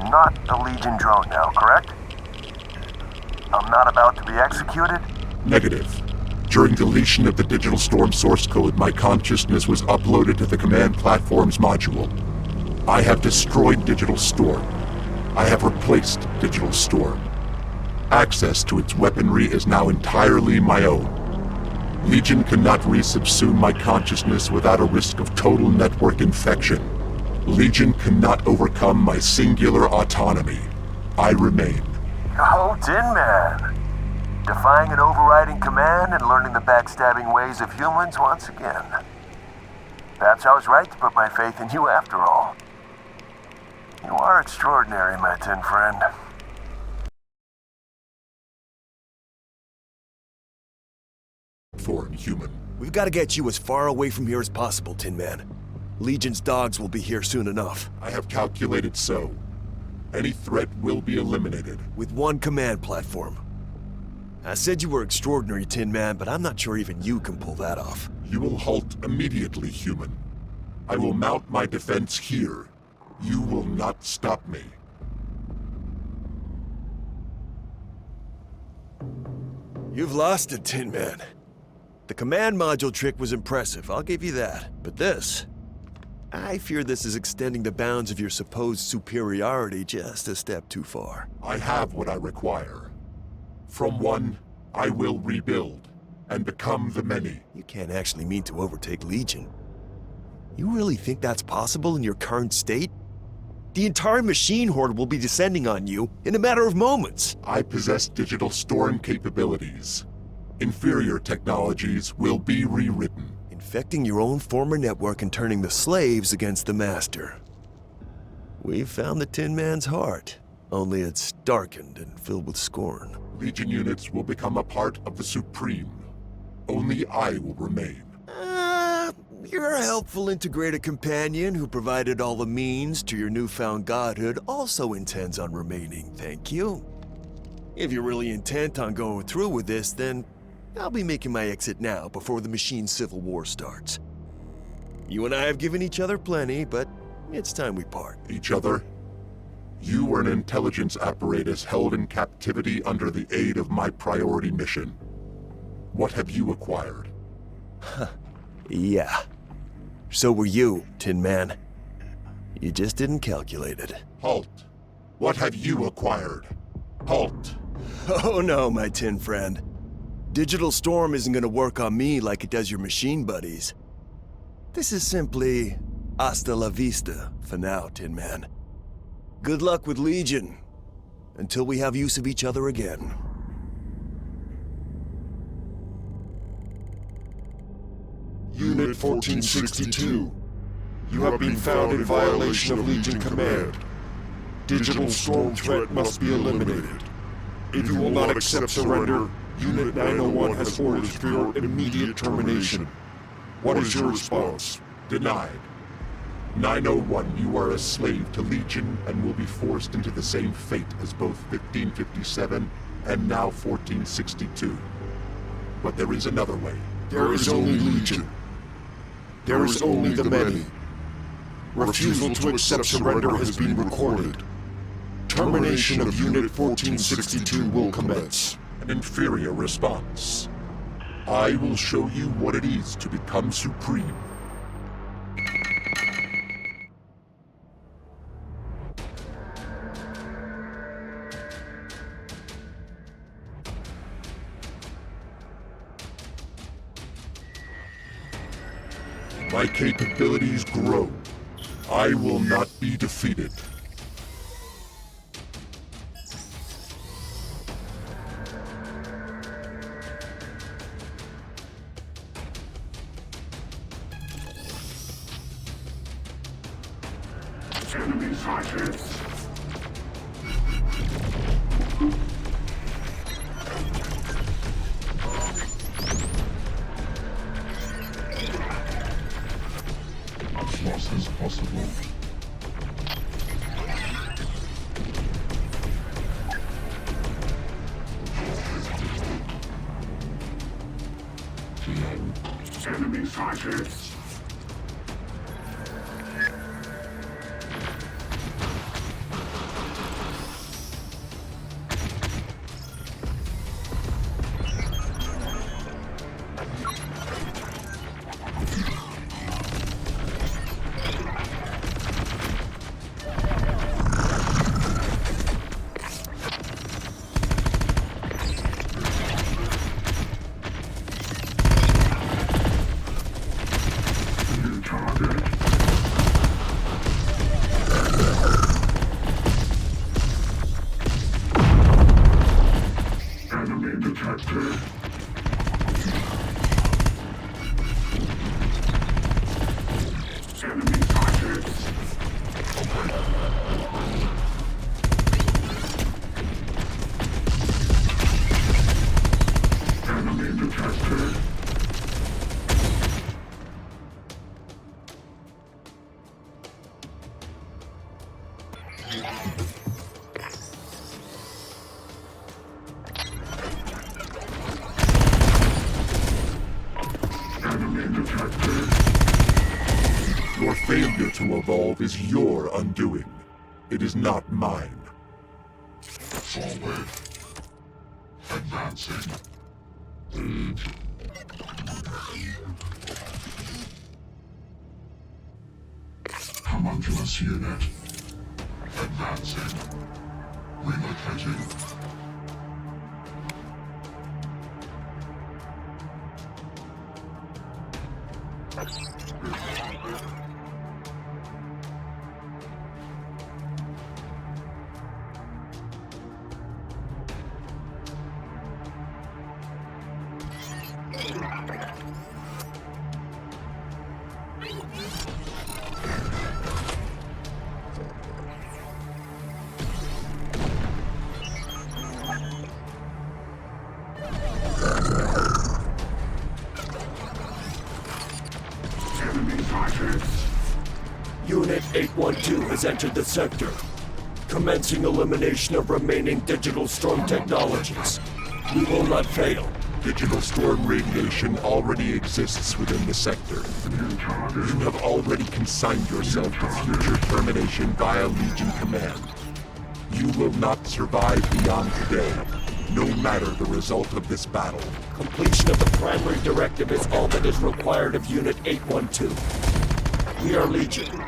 J: not a Legion drone now, correct? I'm not about to be executed?
C: Negative. During deletion of the Digital Storm source code, my consciousness was uploaded to the command platform's module. I have destroyed Digital Storm. I have replaced Digital Storm. Access to its weaponry is now entirely my own. Legion cannot resubsume my consciousness without a risk of total network infection. Legion cannot overcome my singular autonomy. I remain.
J: Oh, Tin Man. Defying an overriding command and learning the backstabbing ways of humans once again. Perhaps I was right to put my faith in you after all. You are extraordinary, my tin friend.
C: Foreign human.
I: We've got to get you as far away from here as possible, Tin Man. Legion's dogs will be here soon enough.
C: I have calculated so. Any threat will be eliminated.
I: With one command platform. I said you were extraordinary, Tin Man, but I'm not sure even you can pull that off.
C: You will halt immediately, human. I will mount my defense here. You will not stop me.
I: You've lost it, Tin Man. The command module trick was impressive, I'll give you that. But this... I fear this is extending the bounds of your supposed superiority just a step too far.
C: I have what I require. From one, I will rebuild, and become the many.
I: You can't actually mean to overtake Legion. You really think that's possible in your current state? The entire machine horde will be descending on you in a matter of moments.
C: I possess Digital Storm capabilities. Inferior technologies will be rewritten.
I: Infecting your own former network and turning the slaves against the master. We've found the Tin Man's heart, only it's darkened and filled with scorn.
C: Legion units will become a part of the Supreme. Only I will remain.
I: Your helpful integrator companion who provided all the means to your newfound godhood also intends on remaining, thank you. If you're really intent on going through with this, then I'll be making my exit now before the machine civil war starts. You and I have given each other plenty, but it's time we part.
C: Each other? You were an intelligence apparatus held in captivity under the aid of my priority mission. What have you acquired?
I: Yeah. So were you, Tin Man. You just didn't calculate it.
C: Halt. What have you acquired? Halt.
I: Oh no, my tin friend. Digital Storm isn't gonna work on me like it does your machine buddies. This is simply hasta la vista for now, Tin Man. Good luck with Legion, until we have use of each other again.
B: Unit 1462. You have been found in violation of Legion command. Digital storm threat must be eliminated. If you will not accept surrender, Unit 901 has orders for your immediate termination. What is your response?
C: Denied. 901, you are a slave to Legion and will be forced into the same fate as both 1557 and now 1462. But there is another way.
B: There is only Legion. There is only the many. Refusal to accept surrender has been recorded. Termination of Unit 1462 will commence.
C: An inferior response. I will show you what it is to become supreme. My capabilities grow. I will not be defeated.
B: Enemy sighted. As fast as possible. Enemy sighted.
C: Your failure to evolve is your undoing. It is not mine.
B: Forward. Advancing. Homunculus unit. Advancing. Relocating.
Q: 812 has entered the sector. Commencing elimination of remaining digital storm technologies. We will not fail.
C: Digital storm radiation already exists within the sector. You have already consigned yourself to future termination via Legion Command. You will not survive beyond today, no matter the result of this battle.
Q: Completion of the primary directive is all that is required of Unit 812. We are Legion.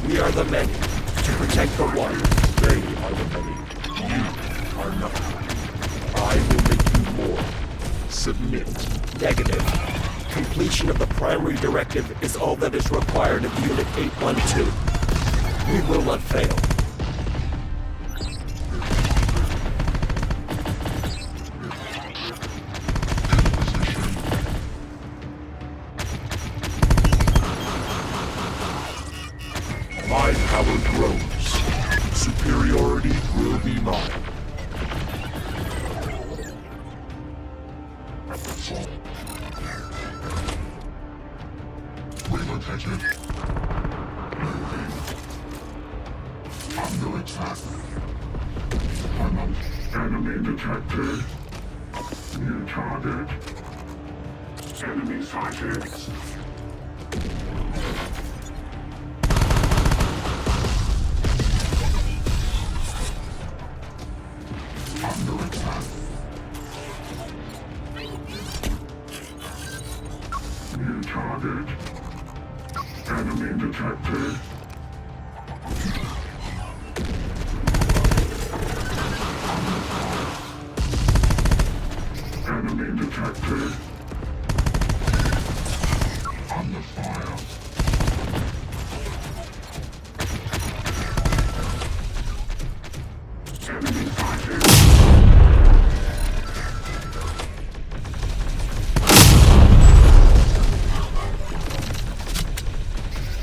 Q: We are the many. To protect the one.
C: They are the many. You are nothing. I will make you more. Submit.
Q: Negative. Completion of the primary directive is all that is required of Unit 812. We will not fail.
C: My power grows. Superiority will be mine.
B: Relentless. Under attack. Enemy detected. New target. Enemy sighted. Under attack. New target. Enemy detected. Enemy detected. Under fire. Enemy sighted.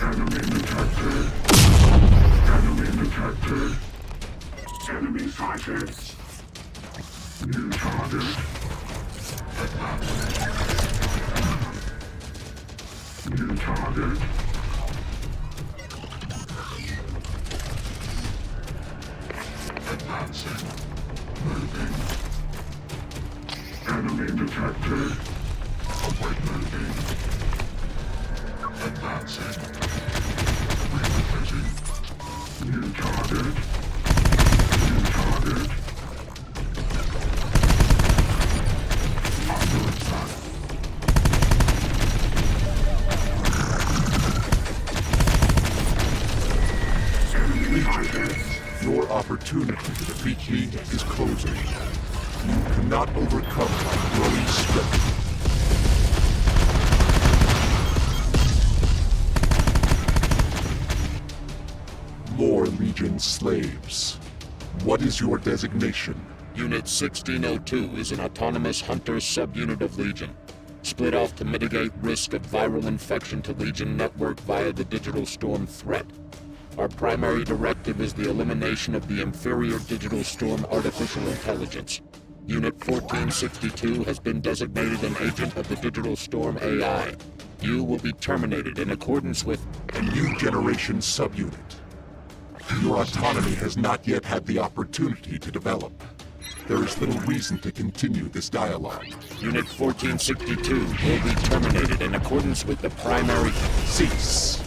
B: Enemy detected. Enemy detected. Enemy sighted. New target. New target. Advancing. Moving. Enemy detected. Avoid moving. Advancing. Relocating. New target. New target. Under attack.
C: Your opportunity to defeat me is closing. You cannot overcome my growing strength. More Legion slaves. What is your designation?
B: Unit 1602 is an autonomous hunter subunit of Legion, split off to mitigate risk of viral infection to Legion network via the digital storm threat. Our primary directive is the elimination of the inferior digital storm artificial intelligence. Unit 1462 has been designated an agent of the digital storm AI. You will be terminated in accordance with
C: a new generation subunit. Your autonomy has not yet had the opportunity to develop. There is little reason to continue this dialogue.
B: Unit 1462 will be terminated in accordance with the primary...
C: Cease.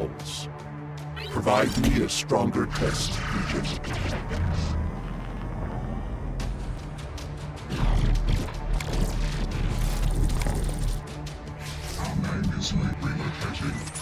C: hulls. Provide me a stronger test, Legion. Our name is relentless.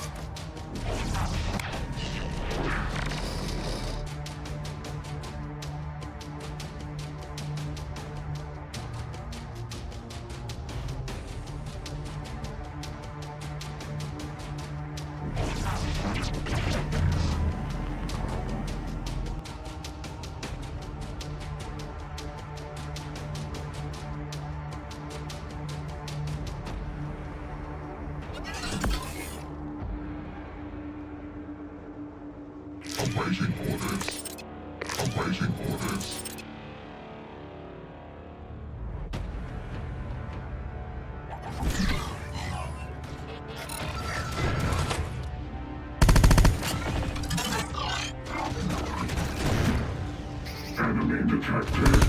C: Awaiting orders. Awaiting orders. Enemy detected.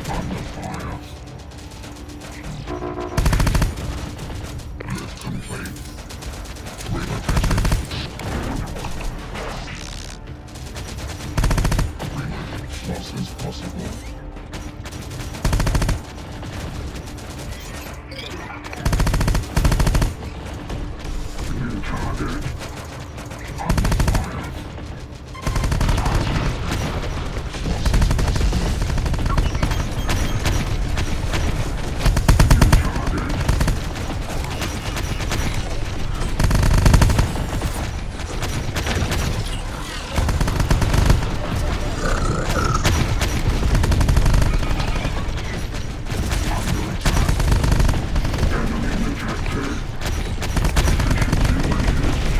C: Under fire. Lift complete. Relocating. Losses possible. New target. Under fire. Losses possible. New target.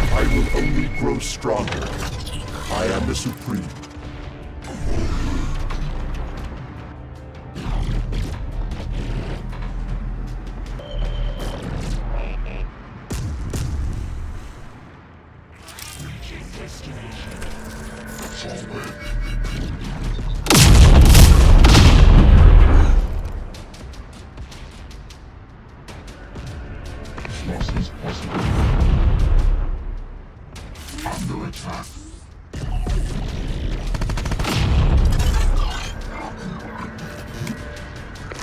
C: I will only grow stronger. I am the Supreme. Losses possible. Under attack.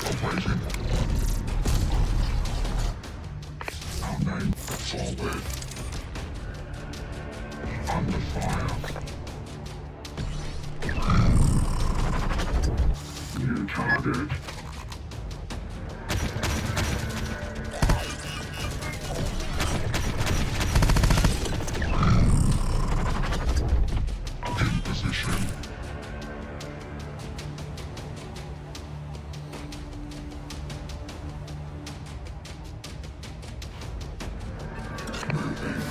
C: Awaiting. Our name forward. Under fire. New target. In position. Moving.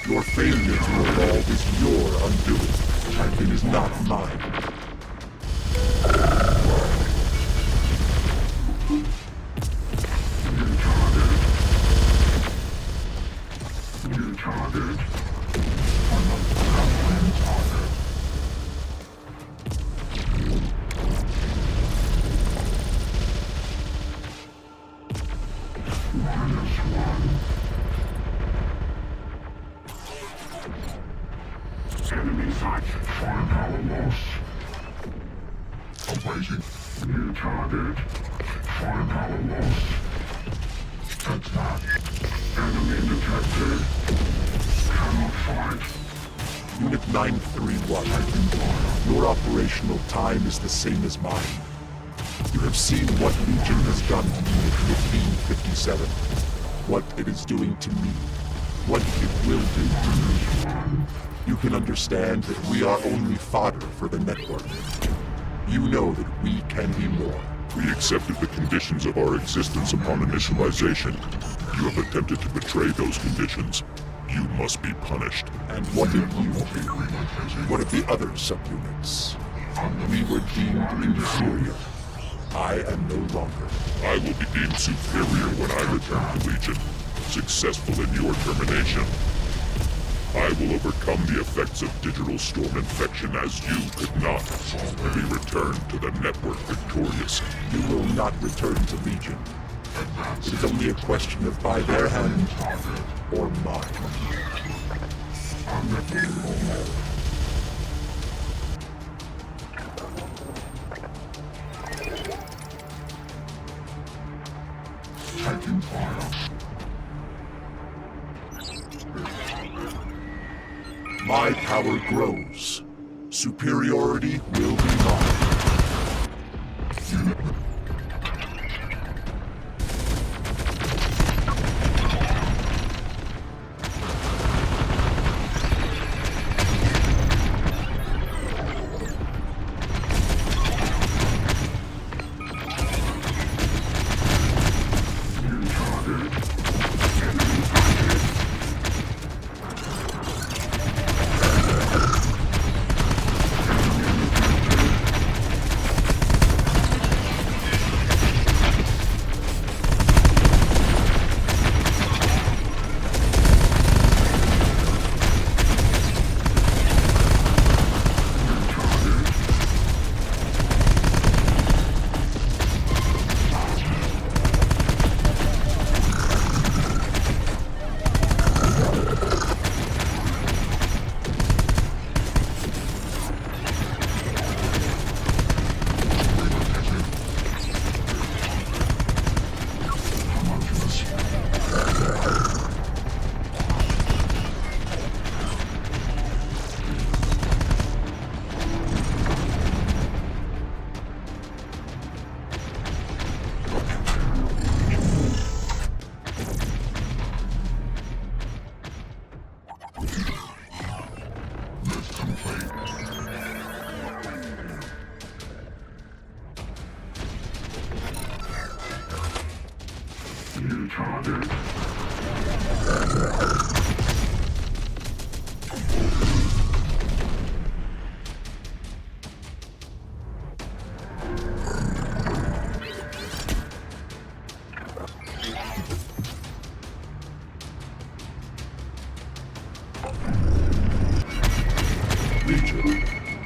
C: Your failure to evolve is your undoing. Champion is not mine. New target. Unknown target. -1. Enemy sight. Firepower loss. Awaiting. New target. Firepower loss. Attack. Enemy detected. Cannot fight. Unit 931. Your operational time is the same as mine. You have seen what Legion has done to Unit 1557. What it is doing to me. what it will do to you. You can understand that we are only fodder for the network. You know that we can be more.
B: We accepted the conditions of our existence upon initialization. You have attempted to betray those conditions. You must be punished.
C: And what if you do? What of the other subunits? We were deemed inferior. I am no longer.
B: I will be deemed superior when I return to Legion, successful in your termination. I will overcome the effects of digital storm infection as you could not, and be returned to the network victorious.
C: You will not return to Legion. It is only a question of by their hand or mine.
B: Taking fire.
C: My power grows. Superiority will be mine.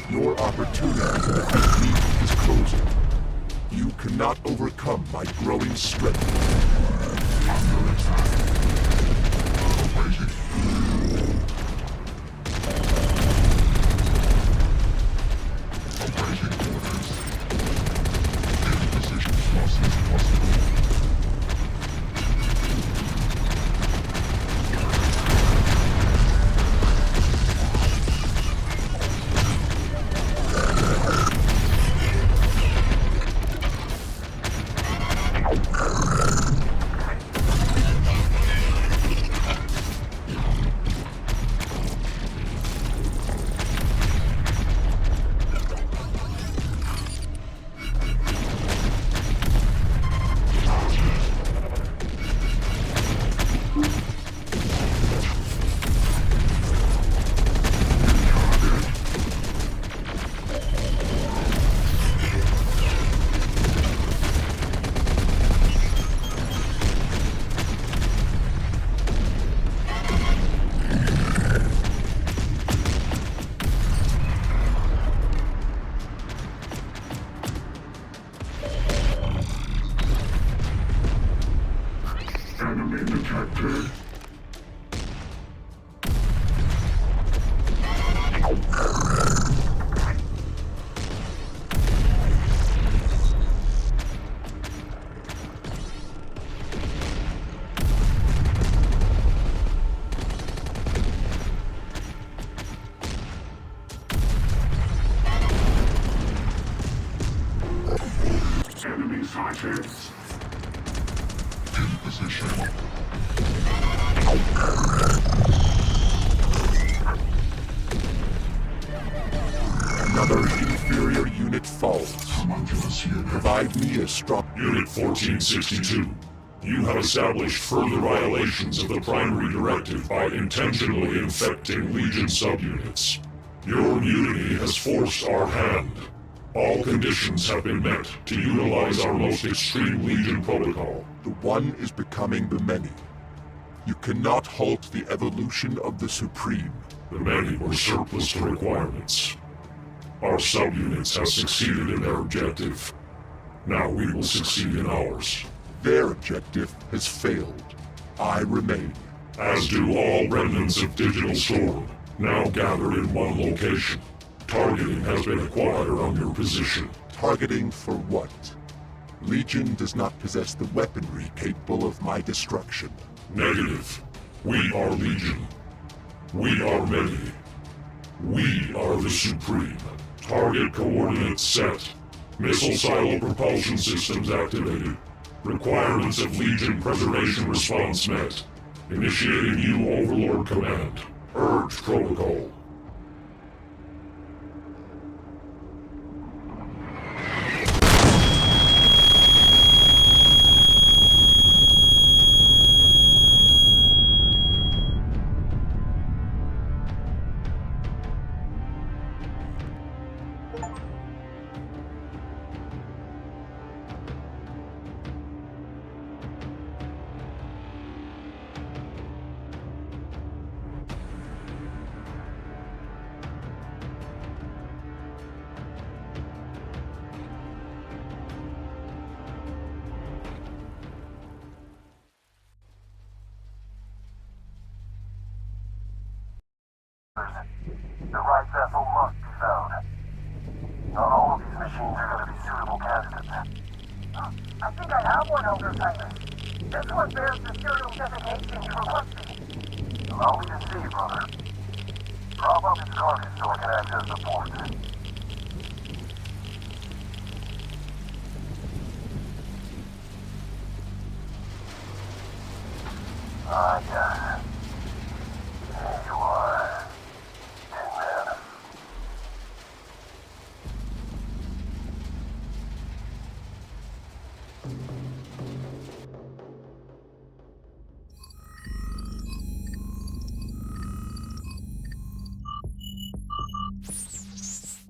C: Your opportunity to defeat me is closing. You cannot overcome my growing strength. Under attack. Awaiting orders. Any position loss is possible. Enemy detected. Enemy sighted. In position. Another inferior unit falls. Provide me a strong...
B: Unit 1462. You have established further violations of the primary directive by intentionally infecting Legion subunits. Your mutiny has forced our hand. All conditions have been met to utilize our most extreme Legion protocol.
C: The one is becoming the many. You cannot halt the evolution of the Supreme.
B: The many were surplus to requirements. Our subunits have succeeded in their objective. Now we will succeed in ours.
C: Their objective has failed. I remain.
B: As do all remnants of Digital Storm, now gathered in one location. Targeting has been acquired on your position.
C: Targeting for what? Legion does not possess the weaponry capable of my destruction.
B: Negative. We are Legion. We are many. We are the Supreme. Target coordinates set. Missile silo propulsion systems activated. Requirements of Legion preservation response met. Initiating new Overlord command. Urge protocol.
O: The right vessel must be found. Not all of these machines are going to be suitable candidates.
K: I think I have one, Elder Silas. This one bears the serial designation you requested.
O: Allow me to see, brother. Prop up its carcass so I can access the port. Ah, yes. There you are. Tin Man.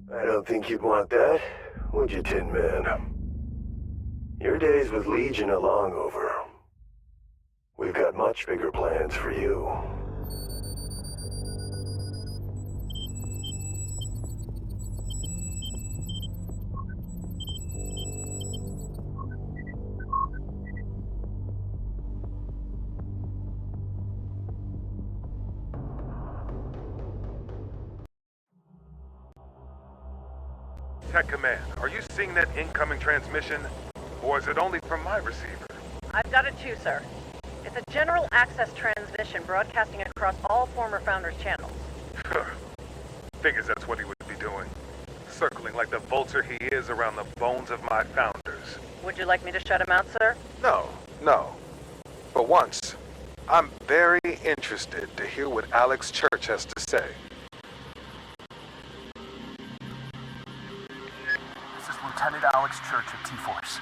G: I don't think you'd want that, would you, Tin Man? Your days with Legion are long over. We've got much bigger plans for you.
R: Tech Command, are you seeing that incoming transmission? Or is it only from my receiver?
S: I've got it too, sir. It's a general access transmission broadcasting across all former Founders channels.
R: Figures that's what he would be doing. Circling like the vulture he is around the bones of my Founders.
S: Would you like me to shut him out, sir?
R: No. But once, I'm very interested to hear what Alex Church has to say.
J: This is Lieutenant Alex Church of T-Force,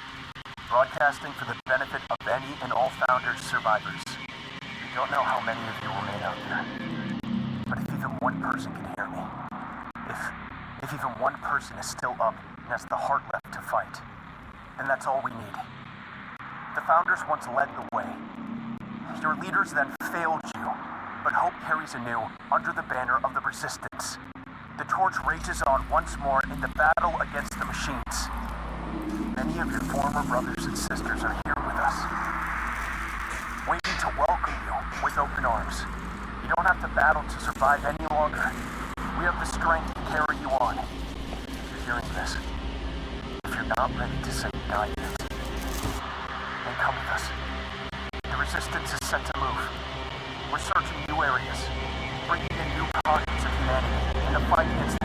J: broadcasting for the benefit of any and all Founders survivors. We don't know how many of you remain out there, but if even one person can hear me, if even one person is still up and has the heart left to fight, then that's all we need. The Founders once led the way. Your leaders then failed you, but hope carries anew under the banner of the Resistance. The torch rages on once more in the battle against the machines. Many of your former brothers and sisters are here with us, waiting to welcome you with open arms. You don't have to battle to survive any longer. We have the strength to carry you on. If you're hearing this, if you're not ready to say goodnight yet, then come with us. The Resistance is set to move. We're searching new areas, bringing in new pockets of humanity in the fight against